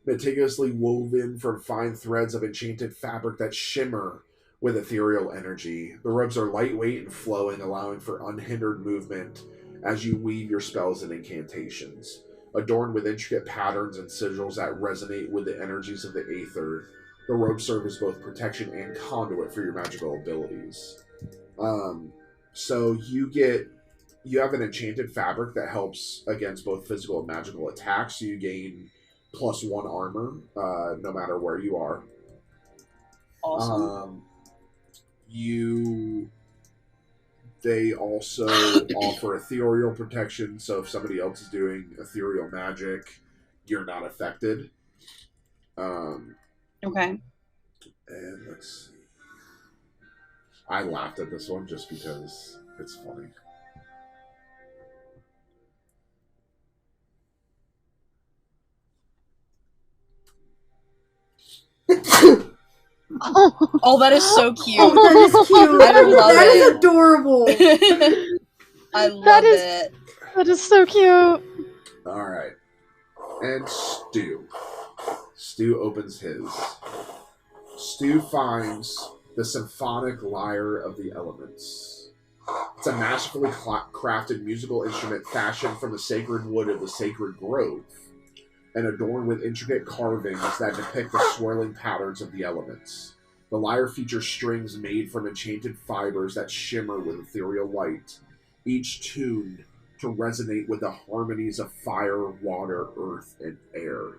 meticulously woven from fine threads of enchanted fabric that shimmer with ethereal energy. The robes are lightweight and flowing, allowing for unhindered movement as you weave your spells and incantations. Adorned with intricate patterns and sigils that resonate with the energies of the Aether, the robes serve as both protection and conduit for your magical abilities. So you have an enchanted fabric that helps against both physical and magical attacks, so you gain +1 armor, no matter where you are. Awesome. They also offer ethereal protection, so if somebody else is doing ethereal magic, you're not affected. Okay. And let's see. I laughed at this one just because it's funny. Oh, that is so cute. Oh, that is cute. I love That it. is adorable. I love it. That is so cute. Alright. And Stu opens his. Stu finds the symphonic lyre of the elements. It's a masterfully crafted musical instrument fashioned from the sacred wood of the sacred grove and adorned with intricate carvings that depict the swirling patterns of the elements. The lyre features strings made from enchanted fibers that shimmer with ethereal light, each tuned to resonate with the harmonies of fire, water, earth, and air.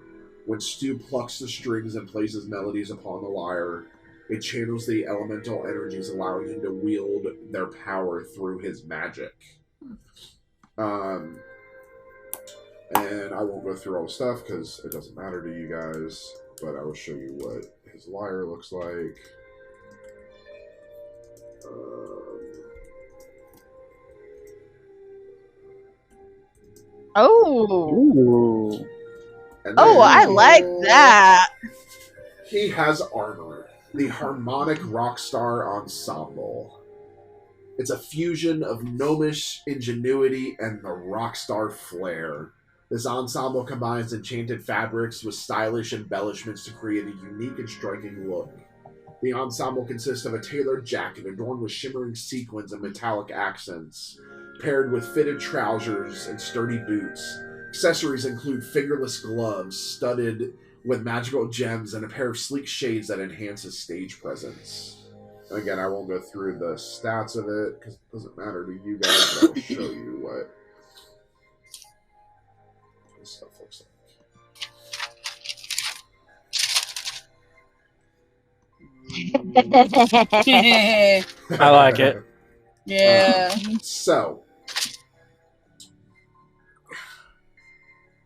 When Stu plucks the strings and plays melodies upon the lyre, it channels the elemental energies, allowing him to wield their power through his magic. And I won't go through all the stuff because it doesn't matter to you guys, but I will show you what his lyre looks like. Oh. Ooh. Oh, I like that. He has armor, the Harmonic Rockstar Ensemble. It's a fusion of gnomish ingenuity and the rockstar flair. This ensemble combines enchanted fabrics with stylish embellishments to create a unique and striking look. The ensemble consists of a tailored jacket adorned with shimmering sequins and metallic accents, paired with fitted trousers and sturdy boots. Accessories include fingerless gloves studded with magical gems and a pair of sleek shades that enhance his stage presence. And again, I won't go through the stats of it because it doesn't matter to you guys, but I'll show you what this stuff looks like. I like it. Yeah. So,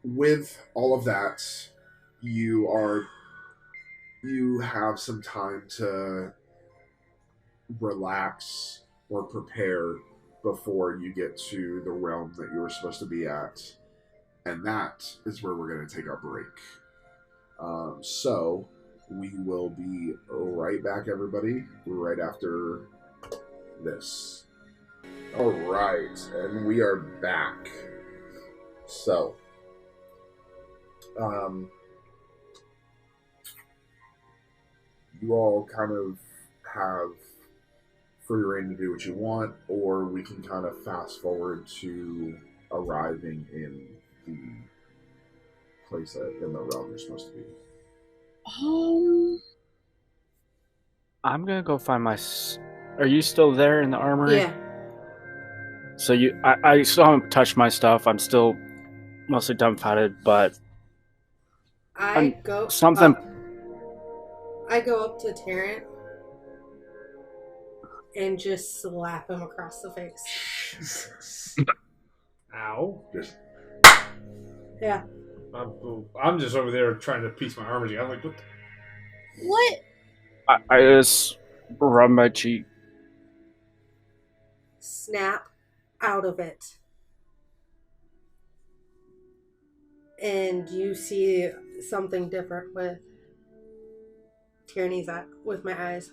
with all of that, you have some time to relax or prepare before you get to the realm that you were supposed to be at. And that is where we're going to take our break. So, we will be right back, everybody, right after this. Alright, and we are back. So, you all kind of have free reign to do what you want, or we can kind of fast forward to arriving in the place it in the realm you're supposed to be? I'm gonna go find my. Are you still there in the armory? Yeah. So I still haven't touched my stuff. I'm still mostly dumbfounded, but I go something. I go up to Tarrant and just slap him across the face. Ow. Just Yeah. I'm just over there trying to piece my armor together. I'm like, what? What? I just rub my cheek. Snap out of it. And you see something different with Tierney's eye, with my eyes.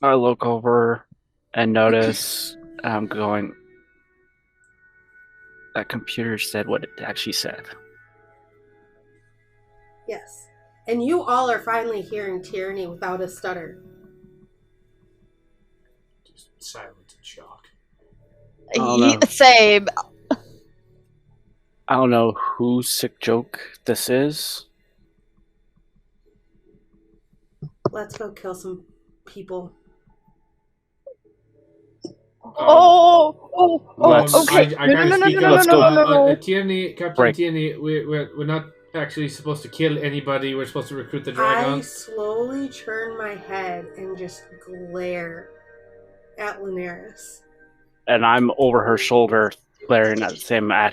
I look over and notice I'm going. That computer said what it actually said. Yes. And you all are finally hearing Tierney without a stutter. Just silence and shock. Same. I don't know whose sick joke this is. Let's go kill some people. Okay. I gotta speak up. Let's go. Tierney, Captain Break. Tierney, we're not actually supposed to kill anybody. We're supposed to recruit the I dragons. slowly turn my head and just glare at Linares. And I'm over her shoulder, glaring at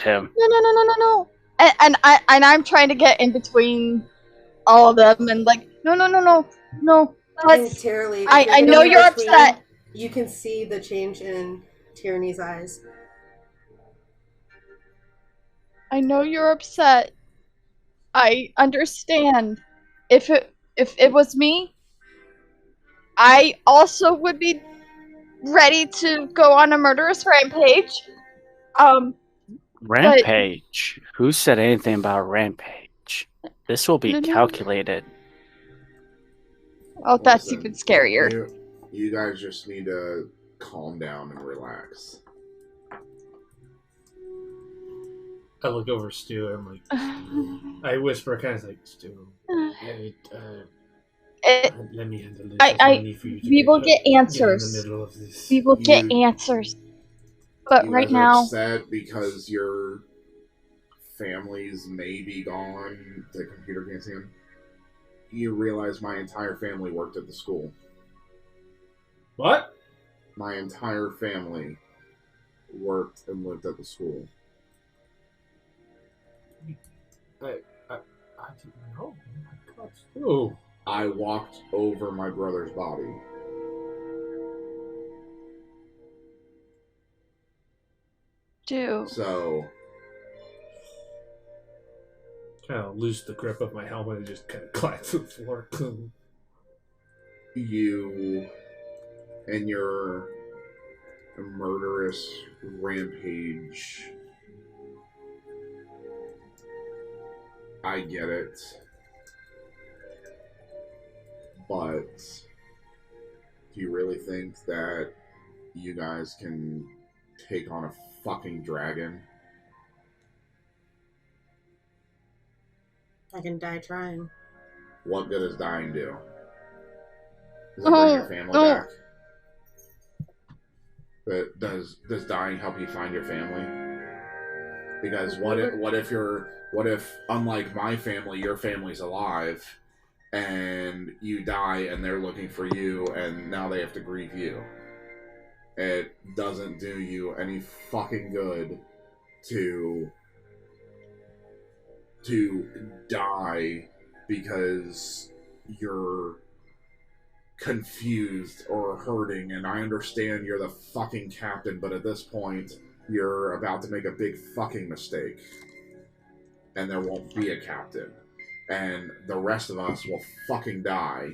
him. No. And I'm trying to get in between all of them and like, no. And Tierney, I know you're upset. You can see the change in Tierney's eyes. I know you're upset. I understand. If it was me, I also would be ready to go on a murderous rampage. Rampage? Who said anything about rampage? This will be calculated. Oh, that's Listen, even scarier. You guys just need to calm down and relax. I look over Stu and I'm like, I whisper, kind of like, Stu, hey, let me handle this. We will get answers. We will get answers. But right now, upset because your families may be gone. The computer can't see them. You realize my entire family worked at the school. What? My entire family worked and lived at the school. I didn't know. Oh my God, Stu. I walked over my brother's body. do. So Kind of loose the grip of my helmet and just kind of clacks to the floor. you and your murderous rampage, I get it. But do you really think that you guys can take on a fucking dragon? I can die trying. What good does dying do? Does it bring your family back? But does dying help you find your family? Because what if unlike my family, your family's alive, and you die and they're looking for you, and now they have to grieve you? It doesn't do you any fucking good to die because you're confused or hurting. And I understand you're the fucking captain, but at this point you're about to make a big fucking mistake and there won't be a captain, and the rest of us will fucking die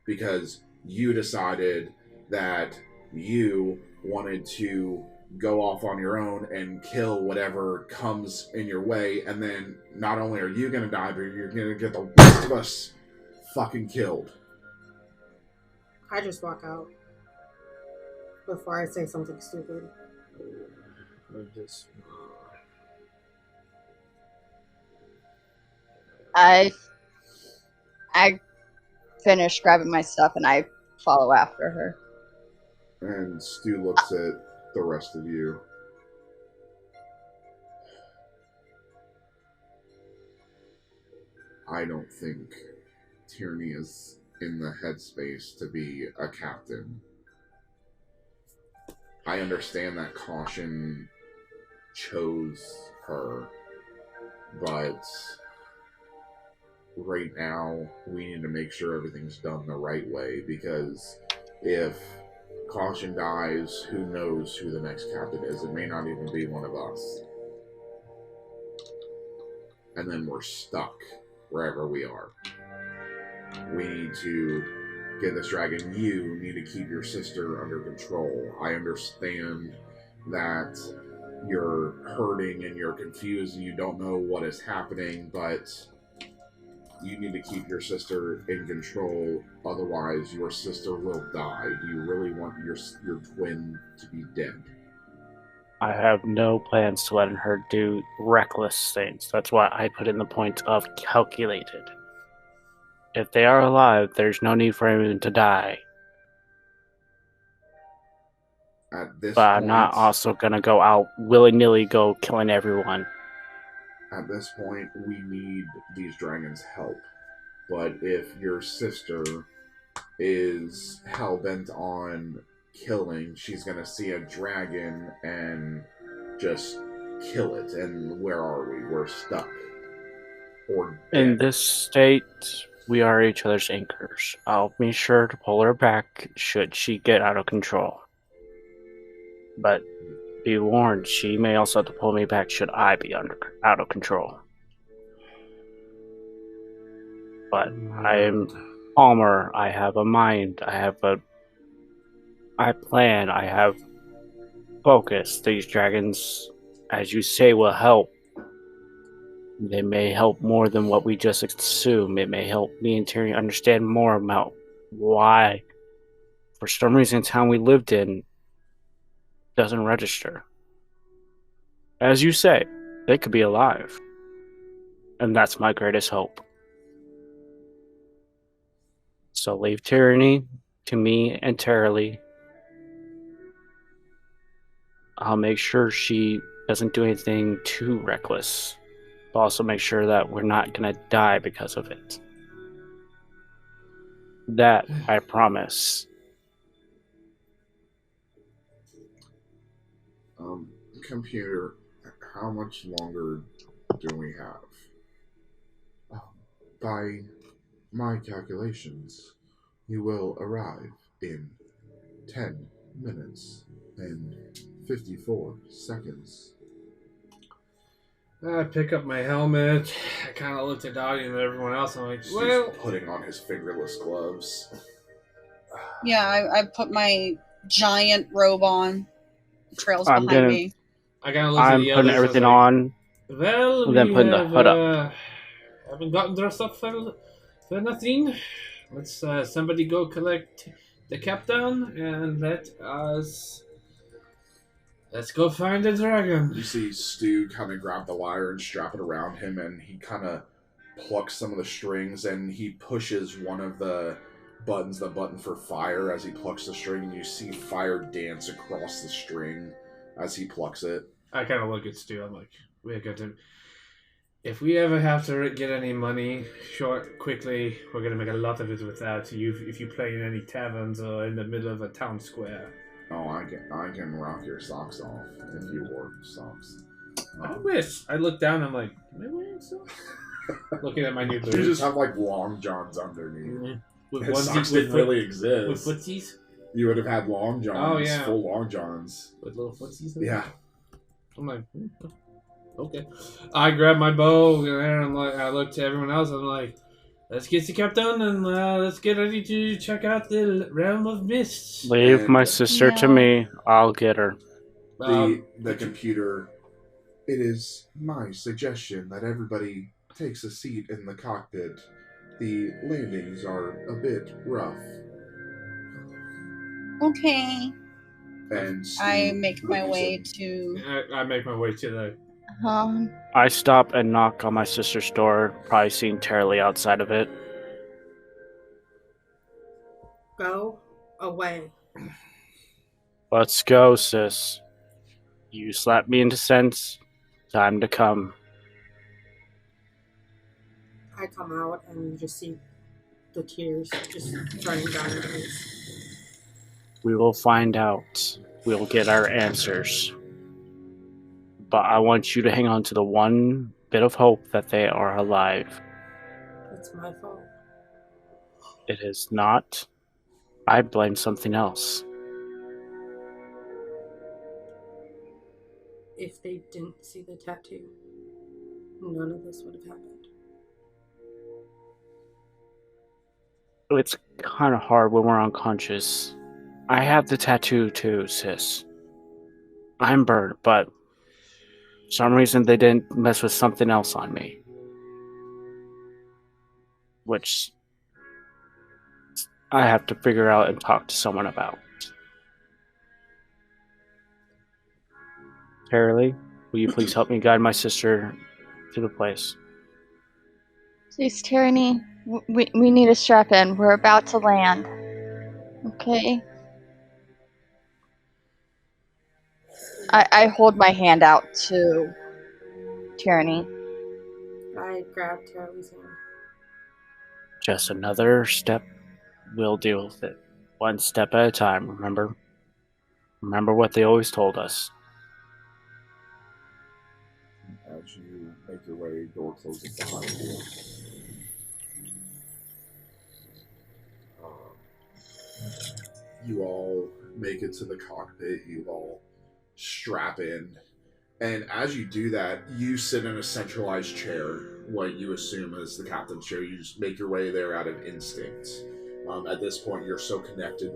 because you decided that you wanted to go off on your own and kill whatever comes in your way, and then not only are you gonna die, but you're gonna get the rest of us fucking killed. I just walk out before I say something stupid. I finish grabbing my stuff and I follow after her. And Stu looks at the rest of you. I don't think Tierney is in the headspace to be a captain. I understand that Caution chose her, but right now we need to make sure everything's done the right way, because if Caution dies, who knows who the next captain is? It may not even be one of us. And then we're stuck wherever we are. We need to get this dragon. You need to keep your sister under control. I understand that you're hurting and you're confused and you don't know what is happening, but you need to keep your sister in control. Otherwise, your sister will die. Do you really want your twin to be dead? I have no plans to letting her do reckless things. That's why I put in the point of calculated. If they are alive, there's no need for anyone to die. At this But point, I'm not also gonna go out willy-nilly go killing everyone. At this point, we need these dragons' help. But if your sister is hell-bent on killing, she's gonna see a dragon and just kill it. And where are we? We're stuck. Or dead. In this state, we are each other's anchors. I'll be sure to pull her back should she get out of control. But be warned, she may also have to pull me back should I be out of control. But I am Palmer. I have a mind. I plan. I have focus. These dragons, as you say, will help. They may help more than what we just assume. It may help me and Terry understand more about why, for some reason, the town we lived in doesn't register. As you say, they could be alive. And that's my greatest hope. So leave tyranny to me and Terry. I'll make sure she doesn't do anything too reckless. But also make sure that we're not going to die because of it. That I promise. Computer, how much longer do we have? By my calculations, you will arrive in 10 minutes and 54 seconds. I pick up my helmet. I kind of looked at Dottie and everyone else. I'm like, well, He's putting on his fingerless gloves. Yeah, I put my giant robe on. Trails behind me. I kind of looked at the I'm putting everything on. Well, and then putting the hood up. Haven't gotten dressed up for nothing. Let's somebody go collect the captain and let's go find the dragon. You see Stu kind of grab the lyre and strap it around him, and he kind of plucks some of the strings, and he pushes one of the buttons, the button for fire, as he plucks the string, and you see fire dance across the string as he plucks it. I kind of look at Stu. I'm like, we're going to... If we ever have to get any money quickly, we're going to make a lot of it without you. If you play in any taverns or in the middle of a town square. Oh, I can rock your socks off if you wore socks. I wish. I look down and I'm like, am I wearing socks? Looking at my new boots. You just have like long johns underneath. Mm-hmm. With His socks didn't really exist. With footsies? You would have had long johns. Oh, yeah. Full long johns. With little footsies? Yeah. I'm like, okay. I grab my bow and I'm like, I look to everyone else. I'm like, let's get the captain and let's get ready to check out the realm of mists. Leave my sister to me. I'll get her. The computer. It is my suggestion that everybody takes a seat in the cockpit. The landings are a bit rough. Okay. And I make my way to... I make my way to the I stop and knock on my sister's door, probably seeing Terry outside of it. Go away. Let's go, sis. You slapped me into sense. Time to come. I come out and you just see the tears just running down your face. We will find out. We'll get our answers. But I want you to hang on to the one bit of hope that they are alive. It's my fault. It is not. I blame something else. If they didn't see the tattoo, none of this would have happened. It's kind of hard when we're unconscious. I have the tattoo too, sis. I'm burned, but for some reason they didn't mess with something else on me. Which I have to figure out and talk to someone about. Terry, will you please help me guide my sister to the place? Please, Tyranny, we need a strap in. We're about to land. Okay? I hold my hand out to Tyranny. I grab Terry's hand. Just another step. We'll deal with it. One step at a time, remember? Remember what they always told us. As you make your way, door closes behind you. You all make it to the cockpit. You all strap in. And as you do that, you sit in a centralized chair, what you assume is the captain's chair. You just make your way there out of instinct. At this point, you're so connected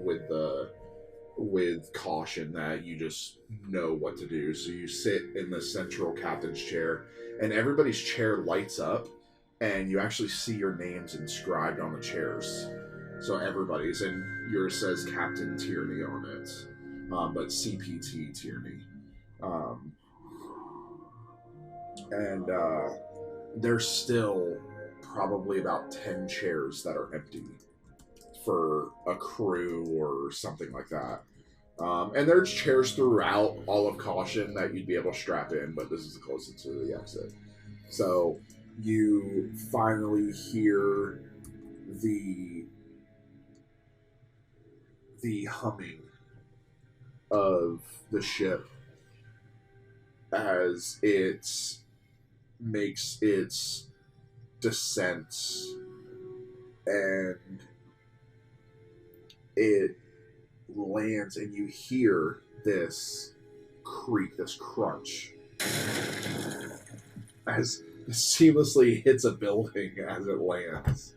with caution that you just know what to do. So you sit in the central captain's chair, and everybody's chair lights up, and you actually see your names inscribed on the chairs. So everybody's, and yours says Captain Tierney on it, but CPT Tierney. And there's still probably about 10 chairs that are empty for a crew or something like that. And there's chairs throughout all of Caution that you'd be able to strap in, but this is the closest to the exit. So you finally hear the humming of the ship as it makes its descent, and it lands, and you hear this creak, this crunch, as it seamlessly hits a building as it lands.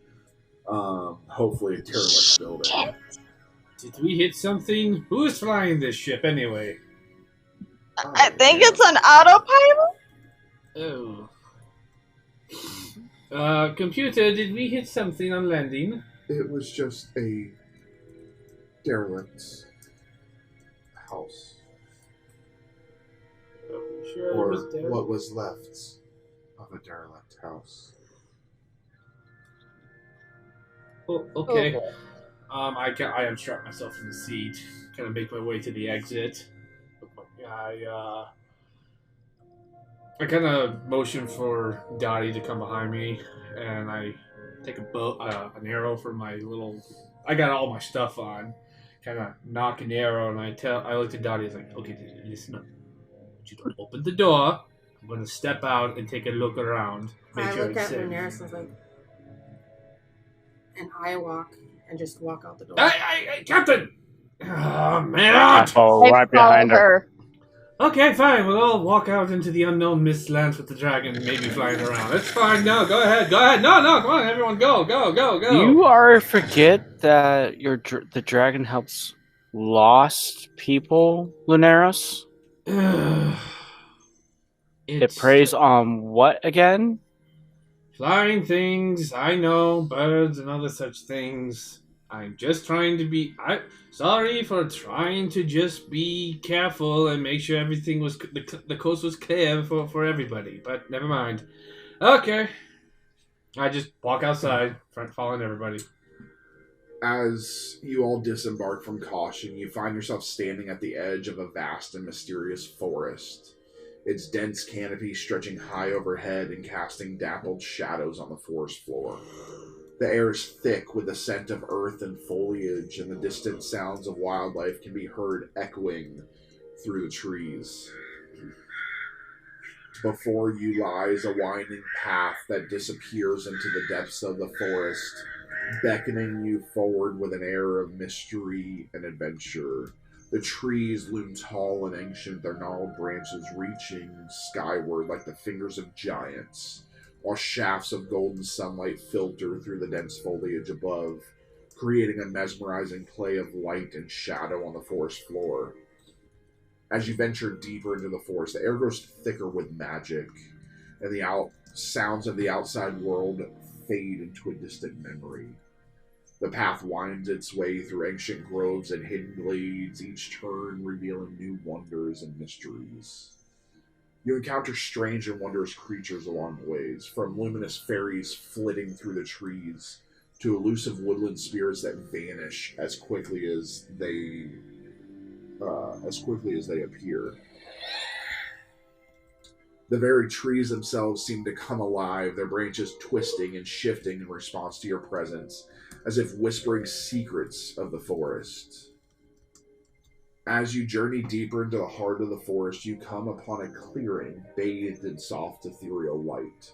Hopefully a derelict building. Did we hit something? Who's flying this ship anyway? I think it's an autopilot. Oh. Computer, did we hit something on landing? It was just a derelict house. Sure, or it was derelict. What was left of a derelict house. Oh, okay. I unstrap myself from the seat, kind of make my way to the exit. I kind of motion for Dottie to come behind me, and I take an arrow from my little. I got all my stuff on, kind of knock an arrow, and I look at Dottie. I was like, okay, listen up. You don't open the door. I'm gonna step out and take a look around. I look at Daenerys and I was like, and I walk and just walk out the door. Hey, Captain! Oh, man! I follow right behind her. Okay, fine. We'll all walk out into the unknown mist lands with the dragon maybe flying around. It's fine. No, go ahead. Go ahead. No, come on, everyone. Go. You already forget that the dragon helps lost people, Lunaris? It preys on what again? Flying things, I know, birds and other such things. I'm just trying to be. Sorry for trying to just be careful and make sure everything was the coast was clear for everybody. But never mind. Okay. I just walk outside, following everybody. As you all disembark from Caution, you find yourself standing at the edge of a vast and mysterious forest. Its dense canopy stretching high overhead and casting dappled shadows on the forest floor. The air is thick with the scent of earth and foliage, and the distant sounds of wildlife can be heard echoing through the trees. Before you lies a winding path that disappears into the depths of the forest, beckoning you forward with an air of mystery and adventure. The trees loom tall and ancient, their gnarled branches reaching skyward like the fingers of giants, while shafts of golden sunlight filter through the dense foliage above, creating a mesmerizing play of light and shadow on the forest floor. As you venture deeper into the forest, the air grows thicker with magic, and the sounds of the outside world fade into a distant memory. The path winds its way through ancient groves and hidden glades, each turn revealing new wonders and mysteries. You encounter strange and wondrous creatures along the ways, from luminous fairies flitting through the trees to elusive woodland spirits that vanish as quickly as they appear. The very trees themselves seem to come alive, their branches twisting and shifting in response to your presence, as if whispering secrets of the forest. As you journey deeper into the heart of the forest, you come upon a clearing bathed in soft ethereal light.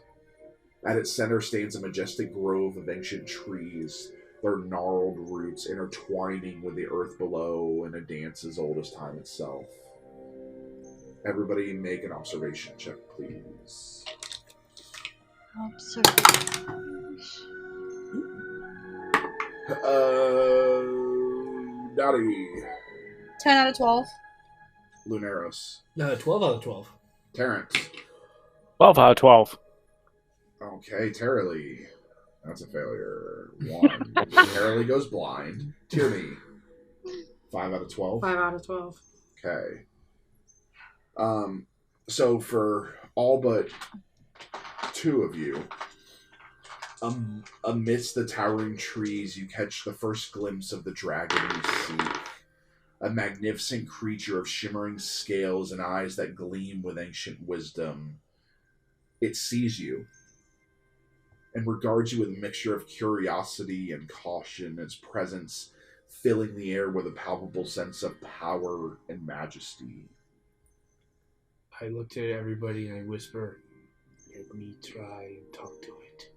At its center stands a majestic grove of ancient trees, their gnarled roots intertwining with the earth below in a dance as old as time itself. Everybody make an observation check, please. Observation. Dottie. 10 out of 12. Luneros. 12 out of 12. Terrence. 12 out of 12. Okay, Terrely. That's a failure. 1. Terrely goes blind. Tierney. 5 out of 12. 5 out of 12. Okay. So for all but 2 of you, amidst the towering trees, you catch the first glimpse of the dragon you seek. A magnificent creature of shimmering scales and eyes that gleam with ancient wisdom. It sees you and regards you with a mixture of curiosity and caution, its presence filling the air with a palpable sense of power and majesty. I look at everybody and I whisper, "Let me try and talk to it."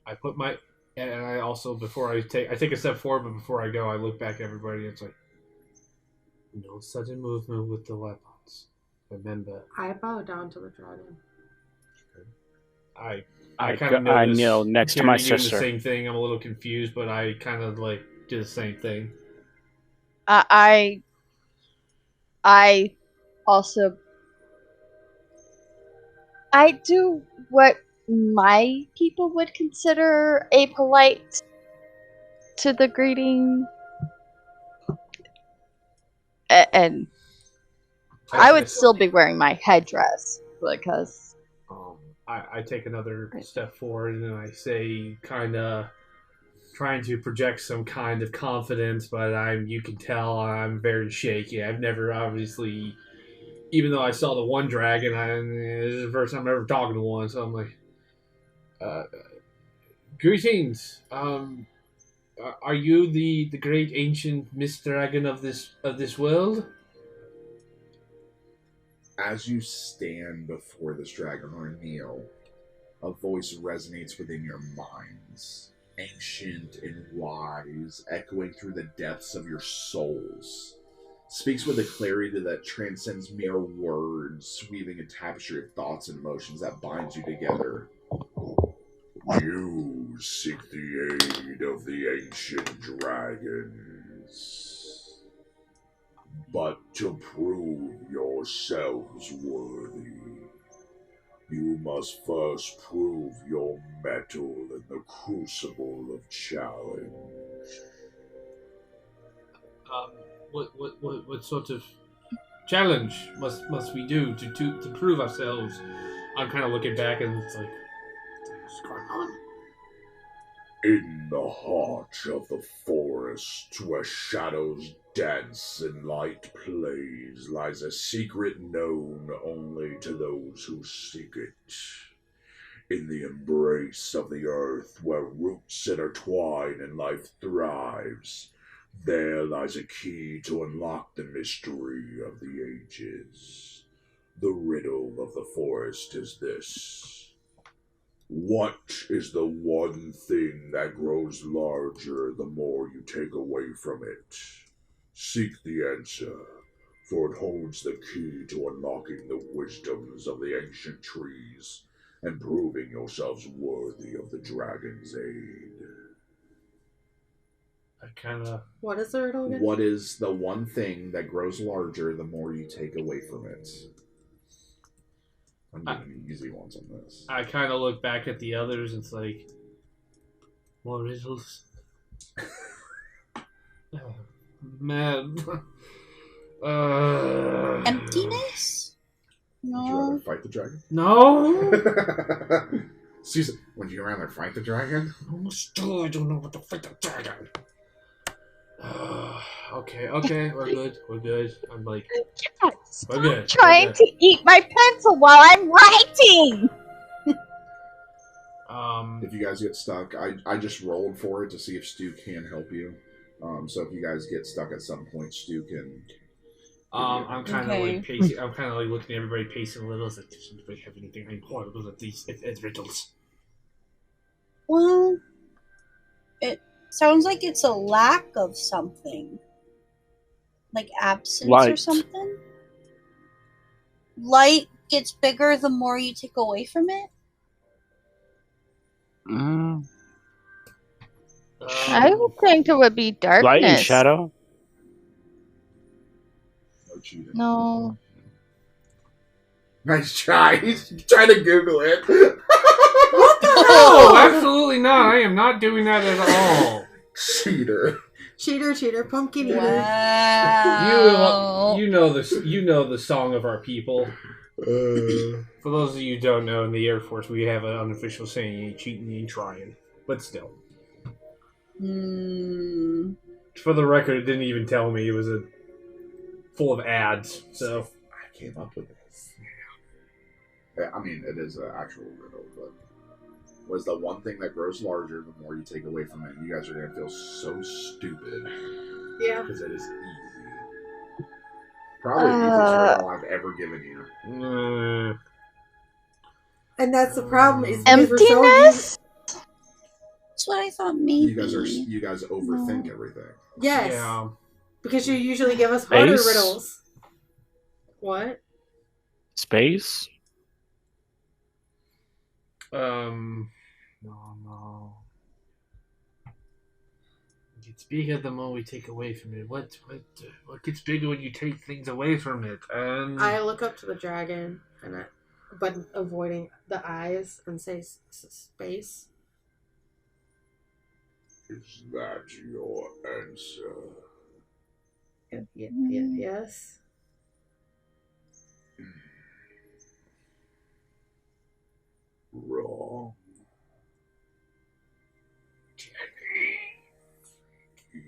I put my, and I also, before I take a step forward, but before I go, I look back at everybody and it's like, no sudden movement with the weapons. Remember. I bow down to the dragon. I kind of know kneel next to my sister. The same thing. I'm a little confused, but I kind of like do the same thing. I also I do what my people would consider a polite to the greeting, and I would still be wearing my headdress because. I take another step forward and I say, kind of trying to project some kind of confidence, but you can tell I'm very shaky. I've never, obviously, even though I saw the one dragon, this is the first time I'm ever talking to one, so I'm like, greetings. Are you the great ancient mist dragon of this world? As you stand before this dragon or kneel, a voice resonates within your minds, ancient and wise, echoing through the depths of your souls. Speaks with a clarity that transcends mere words, weaving a tapestry of thoughts and emotions that binds you together. You seek the aid of the ancient dragons. But to prove yourselves worthy, you must first prove your mettle in the crucible of challenge. What sort of challenge must we do to prove ourselves? I'm kind of looking back and it's like, what's going on? In the heart of the forest, where shadows dance and light plays, lies a secret known only to those who seek it. In the embrace of the earth, where roots intertwine and life thrives, there lies a key to unlock the mystery of the ages. The riddle of the forest is this. What is the one thing that grows larger the more you take away from it? Seek the answer, for it holds the key to unlocking the wisdoms of the ancient trees and proving yourselves worthy of the dragon's aid. What is the riddle again? What is the one thing that grows larger the more you take away from it? I'm getting easy ones on this. I kind of look back at the others. It's like, more riddles. Oh, man. Emptiness? Would you rather fight the dragon? No. Susan, would you rather fight the dragon? Still, I don't know what to fight the dragon. Okay, we're good. I'm like, Yes, we're good. trying to eat my pencil while I'm writing. If you guys get stuck, I just rolled for it to see if Stu can help you. So if you guys get stuck at some point, Stu can. I'm kind of like pacing. I'm kind of like looking at everybody pacing a little. It's like, does anybody have anything important at these it's riddles? Well, it sounds like it's a lack of something. Like absence or something? Light gets bigger the more you take away from it? I would think it would be darkness. Light and shadow? No cheating. No. Nice try. He's trying to Google it. What the hell? No, absolutely not. I am not doing that at all. Cheater. Cheater, pumpkin eater. Wow. You know this. You know the song of our people. For those of you who don't know, in the Air Force, we have an unofficial saying: "You ain't cheating, you ain't trying." But still, for the record, it didn't even tell me it was full of ads. So I came up with this. I mean, it is an actual riddle, but was the one thing that grows larger the more you take away from it. You guys are gonna feel so stupid. Yeah. Because it is easy. Probably the easiest riddle I've ever given you. And that's the problem. Is emptiness? That's what I thought maybe. You guys overthink everything. Yes. Yeah. Because you usually give us harder Space? riddles. What? Space? No. It gets bigger the more we take away from it. What gets bigger when you take things away from it? I look up to the dragon, but avoiding the eyes, and say space. Is that your answer? Yes. Wrong.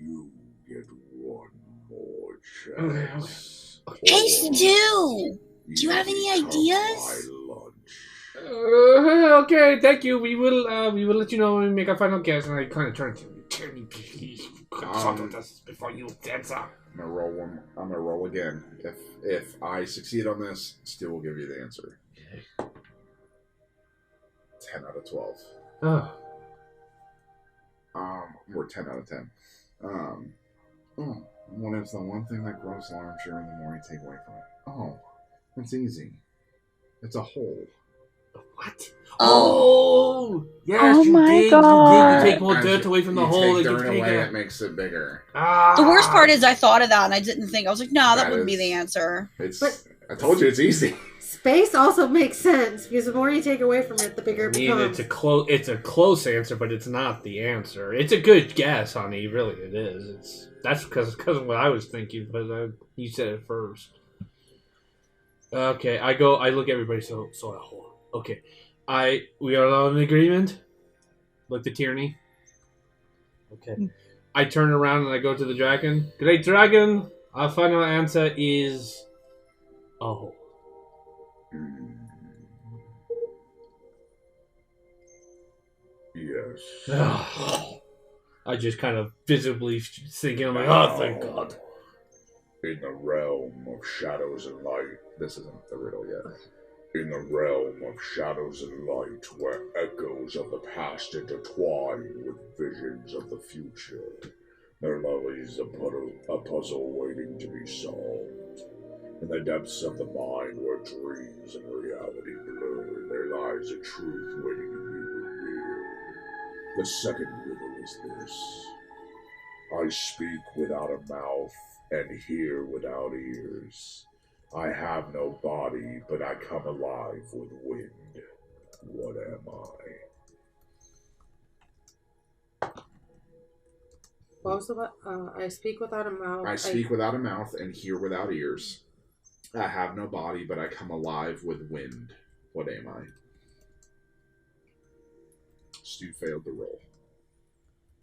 You get one more chance. Hey, Stu! Do you have any ideas? Okay, thank you. We will let you know when we make our final guess. And I kind of turn to you. Tell me, please. Consult with us before you answer. I'm gonna roll again. If I succeed on this, Stu will give you the answer. 10 out of 12. Oh. Or 10 out of 10. What is the one thing that grows larger the more you take away from it? Oh, it's easy. It's a hole. What? Oh! Yes, Oh you my dig. God. You take more dirt away from the hole. Take It gets dirt away, bigger. it makes it bigger. The worst part is I thought of that and I didn't think. I was like, no, that That wouldn't be is- the answer. It's But I told you it's easy. Space also makes sense because the more you take away from it, the bigger it becomes. It's a close answer, but it's not the answer. It's a good guess, honey. Really, it is. That's because of what I was thinking. But you said it first. Okay, I look at everybody. So I hold. Okay, we are all in agreement. Look to Tierney. Okay, I turn around and I go to the dragon. Great dragon. Our final answer is oh. Yes. I just kind of visibly thinking, I'm like, oh, thank God. In the realm of shadows and light. This isn't the riddle yet. In the realm of shadows and light, where echoes of the past intertwine with visions of the future, there lies a puzzle waiting to be solved. In the depths of the mind, where dreams and reality blur, there lies a truth waiting to be revealed. The second riddle is this. I speak without a mouth and hear without ears. I have no body, but I come alive with wind. What am I? What was the I speak without a mouth. I speak without a mouth and hear without ears. I have no body, but I come alive with wind. What am I? Stu failed the roll.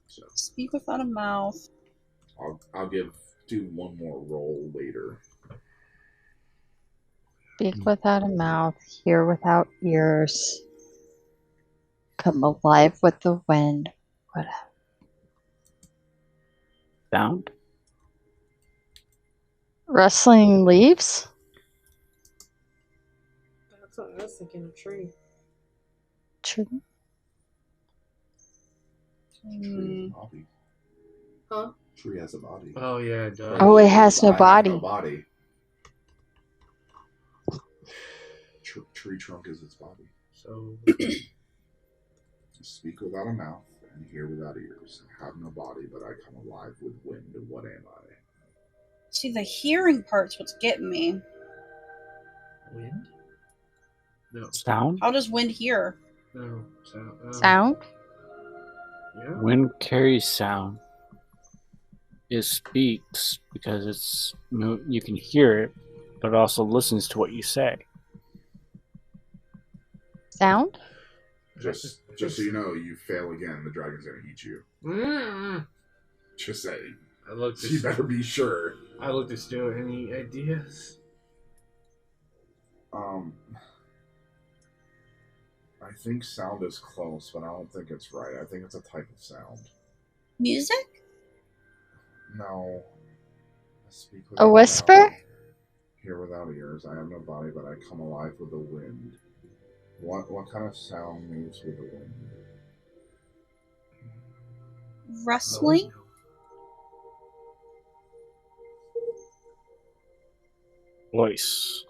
So Speak without a mouth. I'll do one more roll later. Speak without a mouth, hear without ears, come alive with the wind. What? Sound? Rustling leaves? That's what I was thinking. A tree. True. Tree has a body. Huh? Tree has a body. Oh, yeah, it does. Oh, it has no I have body. no body. Tree trunk is its body. So, Speak without a mouth and hear without ears. I have no body, but I come alive with wind. What am I? See, the hearing part's what's getting me. wind? No. Sound? How does wind hear? No. Sound? Yeah. Wind carries sound. It speaks because you can hear it, but it also listens to what you say. Sound? Just so you know, you fail again, the dragon's gonna eat you. Just saying. You better be sure. I looked at Stu. Any ideas? I think sound is close, but I don't think it's right. I think it's a type of sound. Music? No. I speak A without whisper? mouth, hear without ears. I have no body, but I come alive with the wind. What kind of sound moves with the wind? Rustling? Voice.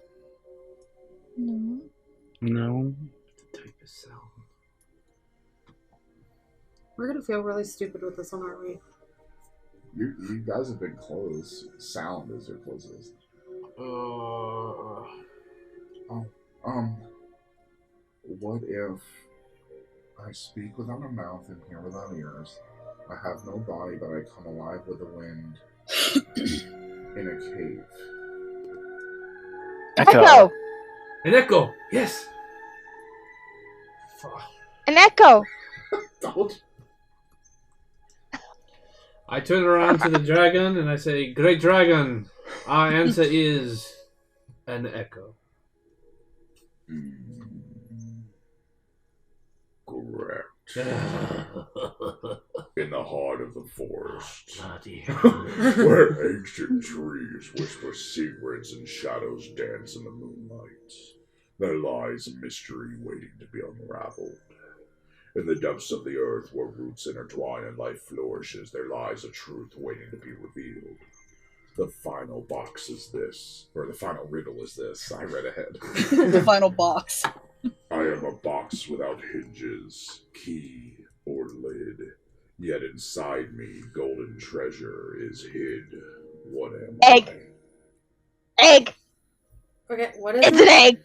No. No. Type of sound. We're gonna feel really stupid with this one, aren't we? You guys have been close. Sound is your closest. What if I speak without a mouth and hear without ears? I have no body, but I come alive with the wind in a cave. Echo! An echo! Yes! An echo! I turn around to the dragon and I say, Great dragon, our answer is an echo. Correct. In the heart of the forest, where ancient trees whisper secrets and shadows dance in the moonlight, there lies a mystery waiting to be unraveled. In the depths of the earth, where roots intertwine and life flourishes, there lies a truth waiting to be revealed. The final box is this, or the final riddle is this. I read ahead. The final box. I am a box without hinges, key, or lid. Yet inside me, golden treasure is hid. What am Egg. I? Egg! Okay, what is It's it? an egg.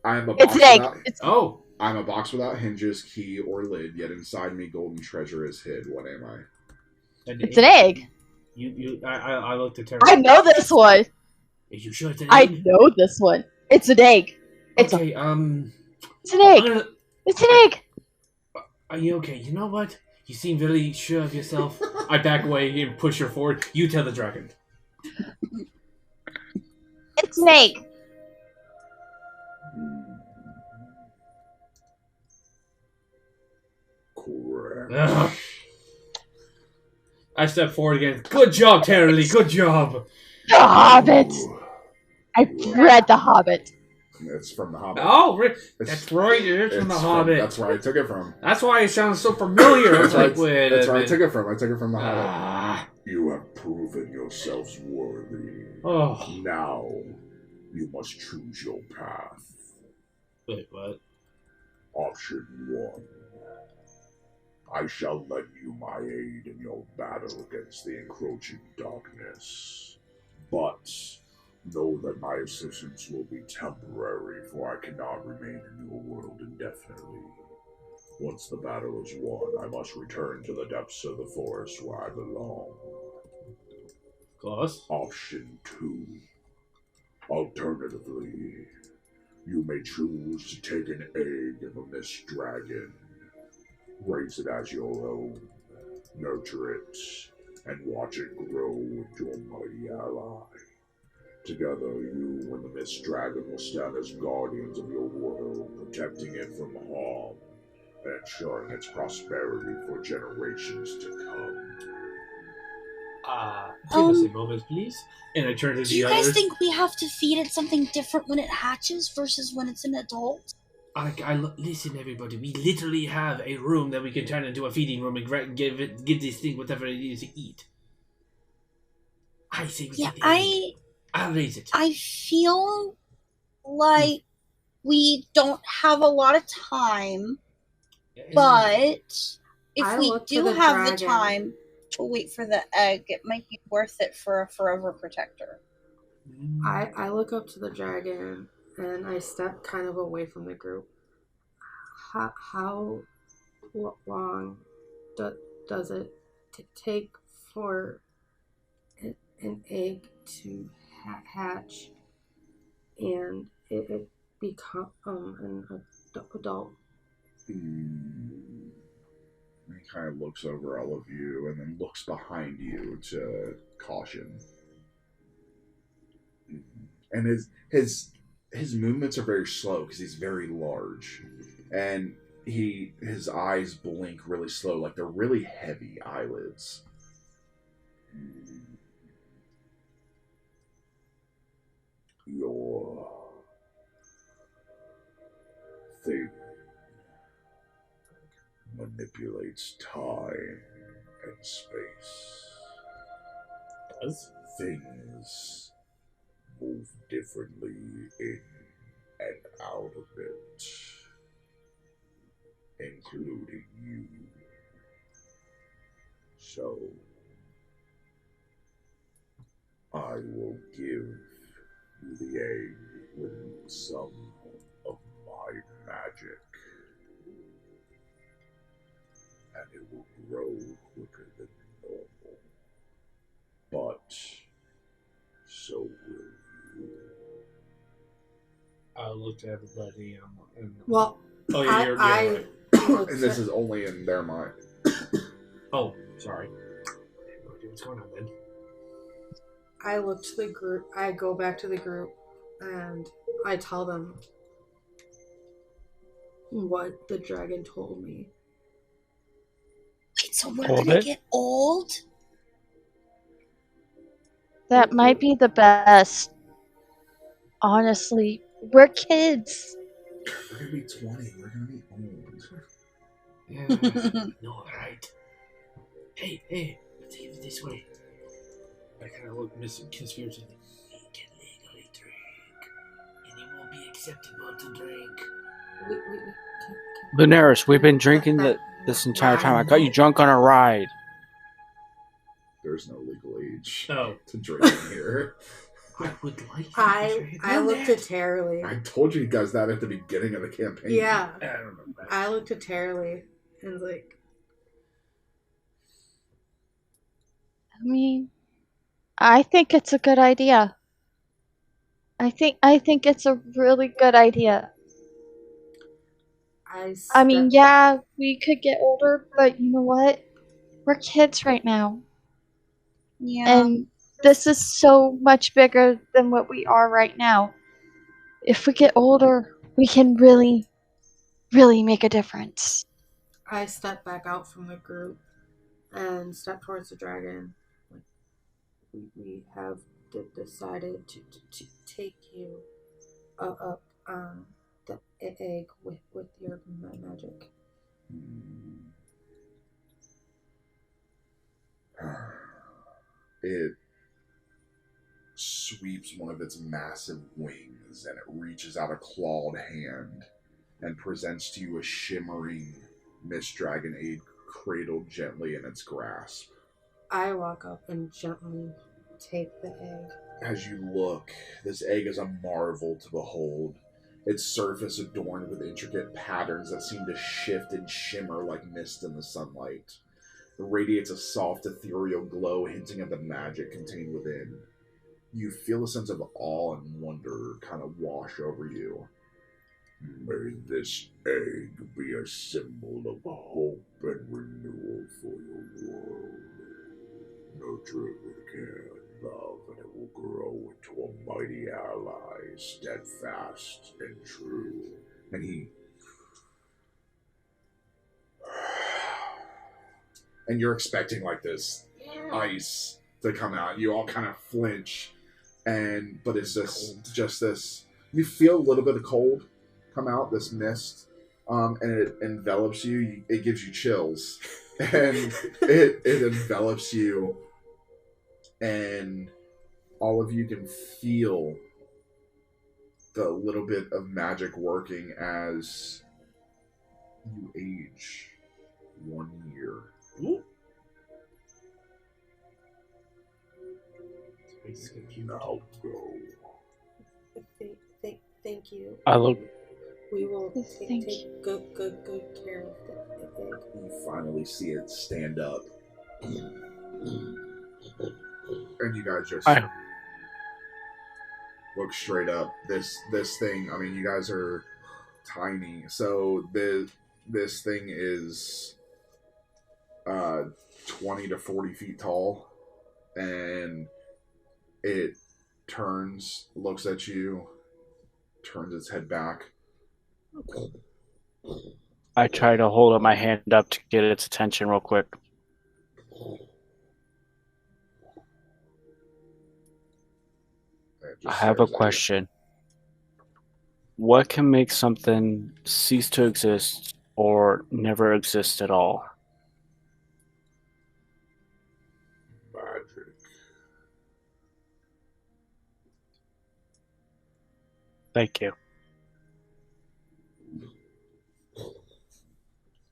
I'm a It's box an egg. without. Oh, I'm a box without hinges, key, or lid. Yet inside me, golden treasure is hid. What am I? It's an egg. I looked at Terry. I know this one. Are you sure it's an I egg? know this one. It's an egg. It's Okay, it's an egg. It's an egg. Are you okay? You know what? You seem really sure of yourself. I back away and push her forward. You tell the dragon. It's an egg. Correct. Ugh. I step forward again. Good job, Terry. Good job. The Hobbit. I read The Hobbit. It's from The Hobbit. Oh, that's right. It is from The It's Hobbit. That's where I took it from. That's why it sounds so familiar. That's Like, where wait a I minute. took it from. I took it from The Hobbit. Ah. You have proven yourselves worthy. Oh. Now, you must choose your path. Wait, what? Option 1. I shall lend you my aid in your battle against the encroaching darkness. But know that my assistance will be temporary, for I cannot remain in your world indefinitely. Once the battle is won, I must return to the depths of the forest where I belong. Close. Option 2. Alternatively, you may choose to take an egg of a mist dragon, raise it as your own, nurture it, and watch it grow into a mighty ally. Together, you and the Mist Dragon will stand as guardians of your world, protecting it from harm and ensuring its prosperity for generations to come. Give us a moment, please. And I turn to Do the you others. guys think we have to feed it something different when it hatches versus when it's an adult? Listen, everybody. We literally have a room that we can turn into a feeding room and give this thing whatever it is to eat. I say we Yeah, get the egg. I'll raise it. I feel like we don't have a lot of time, but if I we look to do the have the dragon. time to wait for the egg, it might be worth it for a forever protector. I look up to the dragon and I step kind of away from the group. How long does it take for an egg to hatch and it become an adult? He kind of looks over all of you and then looks behind you to caution. And his movements are very slow because he's very large, and his eyes blink really slow, like they're really heavy eyelids. Your thing manipulates time and space. Does? Things move differently in and out of it, including you. So, I will give you the egg with some of my magic, and it will grow quicker than normal. But so will you. I looked at everybody and Well, oh yeah, you're right. And this is only in their mind. Oh, sorry. What's going on, then? I look to the group. I go back to the group and I tell them what the dragon told me. Wait, so we're Hold gonna it. get old? That might be the best. Honestly, we're kids. We're gonna be 20. We're gonna be old. Yeah, no, right. Hey, let's take it this way. I kind of look conspiracy. You can legally drink, and it won't be acceptable to drink. Lunaris, we've been drinking this entire time. I got you drunk on a ride. There's no legal age Oh. to drink in here. I would like. I looked at Terrily. I told you guys that at the beginning of the campaign. Yeah. I don't know. I looked at Terrily and was like, I mean, I think it's a good idea. I think it's a really good idea. I mean, yeah, we could get older, but you know what? We're kids right now. Yeah. And this is so much bigger than what we are right now. If we get older, we can really, really make a difference. I stepped back out from the group and stepped towards the dragon. We have decided to take you up the egg with your magic. It sweeps one of its massive wings and it reaches out a clawed hand and presents to you a shimmering mist dragon egg cradled gently in its grasp. I walk up and gently take the egg. As you look, this egg is a marvel to behold. Its surface adorned with intricate patterns that seem to shift and shimmer like mist in the sunlight. It radiates a soft, ethereal glow hinting at the magic contained within. You feel a sense of awe and wonder kind of wash over you. May this egg be a symbol of hope and renewal for your world. Nurture it with care and love, and it will grow into a mighty ally, steadfast and true. And he... And you're expecting like this ice to come out. You all kind of flinch, but it's just this. You feel a little bit of cold come out, this mist, and it envelops you. It gives you chills, and it envelops you, and all of you can feel the little bit of magic working as you age 1 year. Ooh. Now go. Thank you. I look. We will Thank take good care of the egg. You finally see it stand up. And you guys just look straight up. This thing, I mean, you guys are tiny. So this thing is 20 to 40 feet tall. And it turns, looks at you, turns its head back. I try to hold up my hand up to get its attention real quick. I have a question. What can make something cease to exist or never exist at all? Magic. Thank you.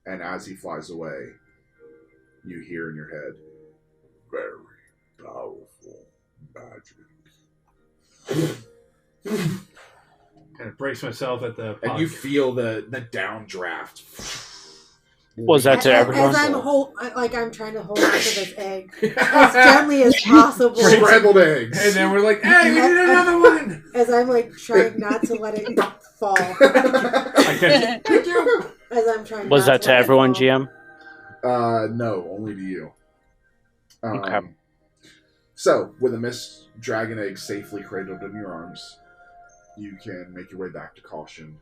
And as he flies away, you hear in your head, very powerful magic. Kind of brace myself at the. And you feel the downdraft. Was that to everyone? As I'm trying to hold on to this egg as gently as possible. Scrambled eggs. And then we're like, hey, we need another one! As I'm like trying not to let it fall. Thank you. As I'm trying. Was that to everyone, GM? No, only to you. Okay. So, with a mist dragon egg safely cradled in your arms, you can make your way back to Caution.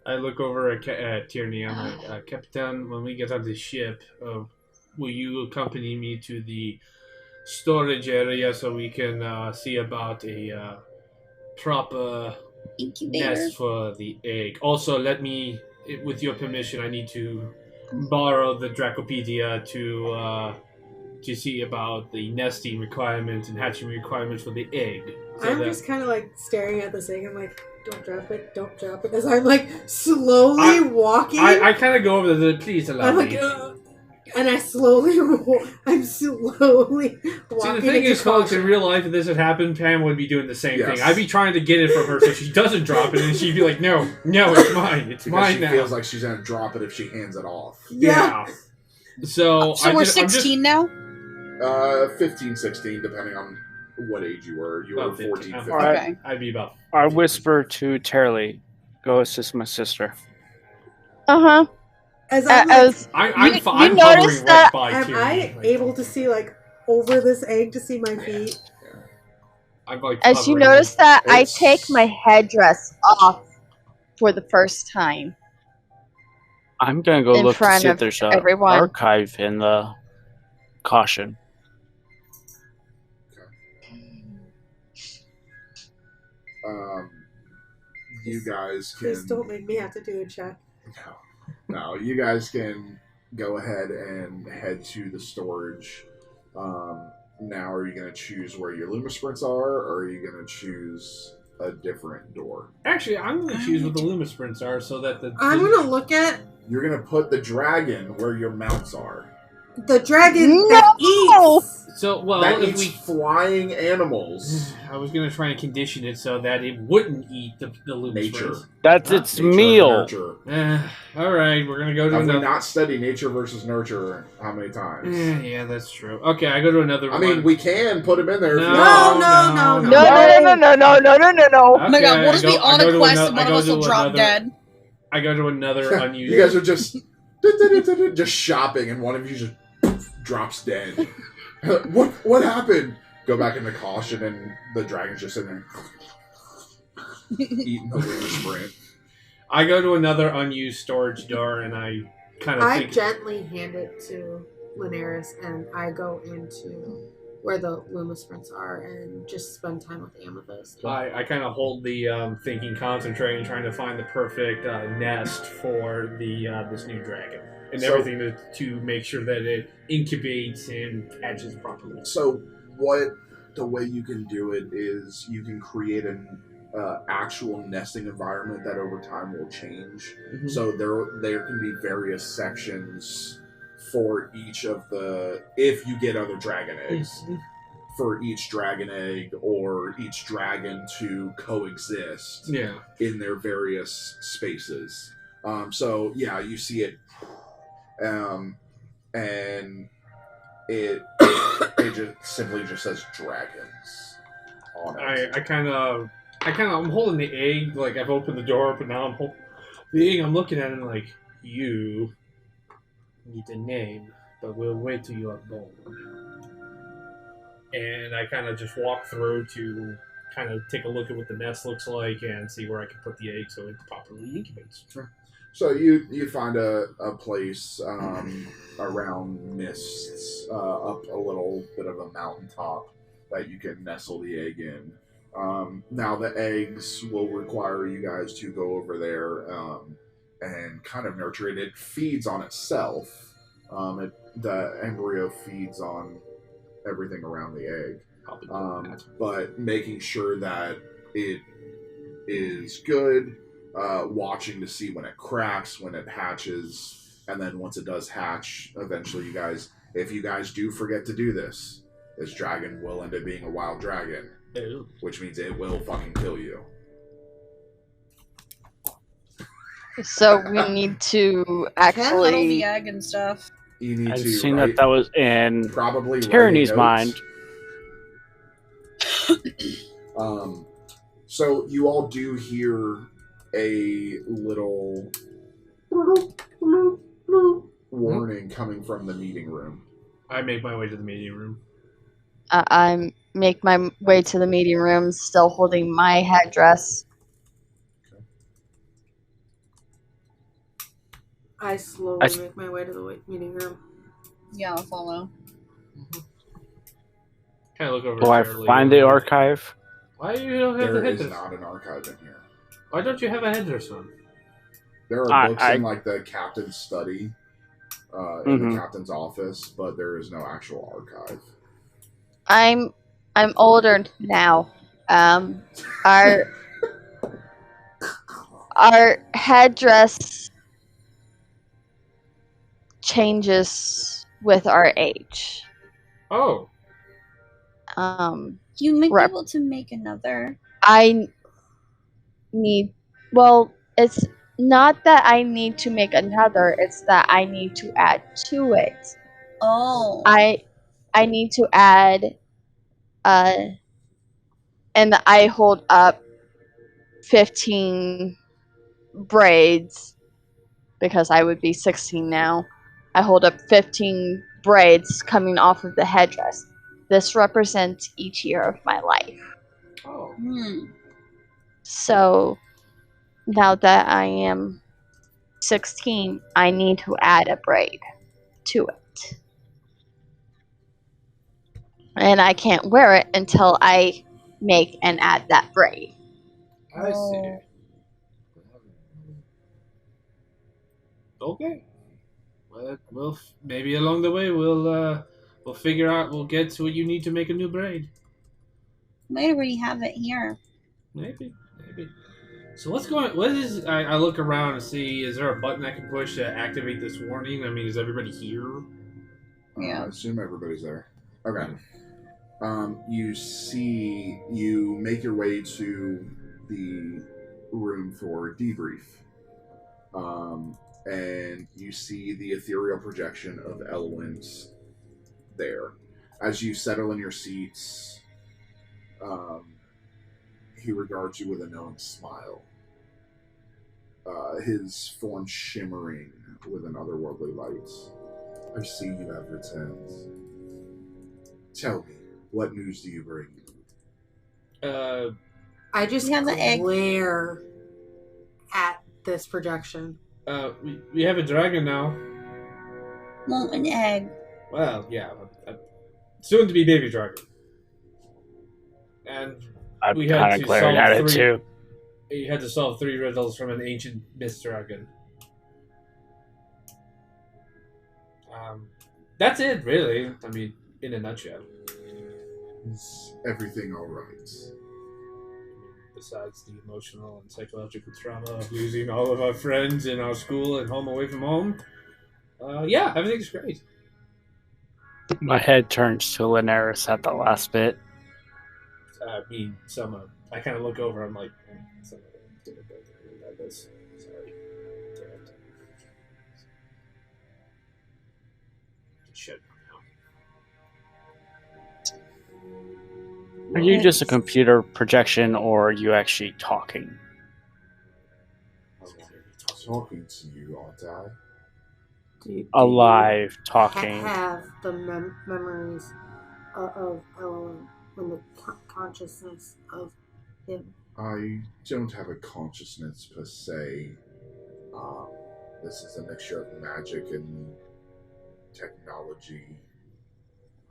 I look over at Tierney. I'm like, Captain, when we get on the ship, will you accompany me to the storage area so we can see about a proper Incubator. nest for the egg? Also, let me, with your permission, I need to borrow the Dracopedia to see about the nesting requirements and hatching requirements for the egg. So I'm just kind of like staring at this egg. I'm like, don't drop it. As I'm like slowly walking. I kind of go over there, please allow I'm me. like, And I'm slowly walking. See, the thing is, folks, in Caution. real life, if this had happened, Pam would be doing the same Yes. thing. I'd be trying to get it from her so she doesn't drop it, and she'd be like, no, it's mine. It's Because mine she now. feels like she's gonna drop it if she hands it off. Yeah. So we're 16 now? 15, 16, depending on what age you were. You were About 14, 15. 15. Alright. Okay. I'd be about. I whisper to Terly, "Go assist my sister." Uh-huh. As I'm like, As I'm you hovering notice right that- by am Tyrion. I Like, able to see like over this egg to see my feet? I'm like as you hovering. notice that I It's- take my headdress off for the first time. I'm gonna go In look to front see if of there's an everyone. archive in the caution. You guys can. Please don't make me have to do a check. No, you guys can go ahead and head to the storage. Now, are you going to choose where your Luma Sprints are, or are you going to choose a different door? Actually, I'm going to choose what the Luma Sprints are so that the. I'm gonna look at You're going to put the dragon where your mounts are. the dragon No! that eats. So, well, That if eats we. flying animals. I was going to try and condition it so that it wouldn't eat the Luma Nature. Sprints. That's Huh? its Nature, meal. Nurture. Alright, we're going to go to Have we another. not studied nature versus nurture how many times? Yeah, that's true. Okay, I go to another I one. mean, we can put him in there. If you No. want. No, no. Oh my god, Okay, we'll just I be go- on I a go to quest ano- and I one of go us will to drop another- dead. I go to another unused. You guys are just just shopping, and one of you just drops dead. What happened? Go back into caution, and the dragon's just sitting there eating the Luma Sprint. I go to another unused storage door, and I kind of I think. gently hand it to Linares, and I go into where the Luma Sprints are and just spend time with Amethyst. I kind of hold the thinking, concentrating, trying to find the perfect nest for the this new dragon, and So- everything to make sure that it incubates and hatches properly. So, the way you can do it is you can create an actual nesting environment that over time will change. Mm-hmm. So there can be various sections for each of the, if you get other dragon eggs, for each dragon egg or each dragon to coexist Yeah. in their various spaces. So yeah, you see it, and it just simply just says dragons on it. I'm holding the egg, like I've opened the door up, and now I'm holding the egg. I'm looking at it and like, you need a name, but we'll wait till you are born. And I kind of just walk through to kind of take a look at what the nest looks like and see where I can put the egg so it properly incubates. So you find a place around mists, up a little bit of a mountaintop that you can nestle the egg in. Now the eggs will require you guys to go over there and kind of nurture it. It feeds on itself. The embryo feeds on everything around the egg. But making sure that it is good, watching to see when it cracks, when it hatches, and then once it does hatch, eventually you guys, if you guys do forget to do this dragon will end up being a wild dragon. Ew. Which means it will fucking kill you. So we need to Handle the actually. egg and stuff. You need I've to seen write, that was in probably Tyranny's writing mind. notes. So you all do hear a little warning coming from the meeting room. I make my way to the meeting room. I make my way to the meeting room, still holding my headdress. I slowly I- make my way to the meeting room. Yeah, I'll follow. Kind of look over. Do I Charlie find the and- archive? Why you don't have the There is headdress? not an archive in here. Why don't you have a headdress on? There are books in like the captain's study, in the captain's office, but there is no actual archive. I'm older now. Our headdress changes with our age. Oh. You might be Rep- able to make another. I need. Well, it's not that I need to make another. It's that I need to add to it. Oh. I need to add. And I hold up 15 braids because I would be 16 now. I hold up 15 braids coming off of the headdress. This represents each year of my life. Oh. So now that I am 16, I need to add a braid to it. And I can't wear it until I make and add that braid. I see. Okay. Well, maybe along the way we'll figure out. We'll get to what you need to make a new braid. Might already have it here. Maybe. So what's going? What is? I look around and see. Is there a button I can push to activate this warning? I mean, is everybody here? Yeah. I assume everybody's there. Okay. You make your way to the room for debrief. And you see the ethereal projection of Elwyn's there. As you settle in your seats, he regards you with a knowing smile. His form shimmering with an otherworldly light. I see you have returned. Tell me, what news do you bring? I just We have the egg. glare at this projection. We have a dragon now. Well, an egg. Well, yeah, a soon to be baby dragon. And I'm we had kind of to glaring solve at it too. You had to solve 3 riddles from an ancient mist dragon. That's it, really. I mean, in a nutshell. Is everything all right? Besides the emotional and psychological trauma of losing all of our friends in our school and home away from home, yeah, everything's great. My head turns to Linares at the last bit. I kind of look over. I'm like, sorry. Damn it. Shut now. Are you just a computer projection, or are you actually talking? Talking to you, aren't I? Do Alive, you talking. have the memories of Elohim and the consciousness of him? I don't have a consciousness per se. This is a mixture of magic and technology.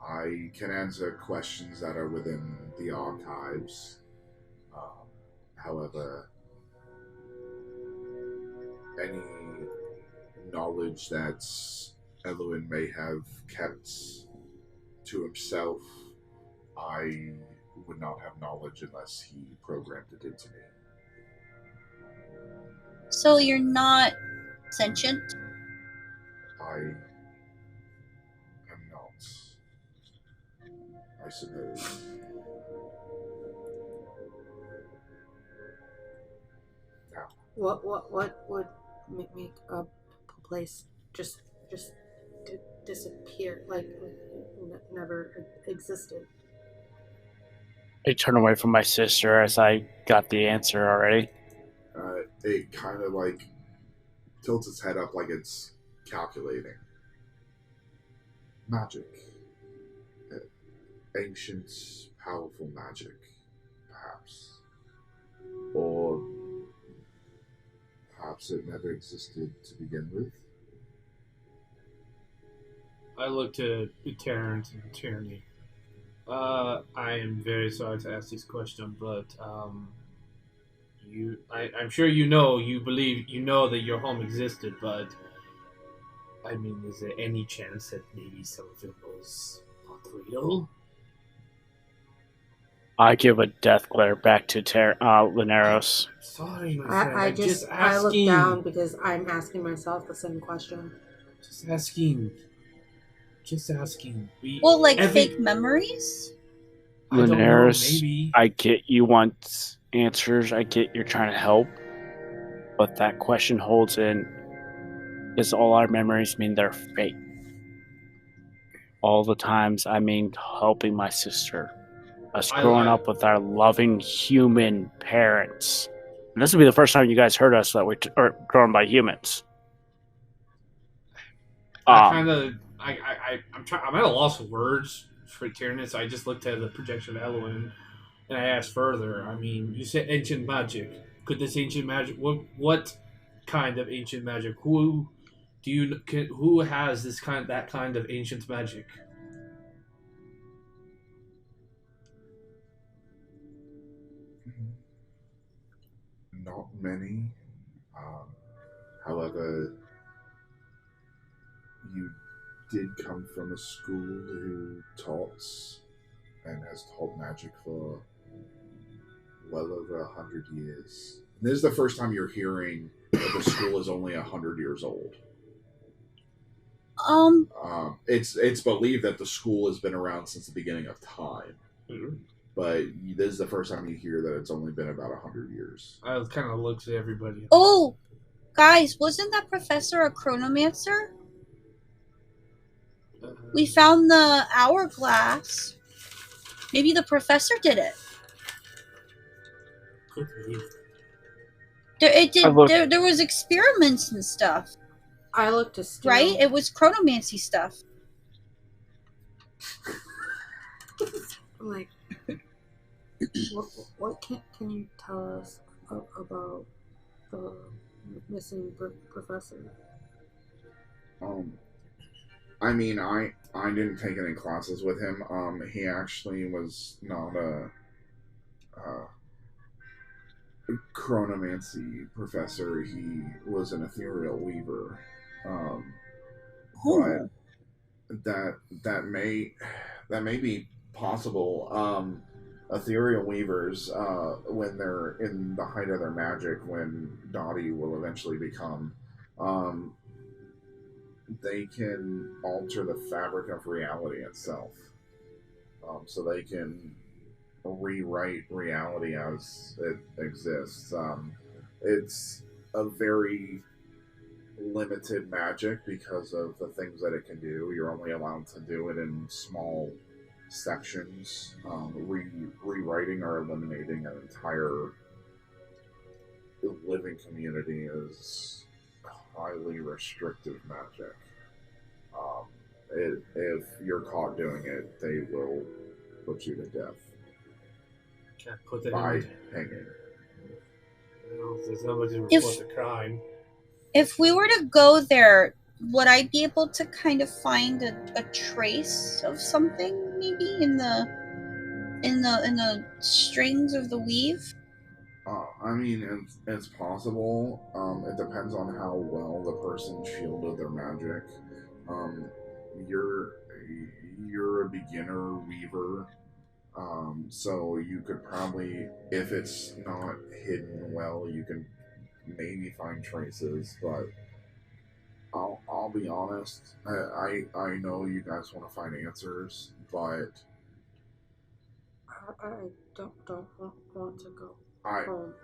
I can answer questions that are within the archives. However, any knowledge that Eloin may have kept to himself, I would not have knowledge unless he programmed it into me. So you're not sentient? I am not. I suppose. Now, What would make a place just disappear like never existed? I turn away from my sister as I got the answer already. it kind of like tilts its head up like it's calculating. Magic. Ancient, powerful magic, perhaps. Or perhaps it never existed to begin with. I look to Terrence and Tyranny. I am very sorry to ask this question, but I'm sure you know that your home existed, but I mean, is there any chance that maybe some of it was not real? I give a death glare back to Linares. Sorry, my friend. I look down because I'm asking myself the same question. Just asking. Just asking. Well, like fake memories? I don't know, Lunaris, maybe. I get you want answers. I get you're trying to help. But that question holds in, is all our memories mean they're fake? All the times I mean helping my sister. Us growing up with our loving human parents. And this will be the first time you guys heard us that we're grown by humans. I'm at a loss of words for Tyrannus. So I just looked at the projection of Eloin, and I asked further. I mean, you said ancient magic. Could this ancient magic? What kind of ancient magic? Who has that kind of ancient magic? Not many. However, you did come from a school who taught and has taught magic for well over 100 years. And this is the first time you're hearing that the school is only 100 years old. It's believed that the school has been around since the beginning of time. Mm-hmm. But this is the first time you hear that it's only been about 100 years. I kind of looked at everybody. Oh, guys, wasn't that professor a chronomancer? We found the hourglass. Maybe the professor did it. Could be. There was experiments and stuff. I looked to steal. Right? It was chronomancy stuff. I'm like, what can you tell us about the missing professor? I mean, I didn't take any classes with him. He actually was not a chronomancy professor. He was an ethereal weaver. But that may be possible. Ethereal weavers, when they're in the height of their magic, when Dottie will eventually become, they can alter the fabric of reality itself. So they can rewrite reality as it exists. It's a very limited magic because of the things that it can do. You're only allowed to do it in small sections. Rewriting or eliminating an entire living community is highly restrictive magic. If you're caught doing it, they will put you to death. Can't put that by in. hanging. Well, there's nobody to report the crime. If we were to go there, would I be able to kind of find a trace of something, maybe in the strings of the weave? I mean, it's possible. It depends on how well the person shielded their magic. You're a beginner weaver, so you could probably, if it's not hidden well, you can maybe find traces. But I'll be honest. I know you guys want to find answers, but I don't want to go home.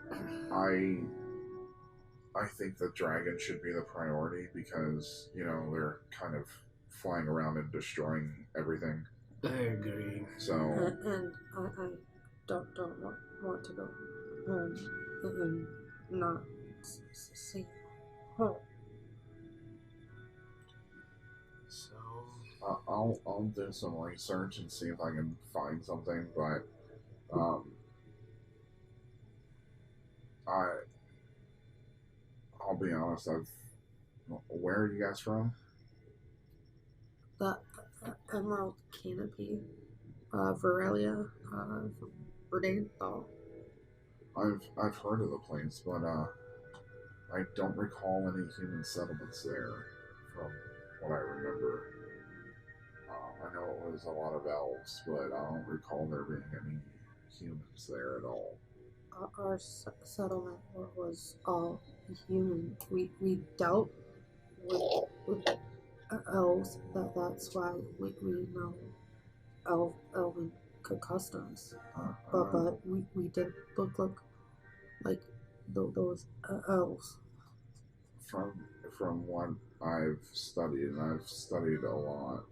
I think the dragon should be the priority because, they're kind of flying around and destroying everything. I agree. So and I don't want to go home and not see home. So I'll do some research and see if I can find something, but I'll be honest. Where are you guys from? The Emerald Canopy, Varelia, Verdanthal. I've heard of the place, but I don't recall any human settlements there, from what I remember. I know it was a lot of elves, but I don't recall there being any humans there at all. Our settlement was all human. We dealt with elves. That's why we know elven customs. But we didn't look like those elves. From what I've studied, and I've studied a lot,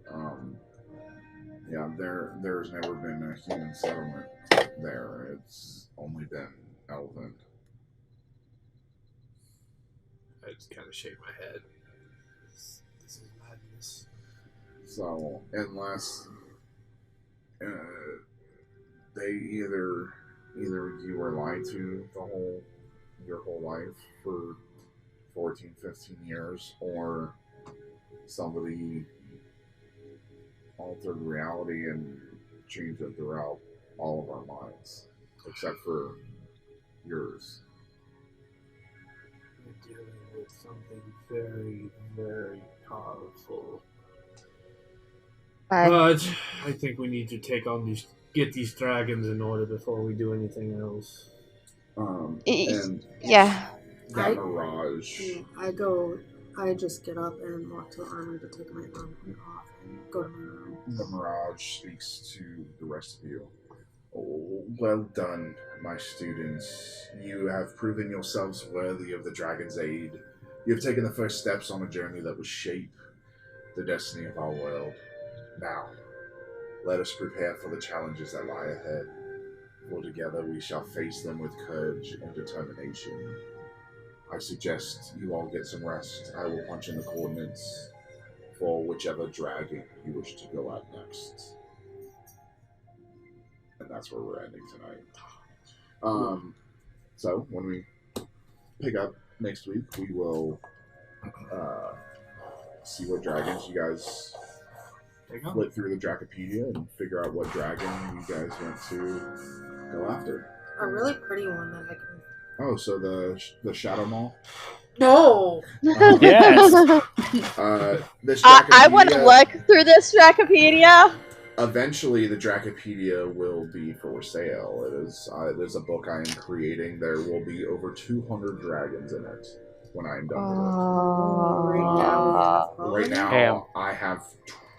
yeah, there's never been a human settlement there. It's only been elven. I just kind of shake my head. This is madness. So unless they either you were lied to your whole life for 14, 15 years, or somebody altered reality and changed it throughout all of our minds, except for yours. We're dealing with something very, very powerful. But I think we need to get these dragons in order before we do anything else. And yeah. that mirage. I just get up and walk to the armory to take my armor off and go to my room. The mirage speaks to the rest of you. Oh, well done, my students. You have proven yourselves worthy of the dragon's aid. You have taken the first steps on a journey that will shape the destiny of our world. Now, let us prepare for the challenges that lie ahead. For together we shall face them with courage and determination. I suggest you all get some rest. I will punch in the coordinates for whichever dragon you wish to go at next. And that's where we're ending tonight. So when we pick up next week, we will see what dragons you guys flip through the Dracopedia and figure out what dragon you guys want to go after. A really pretty one that I can. Oh, so the Shadow Mall? No. Yes. This I want to look through this Dracopedia. Eventually, the Dracopedia will be for sale. It is a book I am creating. There will be over 200 dragons in it when I am done with it. Right now, I have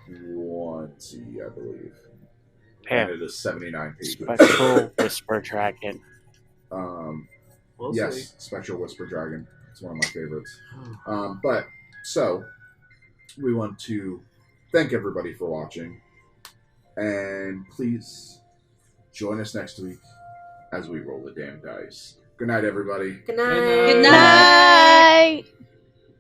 20, I believe. And it is 79 pages. Spectral Whisper Dragon. Yes, See. Spectral Whisper Dragon. It's one of my favorites. But so we want to thank everybody for watching. And please join us next week as we roll the damn dice. Good night, everybody. Good night. Good night.